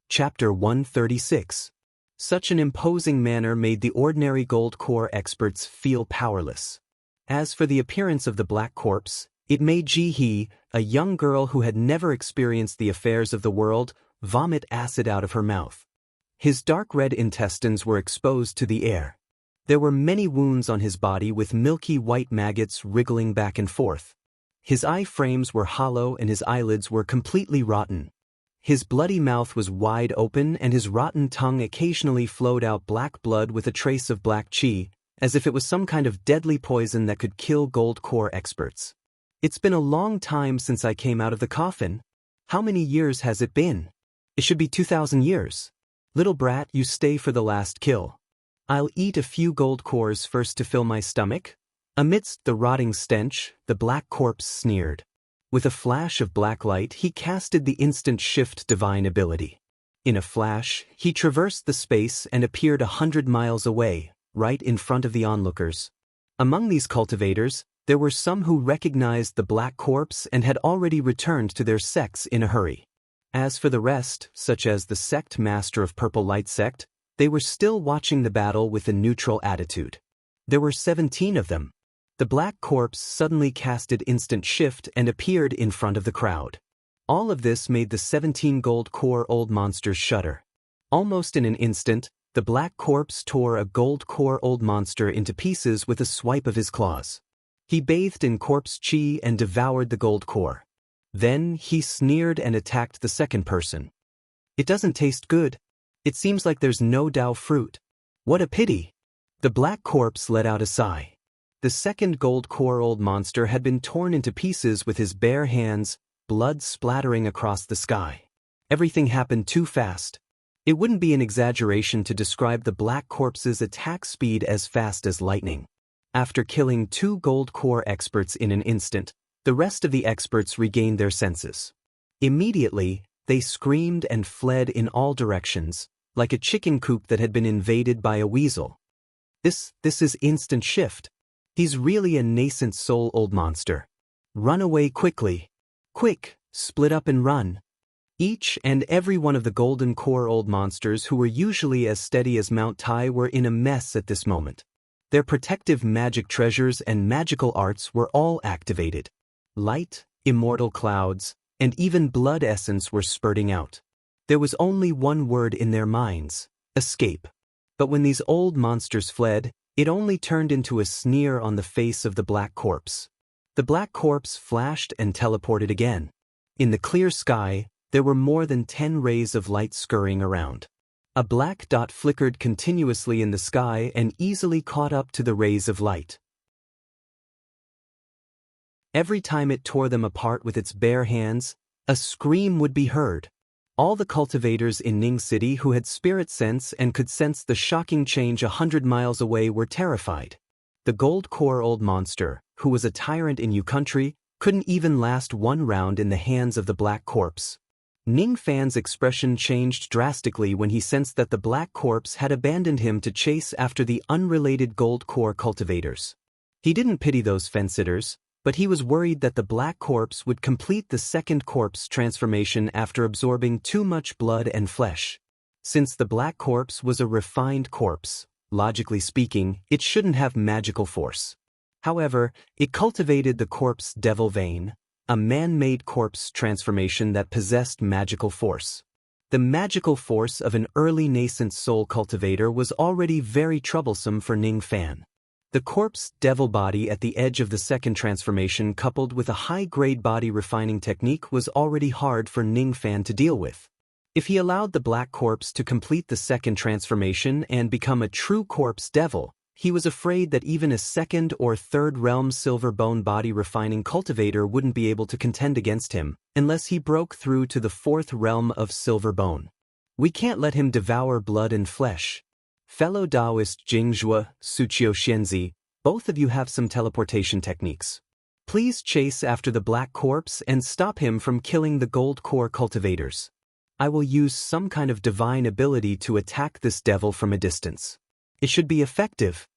Chapter 136. Such an imposing manner made the ordinary gold core experts feel powerless. As for the appearance of the black corpse, it made Ji He, a young girl who had never experienced the affairs of the world, vomit acid out of her mouth. His dark red intestines were exposed to the air. There were many wounds on his body with milky white maggots wriggling back and forth. His eye frames were hollow and his eyelids were completely rotten. His bloody mouth was wide open and his rotten tongue occasionally flowed out black blood with a trace of black chi, as if it was some kind of deadly poison that could kill gold core experts. It's been a long time since I came out of the coffin. How many years has it been? It should be 2,000 years. Little brat, you stay for the last kill. I'll eat a few gold cores first to fill my stomach. Amidst the rotting stench, the black corpse sneered. With a flash of black light, he casted the instant shift divine ability. In a flash, he traversed the space and appeared 100 miles away, right in front of the onlookers. Among these cultivators, there were some who recognized the black corpse and had already returned to their sects in a hurry. As for the rest, such as the sect master of Purple Light sect, they were still watching the battle with a neutral attitude. There were 17 of them. The black corpse suddenly casted instant shift and appeared in front of the crowd. All of this made the 17 gold core old monsters shudder. Almost in an instant, the black corpse tore a gold core old monster into pieces with a swipe of his claws. He bathed in corpse chi and devoured the gold core. Then he sneered and attacked the second person. It doesn't taste good. It seems like there's no Dao fruit. What a pity. The black corpse let out a sigh. The second gold core old monster had been torn into pieces with his bare hands, blood splattering across the sky. Everything happened too fast. It wouldn't be an exaggeration to describe the black corpse's attack speed as fast as lightning. After killing 2 gold core experts in an instant, the rest of the experts regained their senses. Immediately, they screamed and fled in all directions, like a chicken coop that had been invaded by a weasel. This is instant shift. He's really a nascent soul old monster. Run away quickly. Quick, split up and run. Each and every one of the golden core old monsters who were usually as steady as Mount Tai were in a mess at this moment. Their protective magic treasures and magical arts were all activated. Light, immortal clouds, and even blood essence were spurting out. There was only one word in their minds: escape. But when these old monsters fled, it only turned into a sneer on the face of the black corpse. The black corpse flashed and teleported again. In the clear sky, there were more than 10 rays of light scurrying around. A black dot flickered continuously in the sky and easily caught up to the rays of light. Every time it tore them apart with its bare hands, a scream would be heard. All the cultivators in Ning City who had spirit sense and could sense the shocking change 100 miles away were terrified. The gold core old monster, who was a tyrant in Yu country, couldn't even last one round in the hands of the black corpse. Ning Fan's expression changed drastically when he sensed that the black corpse had abandoned him to chase after the unrelated gold core cultivators. He didn't pity those fence-sitters, but he was worried that the black corpse would complete the second corpse transformation after absorbing too much blood and flesh. Since the black corpse was a refined corpse, logically speaking, it shouldn't have magical force. However, it cultivated the corpse devil vein, a man-made corpse transformation that possessed magical force. The magical force of an early nascent soul cultivator was already very troublesome for Ning Fan. The corpse devil body at the edge of the second transformation coupled with a high-grade body refining technique was already hard for Ning Fan to deal with. If he allowed the black corpse to complete the second transformation and become a true corpse devil, he was afraid that even a second or third realm silver bone body refining cultivator wouldn't be able to contend against him unless he broke through to the fourth realm of silver bone. We can't let him devour blood and flesh. Fellow Taoist Jingzhua, Suqiu Xianzi, both of you have some teleportation techniques. Please chase after the black corpse and stop him from killing the gold core cultivators. I will use some kind of divine ability to attack this devil from a distance. It should be effective.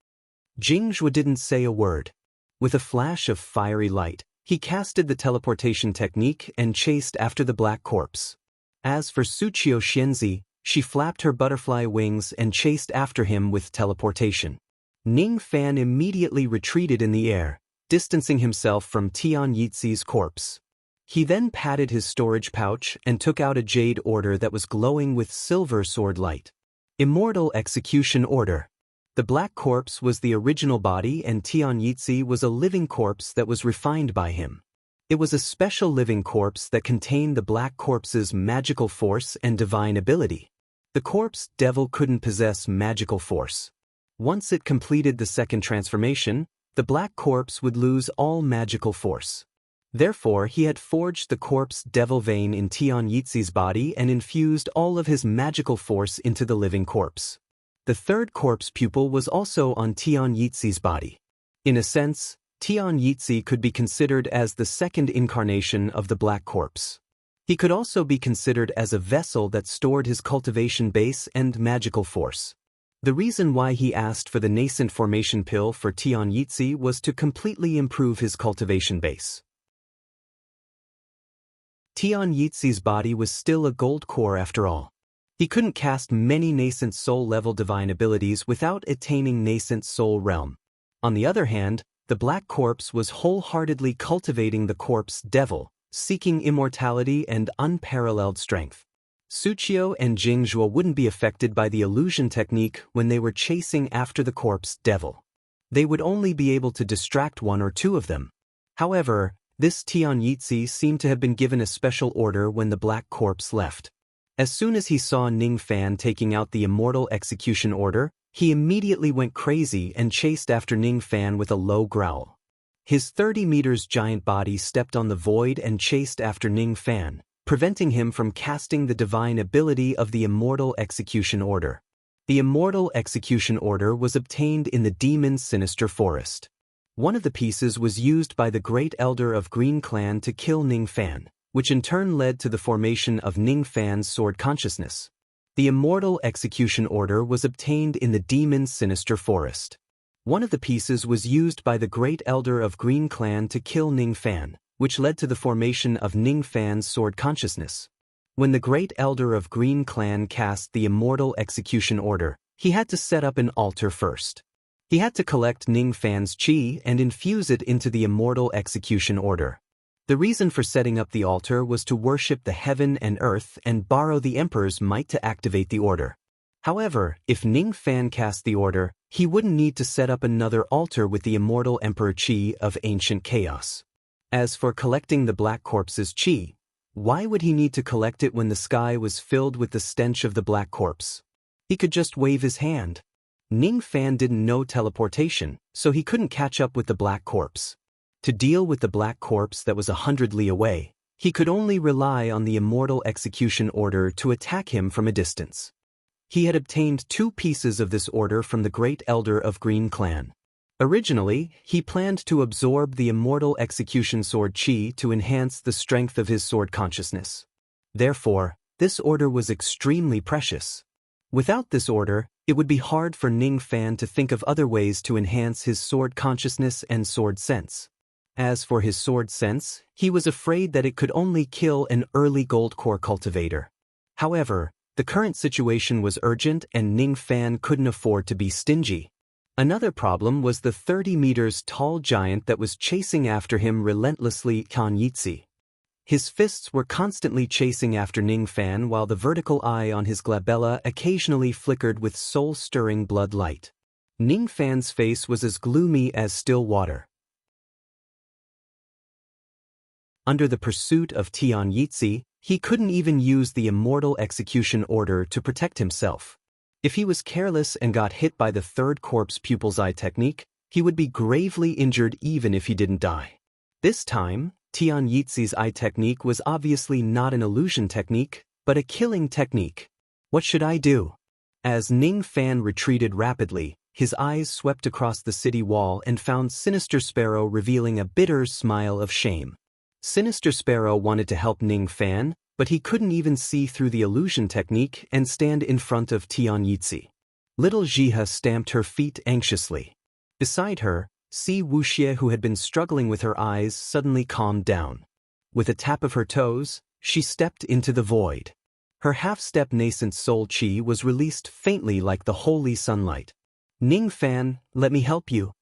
Jingzhua didn't say a word. With a flash of fiery light, he casted the teleportation technique and chased after the black corpse. As for Suqiu Xianzi, she flapped her butterfly wings and chased after him with teleportation. Ning Fan immediately retreated in the air, distancing himself from Tian Yizi's corpse. He then patted his storage pouch and took out a jade order that was glowing with silver sword light. Immortal Execution Order. The black corpse was the original body and Tian Yizi was a living corpse that was refined by him. It was a special living corpse that contained the black corpse's magical force and divine ability. The corpse devil couldn't possess magical force. Once it completed the second transformation, the black corpse would lose all magical force. Therefore, he had forged the corpse devil vein in Tian Yizi's body and infused all of his magical force into the living corpse. The third corpse pupil was also on Tian Yizi's body. In a sense, Tian Yizi could be considered as the second incarnation of the black corpse. He could also be considered as a vessel that stored his cultivation base and magical force. The reason why he asked for the nascent formation pill for Tian Yizi was to completely improve his cultivation base. Tian Yizi's body was still a gold core after all. He couldn't cast many nascent soul-level divine abilities without attaining nascent soul realm. On the other hand, the black corpse was wholeheartedly cultivating the corpse devil, seeking immortality and unparalleled strength. Suqiu and Jingzhuo wouldn't be affected by the illusion technique when they were chasing after the corpse devil. They would only be able to distract one or two of them. However, this Tian Yizhi seemed to have been given a special order when the black corpse left. As soon as he saw Ning Fan taking out the immortal execution order, he immediately went crazy and chased after Ning Fan with a low growl. His 30 meters giant body stepped on the void and chased after Ning Fan, preventing him from casting the divine ability of the immortal execution order. The immortal execution order was obtained in the demon's sinister forest. One of the pieces was used by the great elder of Green Clan to kill Ning Fan, which in turn led to the formation of Ning Fan's sword consciousness. The immortal execution order was obtained in the demon's sinister forest. One of the pieces was used by the great elder of Green Clan to kill Ning Fan, which led to the formation of Ning Fan's sword consciousness. When the great elder of Green Clan cast the immortal execution order, he had to set up an altar first. He had to collect Ning Fan's qi and infuse it into the immortal execution order. The reason for setting up the altar was to worship the heaven and earth and borrow the emperor's might to activate the order. However, if Ning Fan cast the order, he wouldn't need to set up another altar with the immortal emperor qi of ancient chaos. As for collecting the black corpse's qi, why would he need to collect it when the sky was filled with the stench of the black corpse? He could just wave his hand. Ning Fan didn't know teleportation, so he couldn't catch up with the black corpse. To deal with the black corpse that was 100 li away, he could only rely on the immortal execution order to attack him from a distance. He had obtained 2 pieces of this order from the great elder of Green Clan. Originally, he planned to absorb the immortal execution sword qi to enhance the strength of his sword consciousness. Therefore, this order was extremely precious. Without this order, it would be hard for Ning Fan to think of other ways to enhance his sword consciousness and sword sense. As for his sword sense, he was afraid that it could only kill an early gold core cultivator. However, the current situation was urgent and Ning Fan couldn't afford to be stingy. Another problem was the 30 meters tall giant that was chasing after him relentlessly, Tian Yizhi. His fists were constantly chasing after Ning Fan while the vertical eye on his glabella occasionally flickered with soul-stirring blood light. Ning Fan's face was as gloomy as still water. Under the pursuit of Tian Yizhi, he couldn't even use the immortal execution order to protect himself. If he was careless and got hit by the third corpse pupil's eye technique, he would be gravely injured even if he didn't die. This time, Tian Yizhi's eye technique was obviously not an illusion technique, but a killing technique. What should I do? As Ning Fan retreated rapidly, his eyes swept across the city wall and found Sinister Sparrow revealing a bitter smile of shame. Sinister Sparrow wanted to help Ning Fan, but he couldn't even see through the illusion technique and stand in front of Tian Yizhi. Little Jiha stamped her feet anxiously. Beside her, Si Wuxie, who had been struggling with her eyes, suddenly calmed down. With a tap of her toes, she stepped into the void. Her half-step nascent soul qi was released faintly like the holy sunlight. Ning Fan, let me help you,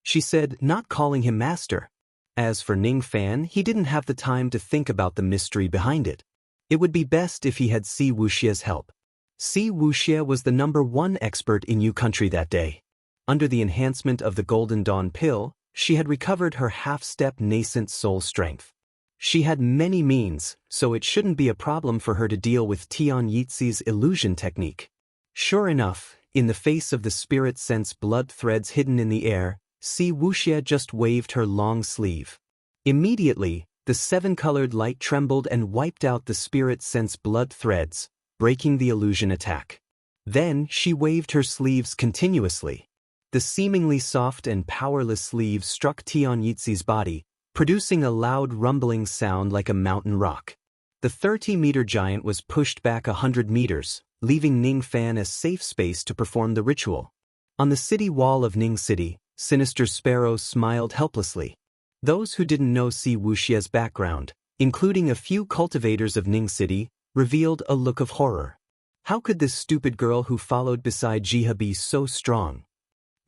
she said, not calling him master. As for Ning Fan, he didn't have the time to think about the mystery behind it. It would be best if he had Si Wuxie's help. Si Wuxie was the #1 expert in Yu country that day. Under the enhancement of the Golden Dawn pill, she had recovered her half-step nascent soul strength. She had many means, so it shouldn't be a problem for her to deal with Tian Yizhi's illusion technique. Sure enough, in the face of the spirit sense blood threads hidden in the air, Si Wuxie just waved her long sleeve. Immediately, the 7-colored light trembled and wiped out the spirit sense blood threads, breaking the illusion attack. Then she waved her sleeves continuously. The seemingly soft and powerless sleeves struck Tian Yizhi's body, producing a loud rumbling sound like a mountain rock. The 30-meter giant was pushed back 100 meters, leaving Ning Fan a safe space to perform the ritual. On the city wall of Ning City, Sinister Sparrow smiled helplessly. Those who didn't know Si Wuxie's background, including a few cultivators of Ning City, revealed a look of horror. How could this stupid girl who followed beside Jiha be so strong?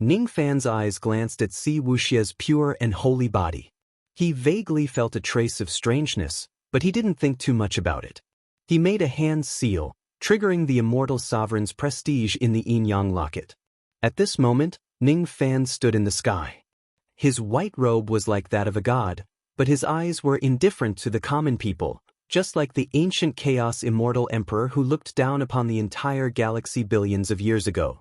Ning Fan's eyes glanced at Si Wuxie's pure and holy body. He vaguely felt a trace of strangeness, But he didn't think too much about it. He made a hand seal, triggering the immortal sovereign's prestige in the yin-yang locket. At this moment, Ning Fan stood in the sky. His white robe was like that of a god, but his eyes were indifferent to the common people, just like the ancient chaos immortal emperor who looked down upon the entire galaxy billions of years ago.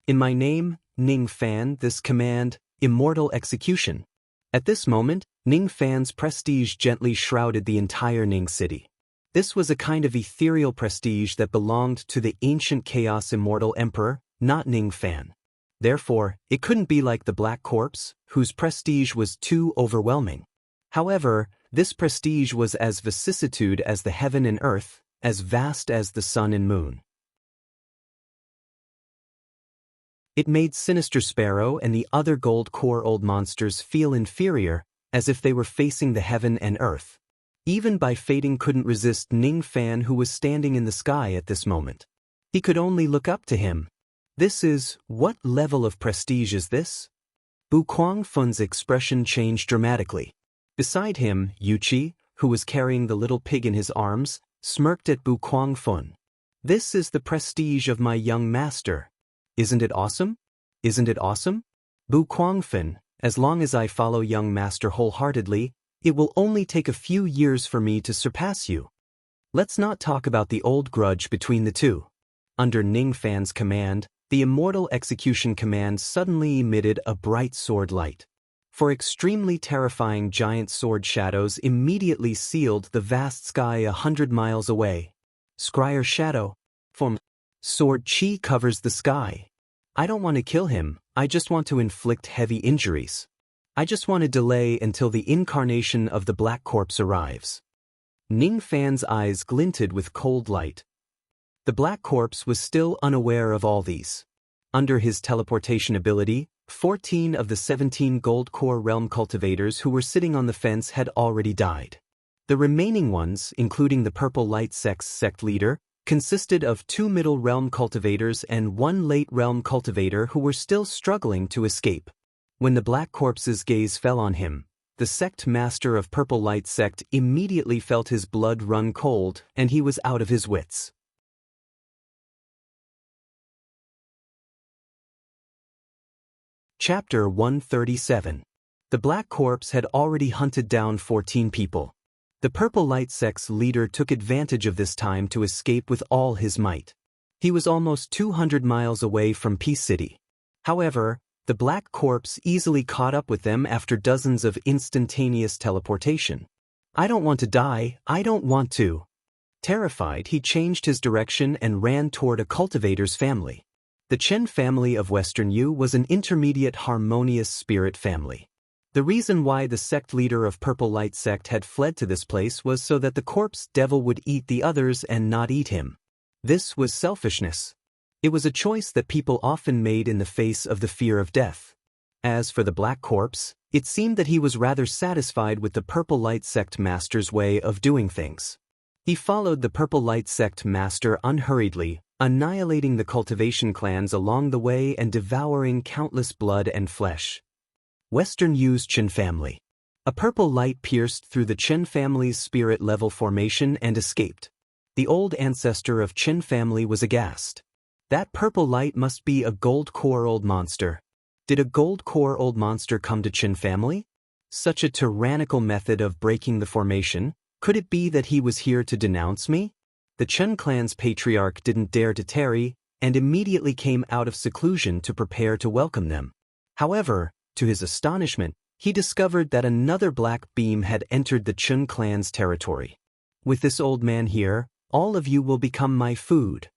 In my name, Ning Fan, this command, immortal execution. At this moment, Ning Fan's prestige gently shrouded the entire Ning city. This was a kind of ethereal prestige that belonged to the ancient chaos immortal emperor, not Ning Fan. Therefore, it couldn't be like the Black Corpse, whose prestige was too overwhelming. However, this prestige was as vicissitude as the heaven and earth, as vast as the sun and moon. It made Sinister Sparrow and the other gold core old monsters feel inferior, as if they were facing the heaven and earth. Even Bai Fading couldn't resist Ning Fan, who was standing in the sky at this moment. He could only look up to him. What level of prestige is this? Bu Kuangfun's expression changed dramatically. Beside him, Yuqi, who was carrying the little pig in his arms, smirked at Bu Kuangfun. This is the prestige of my young master. Isn't it awesome? Isn't it awesome? Bu Kuangfun, as long as I follow young master wholeheartedly, it will only take a few years for me to surpass you. Let's not talk about the old grudge between the two. Under Ning Fan's command, the immortal execution command suddenly emitted a bright sword light. For extremely terrifying giant sword shadows immediately sealed the vast sky 100 miles away. Scryer shadow. Form. Sword chi covers the sky. I don't want to kill him, I just want to inflict heavy injuries. I just want to delay until the incarnation of the Black Corpse arrives. Ning Fan's eyes glinted with cold light. The Black Corpse was still unaware of all these. Under his teleportation ability, 14 of the 17 Gold Core Realm cultivators who were sitting on the fence had already died. The remaining ones, including the Purple Light Sect's sect leader, consisted of 2 Middle Realm cultivators and 1 Late Realm cultivator who were still struggling to escape. When the Black Corpse's gaze fell on him, the sect master of Purple Light Sect immediately felt his blood run cold and he was out of his wits. Chapter 137. The Black Corpse had already hunted down 14 people. The Purple Light Sect's leader took advantage of this time to escape with all his might. He was almost 200 miles away from Peace City. However, the Black Corpse easily caught up with them after dozens of instantaneous teleportation. I don't want to die, I don't want to. Terrified, he changed his direction and ran toward a cultivator's family. The Chen family of Western Yu was an intermediate harmonious spirit family. The reason why the sect leader of Purple Light Sect had fled to this place was so that the corpse devil would eat the others and not eat him. This was selfishness. It was a choice that people often made in the face of the fear of death. As for the Black Corpse, it seemed that he was rather satisfied with the Purple Light Sect master's way of doing things. He followed the Purple Light Sect master unhurriedly, annihilating the cultivation clans along the way and devouring countless blood and flesh. Western Yu's Chen family. A purple light pierced through the Chen family's spirit level formation and escaped. The old ancestor of Chen family was aghast. That purple light must be a gold core old monster. Did a gold core old monster come to Chen family? Such a tyrannical method of breaking the formation, could it be that he was here to denounce me? The Chen clan's patriarch didn't dare to tarry, and immediately came out of seclusion to prepare to welcome them. However, to his astonishment, he discovered that another black beam had entered the Chen clan's territory. With this old man here, all of you will become my food.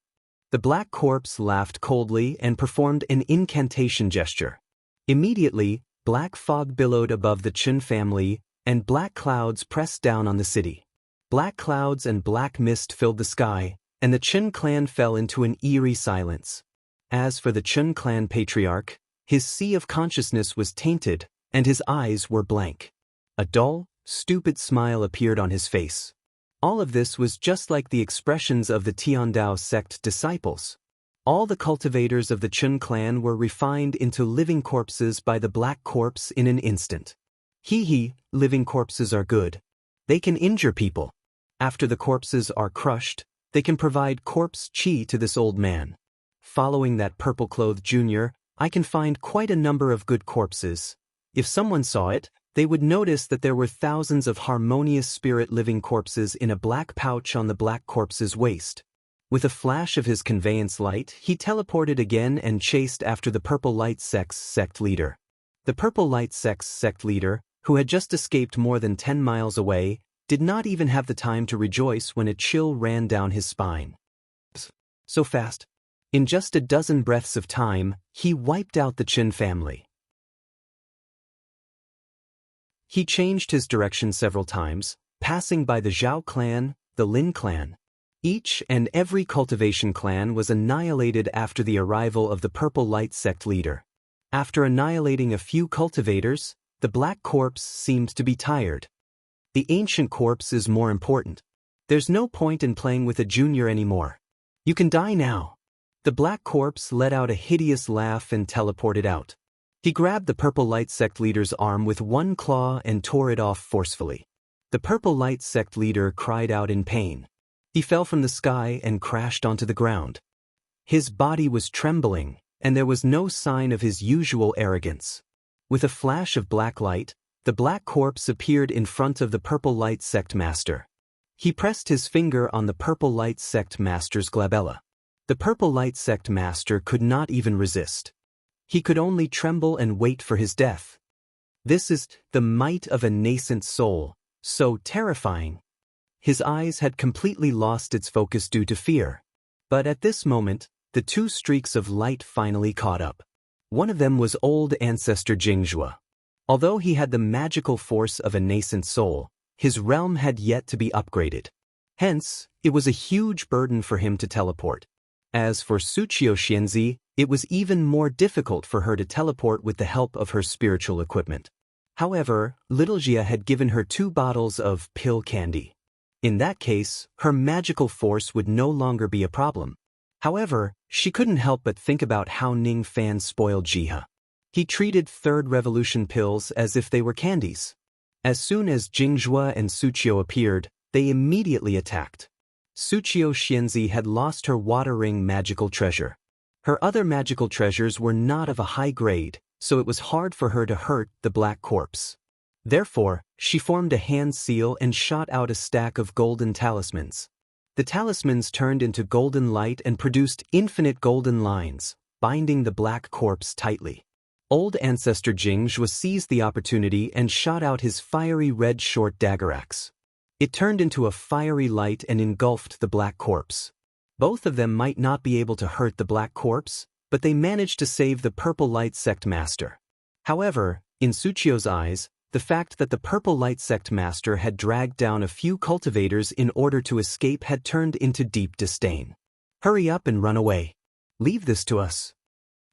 The Black Corpse laughed coldly and performed an incantation gesture. Immediately, black fog billowed above the Chen family, and black clouds pressed down on the city. Black clouds and black mist filled the sky, and the Chen clan fell into an eerie silence. As for the Chen clan patriarch, his sea of consciousness was tainted, and his eyes were blank. A dull, stupid smile appeared on his face. All of this was just like the expressions of the Tiandao sect disciples. All the cultivators of the Chen clan were refined into living corpses by the Black Corpse in an instant. Living corpses are good. They can injure people. After the corpses are crushed, they can provide corpse chi to this old man. Following that purple-clothed junior, I can find quite a number of good corpses. If someone saw it, they would notice that there were thousands of harmonious spirit-living corpses in a black pouch on the black corpse's waist. With a flash of his conveyance light, he teleported again and chased after the Purple Light sect leader. The Purple Light sect leader, who had just escaped more than 10 miles away, did not even have the time to rejoice when a chill ran down his spine. So fast. In just a dozen breaths of time, he wiped out the Qin family. He changed his direction several times, passing by the Zhao clan, the Lin clan. Each and every cultivation clan was annihilated after the arrival of the Purple Light sect leader. After annihilating a few cultivators, the black corpse seemed to be tired. The ancient corpse is more important. There's no point in playing with a junior anymore. You can die now. The black corpse let out a hideous laugh and teleported out. He grabbed the Purple Light sect leader's arm with one claw and tore it off forcefully. The Purple Light sect leader cried out in pain. He fell from the sky and crashed onto the ground. His body was trembling, and there was no sign of his usual arrogance. With a flash of black light, the black corpse appeared in front of the Purple Light sect master. He pressed his finger on the Purple Light sect master's glabella. The Purple Light sect master could not even resist. He could only tremble and wait for his death. This is the might of a nascent soul, so terrifying. His eyes had completely lost its focus due to fear. But at this moment, the two streaks of light finally caught up. One of them was old ancestor Jingzhua. Although he had the magical force of a nascent soul, his realm had yet to be upgraded. Hence, it was a huge burden for him to teleport. As for Suqiu Xianzi, it was even more difficult for her to teleport with the help of her spiritual equipment. However, Little Jia had given her 2 bottles of pill candy. In that case, her magical force would no longer be a problem. However, she couldn't help but think about how Ning Fan spoiled Jiha. He treated Third Revolution pills as if they were candies. As soon as Jingzhua and Suqiu appeared, they immediately attacked. Suqiu Xianzi had lost her water ring magical treasure. Her other magical treasures were not of a high grade, so it was hard for her to hurt the black corpse. Therefore, she formed a hand seal and shot out a stack of golden talismans. The talismans turned into golden light and produced infinite golden lines, binding the black corpse tightly. Old Ancestor Jingzhua seized the opportunity and shot out his fiery red short dagger axe. It turned into a fiery light and engulfed the black corpse. Both of them might not be able to hurt the black corpse, but they managed to save the Purple Light sect master. However, in Suqiu's eyes, the fact that the Purple Light sect master had dragged down a few cultivators in order to escape had turned into deep disdain. "Hurry up and run away. Leave this to us,"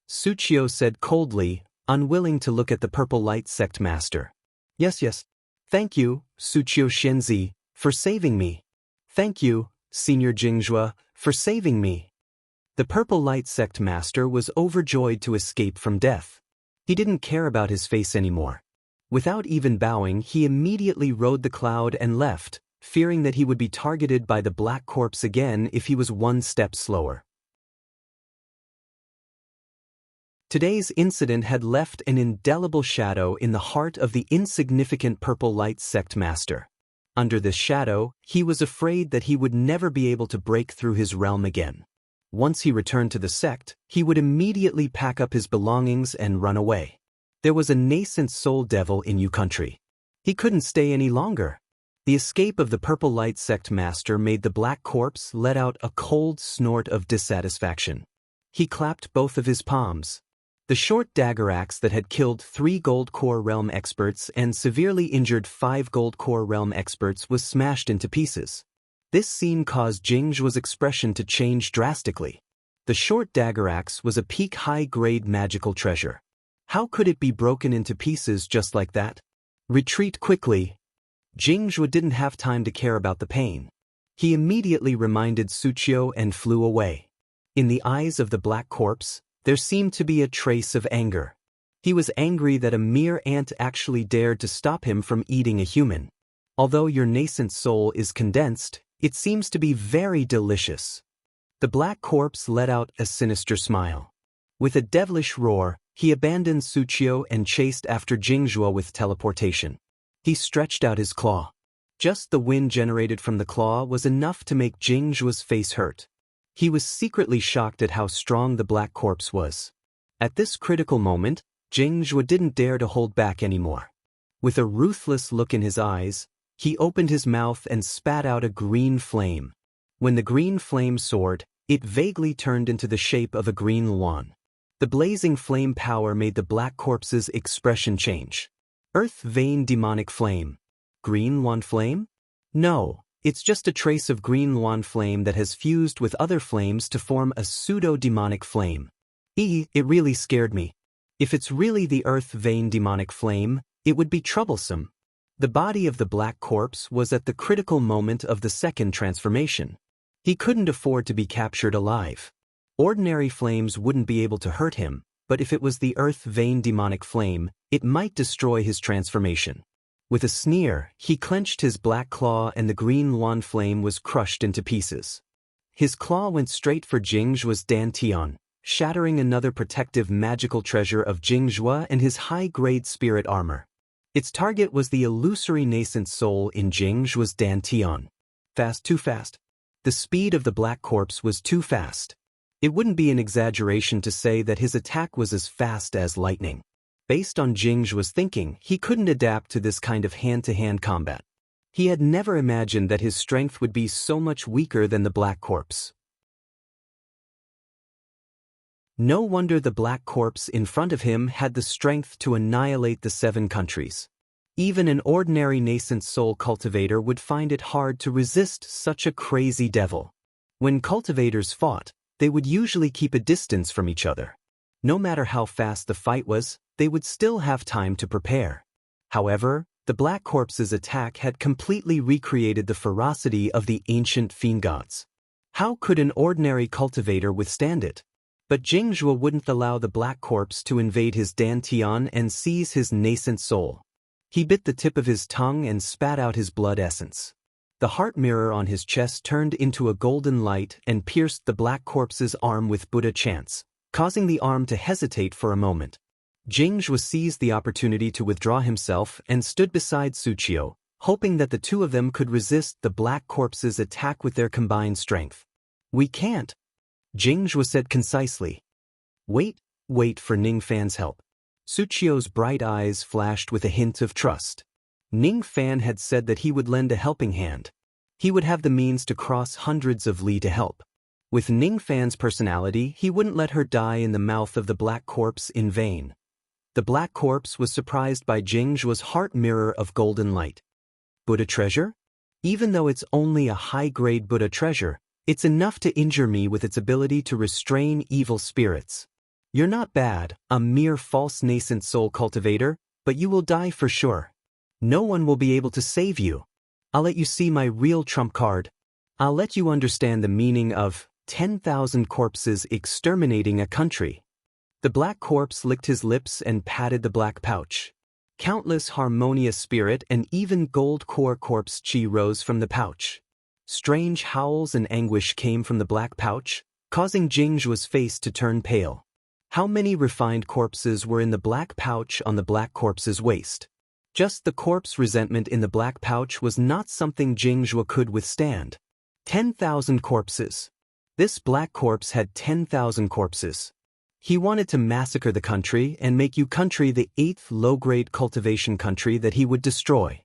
Suqiu said coldly, unwilling to look at the Purple Light sect master. Yes. Thank you, Suqiu Xianzi, for saving me. Thank you, Senior Jingzhua, for saving me. The Purple Light sect master was overjoyed to escape from death. He didn't care about his face anymore. Without even bowing, he immediately rode the cloud and left, fearing that he would be targeted by the black corpse again if he was one step slower. Today's incident had left an indelible shadow in the heart of the insignificant Purple Light sect master. Under this shadow, he was afraid that he would never be able to break through his realm again. Once he returned to the sect, he would immediately pack up his belongings and run away. There was a nascent soul devil in Yu country. He couldn't stay any longer. The escape of the Purple Light sect master made the black corpse let out a cold snort of dissatisfaction. He clapped both of his palms. The short dagger axe that had killed 3 Gold Core Realm experts and severely injured 5 Gold Core Realm experts was smashed into pieces. This scene caused Jingzhua's expression to change drastically. The short dagger axe was a peak high-grade magical treasure. How could it be broken into pieces just like that? Retreat quickly. Jingzhua didn't have time to care about the pain. He immediately reminded Suqiu and flew away. In the eyes of the black corpse, there seemed to be a trace of anger. He was angry that a mere ant actually dared to stop him from eating a human. Although your nascent soul is condensed, it seems to be very delicious." The black corpse let out a sinister smile. With a devilish roar, he abandoned Suchio and chased after Jingzhuo with teleportation. He stretched out his claw. Just the wind generated from the claw was enough to make Jingzhuo's face hurt. He was secretly shocked at how strong the black corpse was. At this critical moment, Jingzhuo didn't dare to hold back anymore. With a ruthless look in his eyes, he opened his mouth and spat out a green flame. When the green flame soared, it vaguely turned into the shape of a green luan. The blazing flame power made the black corpse's expression change. Earth vein demonic flame. Green luan flame? No, it's just a trace of green luan flame that has fused with other flames to form a pseudo-demonic flame. It really scared me. If it's really the earth vein demonic flame, it would be troublesome. The body of the black corpse was at the critical moment of the second transformation. He couldn't afford to be captured alive. Ordinary flames wouldn't be able to hurt him, but if it was the earth vein demonic flame, it might destroy his transformation. With a sneer, he clenched his black claw and the green luan flame was crushed into pieces. His claw went straight for Jingzhuo's dantian, shattering another protective magical treasure of Jingzhuo and his high-grade spirit armor. Its target was the illusory nascent soul in Jingzhuo's dantian. Fast, too fast. The speed of the black corpse was too fast. It wouldn't be an exaggeration to say that his attack was as fast as lightning. Based on Jingzhuo's thinking, he couldn't adapt to this kind of hand-to-hand combat. He had never imagined that his strength would be so much weaker than the black corpse. No wonder the black corpse in front of him had the strength to annihilate the 7 countries. Even an ordinary nascent soul cultivator would find it hard to resist such a crazy devil. When cultivators fought, they would usually keep a distance from each other. No matter how fast the fight was, they would still have time to prepare. However, the black corpse's attack had completely recreated the ferocity of the ancient fiend gods. How could an ordinary cultivator withstand it? But Jingzhuo wouldn't allow the black corpse to invade his dantian and seize his nascent soul. He bit the tip of his tongue and spat out his blood essence. The heart mirror on his chest turned into a golden light and pierced the black corpse's arm with Buddha chants, causing the arm to hesitate for a moment. Jingzhuo seized the opportunity to withdraw himself and stood beside Suchio, hoping that the two of them could resist the black corpse's attack with their combined strength. "We can't," Jingzhuo said concisely. Wait for Ning Fan's help." Suchio's bright eyes flashed with a hint of trust. Ning Fan had said that he would lend a helping hand. He would have the means to cross hundreds of li to help. With Ning Fan's personality, he wouldn't let her die in the mouth of the black corpse in vain. The black corpse was surprised by Jingzhuo's heart mirror of golden light. "Buddha treasure? Even though it's only a high-grade Buddha treasure, it's enough to injure me with its ability to restrain evil spirits. You're not bad, a mere false nascent soul cultivator, but you will die for sure. No one will be able to save you. I'll let you see my real trump card. I'll let you understand the meaning of 10,000 corpses exterminating a country." The black corpse licked his lips and patted the black pouch. Countless harmonious spirit and even gold core corpse chi rose from the pouch. Strange howls and anguish came from the black pouch, causing Jingzhuo's face to turn pale. How many refined corpses were in the black pouch on the black corpse's waist? Just the corpse resentment in the black pouch was not something Jingzhuo could withstand. 10,000 corpses. This black corpse had 10,000 corpses. He wanted to massacre the country and make you country the 8th low-grade cultivation country that he would destroy.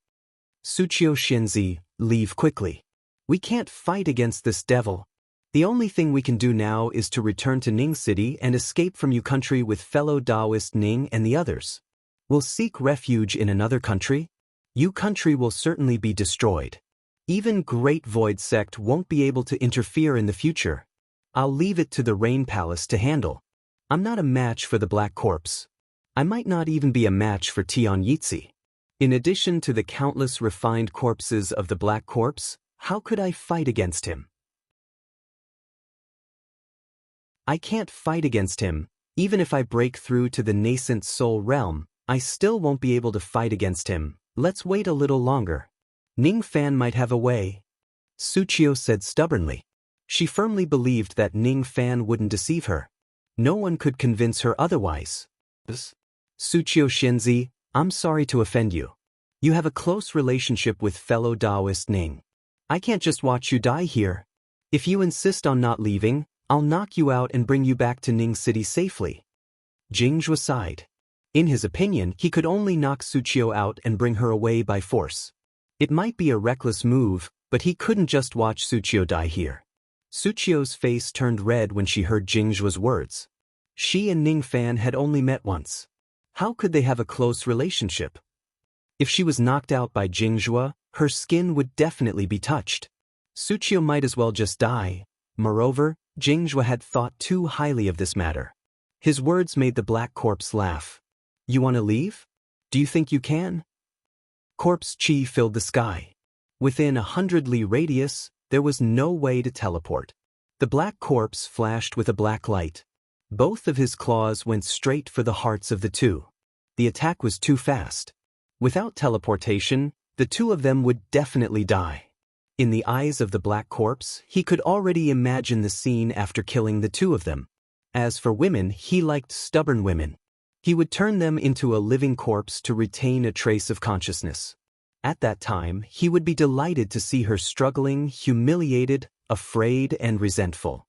Suchio Xianzi, leave quickly. We can't fight against this devil. The only thing we can do now is to return to Ning City and escape from Yu country with fellow Taoist Ning and the others. We'll seek refuge in another country. Yu country will certainly be destroyed. Even Great Void Sect won't be able to interfere in the future. I'll leave it to the Rain Palace to handle. I'm not a match for the Black Corpse. I might not even be a match for Tian Yitzi. In addition to the countless refined corpses of the Black Corpse, how could I fight against him? I can't fight against him. Even if I break through to the nascent soul realm, I still won't be able to fight against him. Let's wait a little longer. Ning Fan might have a way, Suchio said stubbornly. She firmly believed that Ning Fan wouldn't deceive her. No one could convince her otherwise. Suchio Shinzi, I'm sorry to offend you. You have a close relationship with fellow Taoist Ning. I can't just watch you die here. If you insist on not leaving, I'll knock you out and bring you back to Ning City safely. Jingjua sighed. In his opinion, he could only knock Suchio out and bring her away by force. It might be a reckless move, but he couldn't just watch Suchio die here. Suchio's face turned red when she heard Jingjua's words. She and Ning Fan had only met once. How could they have a close relationship? If she was knocked out by Jingjua, her skin would definitely be touched. Suchio might as well just die. Moreover, Jingjua had thought too highly of this matter. His words made the black corpse laugh. You want to leave? Do you think you can? Corpse chi filled the sky. Within 100 li radius, there was no way to teleport. The black corpse flashed with a black light. Both of his claws went straight for the hearts of the two. The attack was too fast. Without teleportation, the two of them would definitely die. In the eyes of the black corpse, he could already imagine the scene after killing the two of them. As for women, he liked stubborn women. He would turn them into a living corpse to retain a trace of consciousness. At that time, he would be delighted to see her struggling, humiliated, afraid, and resentful.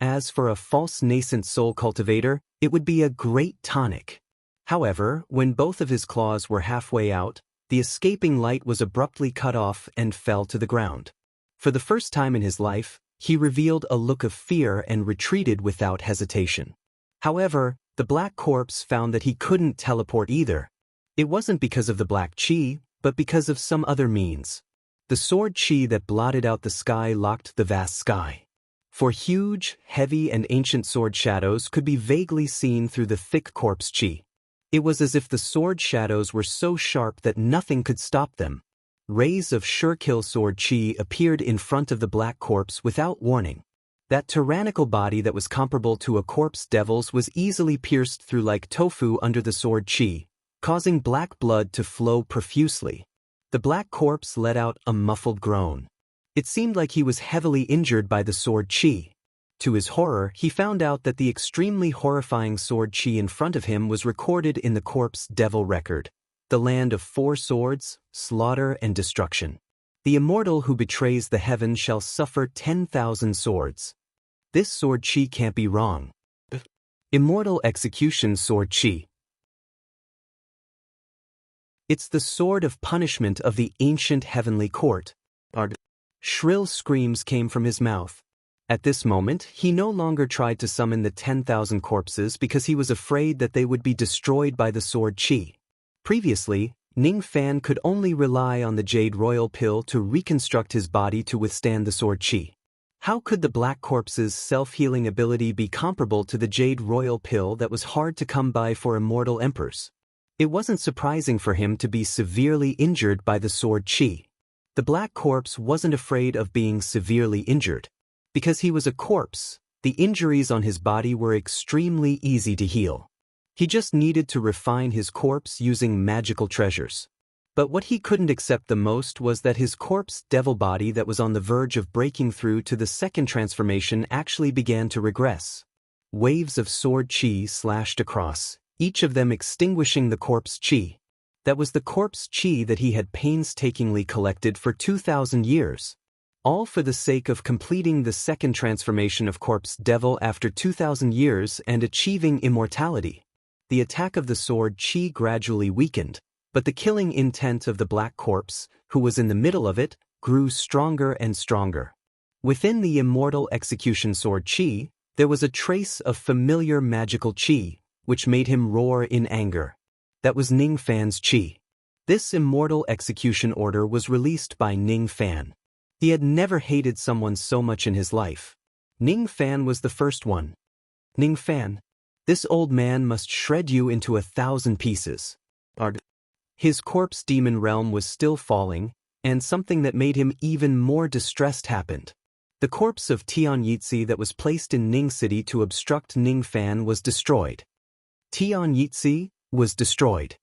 As for a false nascent soul cultivator, it would be a great tonic. However, when both of his claws were halfway out, the escaping light was abruptly cut off and fell to the ground. For the first time in his life, he revealed a look of fear and retreated without hesitation. However, the black corpse found that he couldn't teleport either. It wasn't because of the black chi, but because of some other means. The sword chi that blotted out the sky locked the vast sky. For huge, heavy and ancient sword shadows could be vaguely seen through the thick corpse chi. It was as if the sword shadows were so sharp that nothing could stop them. Rays of sure-kill sword chi appeared in front of the black corpse without warning. That tyrannical body that was comparable to a corpse devil's was easily pierced through like tofu under the sword chi, causing black blood to flow profusely. The black corpse let out a muffled groan. It seemed like he was heavily injured by the sword chi. To his horror, he found out that the extremely horrifying sword chi in front of him was recorded in the corpse devil record, the land of 4 swords, slaughter and destruction. The immortal who betrays the heaven shall suffer 10,000 swords. This sword chi can't be wrong. Immortal execution sword chi. It's the sword of punishment of the ancient heavenly court. Shrill screams came from his mouth. At this moment, he no longer tried to summon the 10,000 corpses because he was afraid that they would be destroyed by the sword chi. Previously, Ning Fan could only rely on the Jade Royal Pill to reconstruct his body to withstand the sword chi. How could the black corpse's self-healing ability be comparable to the Jade Royal Pill that was hard to come by for immortal emperors? It wasn't surprising for him to be severely injured by the sword chi. The black corpse wasn't afraid of being severely injured. Because he was a corpse, the injuries on his body were extremely easy to heal. He just needed to refine his corpse using magical treasures. But what he couldn't accept the most was that his corpse devil body that was on the verge of breaking through to the second transformation actually began to regress. Waves of sword chi slashed across, each of them extinguishing the corpse chi. That was the corpse chi that he had painstakingly collected for 2,000 years. All for the sake of completing the second transformation of corpse devil after 2,000 years and achieving immortality. The attack of the sword chi gradually weakened, but the killing intent of the black corpse, who was in the middle of it, grew stronger and stronger. Within the immortal execution sword chi, there was a trace of familiar magical chi, which made him roar in anger. That was Ning Fan's chi. This immortal execution order was released by Ning Fan. He had never hated someone so much in his life. Ning Fan was the first one. Ning Fan, this old man must shred you into 1,000 pieces. His corpse demon realm was still falling, and something that made him even more distressed happened. The corpse of Tian Yitzi that was placed in Ning City to obstruct Ning Fan was destroyed. Tian Yitzi was destroyed.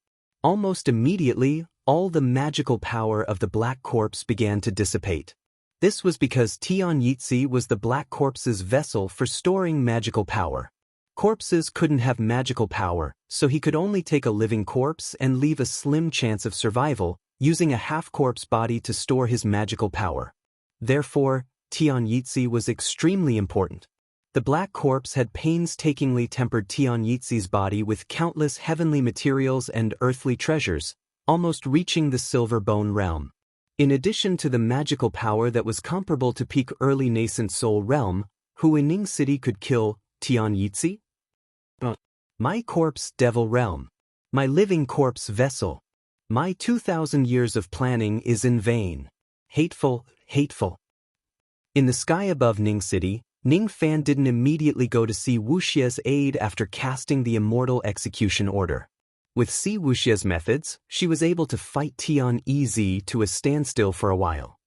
Almost immediately, all the magical power of the Black Corpse began to dissipate. This was because Tian Yitzi was the Black Corpse's vessel for storing magical power. Corpses couldn't have magical power, so he could only take a living corpse and leave a slim chance of survival, using a half-corpse body to store his magical power. Therefore, Tian Yitzi was extremely important. The Black Corpse had painstakingly tempered Tian Yitzi's body with countless heavenly materials and earthly treasures, almost reaching the Silver Bone realm. In addition to the magical power that was comparable to peak early nascent soul realm, who in Ning City could kill Tian Yitzi? My corpse devil realm. My living corpse vessel. My 2,000 years of planning is in vain. Hateful, hateful. In the sky above Ning City, Ning Fan didn't immediately go to see Wuxia's aid after casting the immortal execution order. With Si Wuxia's methods, she was able to fight Tian Yitzi to a standstill for a while.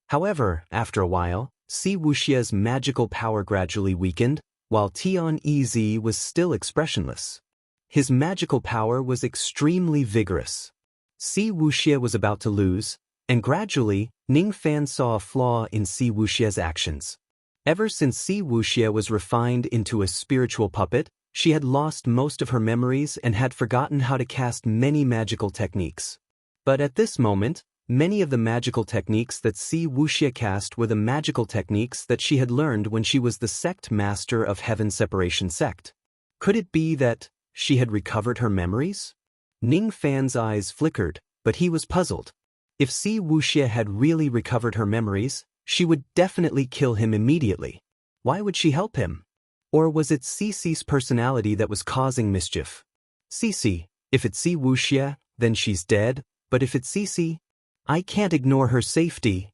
However, after a while, Si Wuxia's magical power gradually weakened, while Tian Yitzi was still expressionless. His magical power was extremely vigorous. Si Wuxia was about to lose, and gradually, Ning Fan saw a flaw in Si Wuxia's actions. Ever since Si Wuxia was refined into a spiritual puppet, she had lost most of her memories and had forgotten how to cast many magical techniques. But at this moment, many of the magical techniques that Si Wuxia cast were the magical techniques that she had learned when she was the sect master of Heaven Separation Sect. Could it be that she had recovered her memories? Ning Fan's eyes flickered, but he was puzzled. If Si Wuxia had really recovered her memories, she would definitely kill him immediately. Why would she help him? Or was it Cici's personality that was causing mischief? Cici, if it's Si Wuxia, then she's dead, but if it's Cici, I can't ignore her safety.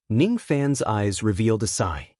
Ning Fan's eyes revealed a sigh.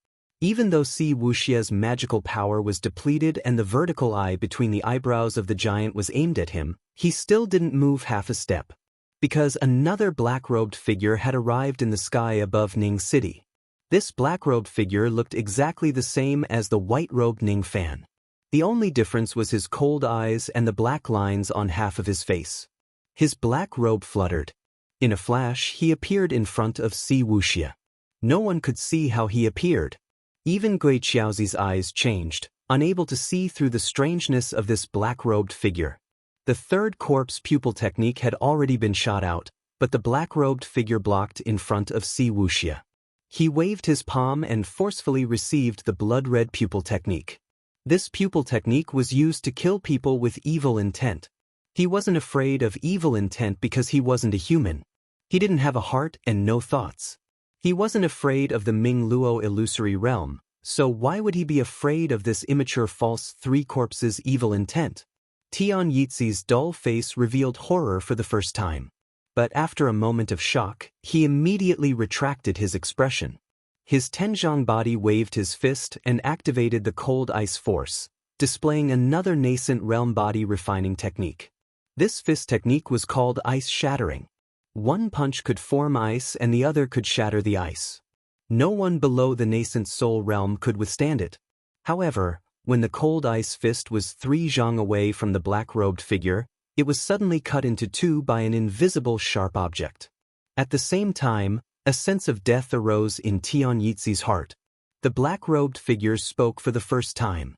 Even though Si Wuxia's magical power was depleted and the vertical eye between the eyebrows of the giant was aimed at him, he still didn't move half a step. Because another black-robed figure had arrived in the sky above Ning City. This black-robed figure looked exactly the same as the white-robed Ning Fan. The only difference was his cold eyes and the black lines on half of his face. His black robe fluttered. In a flash, he appeared in front of Si Wuxia. No one could see how he appeared. Even Gui Qiaozi's eyes changed, unable to see through the strangeness of this black-robed figure. The third corpse pupil technique had already been shot out, but the black-robed figure blocked in front of Si Wuxia. He waved his palm and forcefully received the blood-red pupil technique. This pupil technique was used to kill people with evil intent. He wasn't afraid of evil intent because he wasn't a human. He didn't have a heart and no thoughts. He wasn't afraid of the Ming Luo illusory realm, so why would he be afraid of this immature false three corpses' evil intent? Tian Yitzi's dull face revealed horror for the first time. But after a moment of shock, he immediately retracted his expression. His Tenjiang body waved his fist and activated the cold ice force, displaying another nascent realm body refining technique. This fist technique was called ice shattering. One punch could form ice and the other could shatter the ice. No one below the nascent soul realm could withstand it. However, when the cold ice fist was 3 zhang away from the black-robed figure, it was suddenly cut into two by an invisible sharp object. At the same time, a sense of death arose in Tian Yitzi's heart. The black-robed figure spoke for the first time.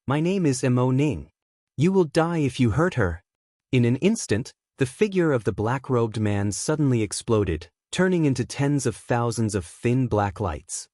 My name is Mo Ning. You will die if you hurt her. In an instant, the figure of the black-robed man suddenly exploded, turning into tens of thousands of thin black lights.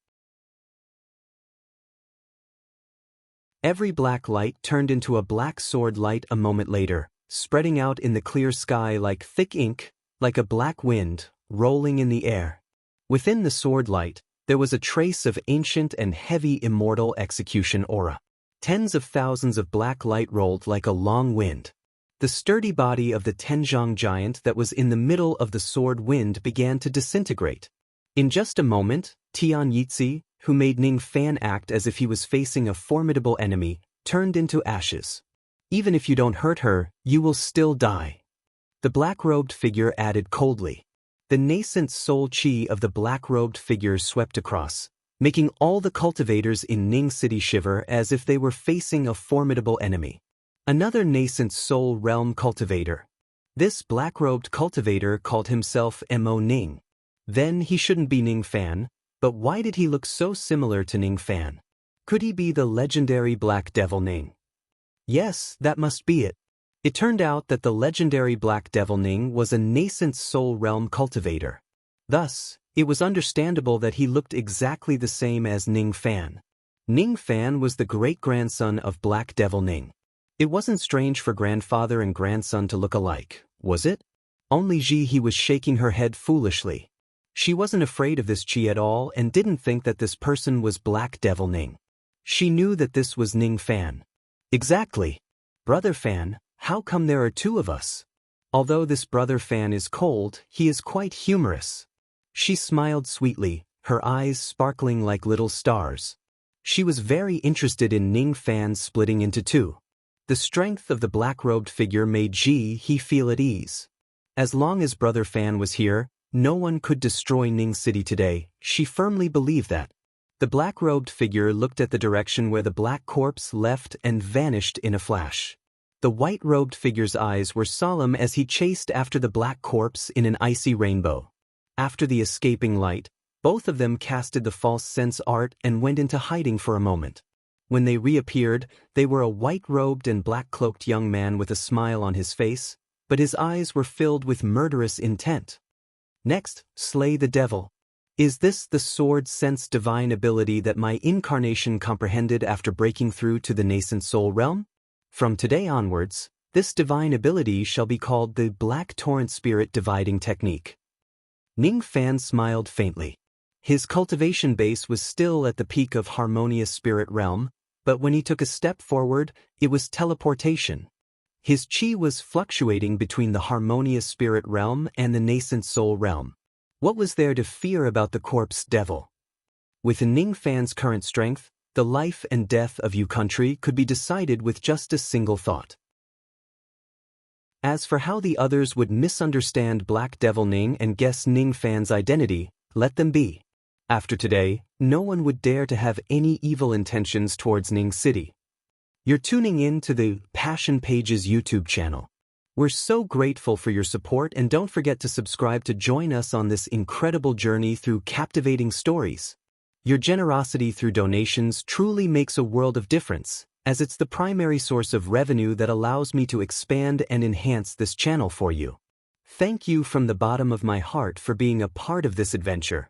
Every black light turned into a black sword light a moment later, spreading out in the clear sky like thick ink, like a black wind, rolling in the air. Within the sword light, there was a trace of ancient and heavy immortal execution aura. Tens of thousands of black light rolled like a long wind. The sturdy body of the Tenjiang giant that was in the middle of the sword wind began to disintegrate. In just a moment, Tian Yitzi, who made Ning Fan act as if he was facing a formidable enemy, turned into ashes. Even if you don't hurt her, you will still die. The black-robed figure added coldly. The nascent soul chi of the black-robed figure swept across, making all the cultivators in Ning City shiver as if they were facing a formidable enemy. Another nascent soul realm cultivator. This black-robed cultivator called himself Mo Ning. Then he shouldn't be Ning Fan, but why did he look so similar to Ning Fan? Could he be the legendary Black Devil Ning? Yes, that must be it. It turned out that the legendary Black Devil Ning was a nascent soul realm cultivator. Thus, it was understandable that he looked exactly the same as Ning Fan. Ning Fan was the great-grandson of Black Devil Ning. It wasn't strange for grandfather and grandson to look alike, was it? Only he was shaking her head foolishly. She wasn't afraid of this Chi at all and didn't think that this person was Black Devil Ning. She knew that this was Ning Fan. Exactly. Brother Fan, how come there are two of us? Although this Brother Fan is cold, he is quite humorous. She smiled sweetly, her eyes sparkling like little stars. She was very interested in Ning Fan splitting into two. The strength of the black-robed figure made he feel at ease. As long as Brother Fan was here, no one could destroy Ning City today, she firmly believed that. The black-robed figure looked at the direction where the black corpse left and vanished in a flash. The white-robed figure's eyes were solemn as he chased after the black corpse in an icy rainbow. After the escaping light, both of them casted the false sense art and went into hiding for a moment. When they reappeared, they were a white-robed and black-cloaked young man with a smile on his face, but his eyes were filled with murderous intent. Next, slay the devil. Is this the sword sense divine ability that my incarnation comprehended after breaking through to the nascent soul realm? From today onwards, this divine ability shall be called the Black Torrent Spirit Dividing Technique. Ning Fan smiled faintly. His cultivation base was still at the peak of harmonious spirit realm, but when he took a step forward, it was teleportation. His chi was fluctuating between the harmonious spirit realm and the nascent soul realm. What was there to fear about the corpse devil? With Ning Fan's current strength, the life and death of your country could be decided with just a single thought. As for how the others would misunderstand Black Devil Ning and guess Ning Fan's identity, let them be. After today, no one would dare to have any evil intentions towards Ning City. You're tuning in to the Passion Pages YouTube channel. We're so grateful for your support, and don't forget to subscribe to join us on this incredible journey through captivating stories. Your generosity through donations truly makes a world of difference, as it's the primary source of revenue that allows me to expand and enhance this channel for you. Thank you from the bottom of my heart for being a part of this adventure.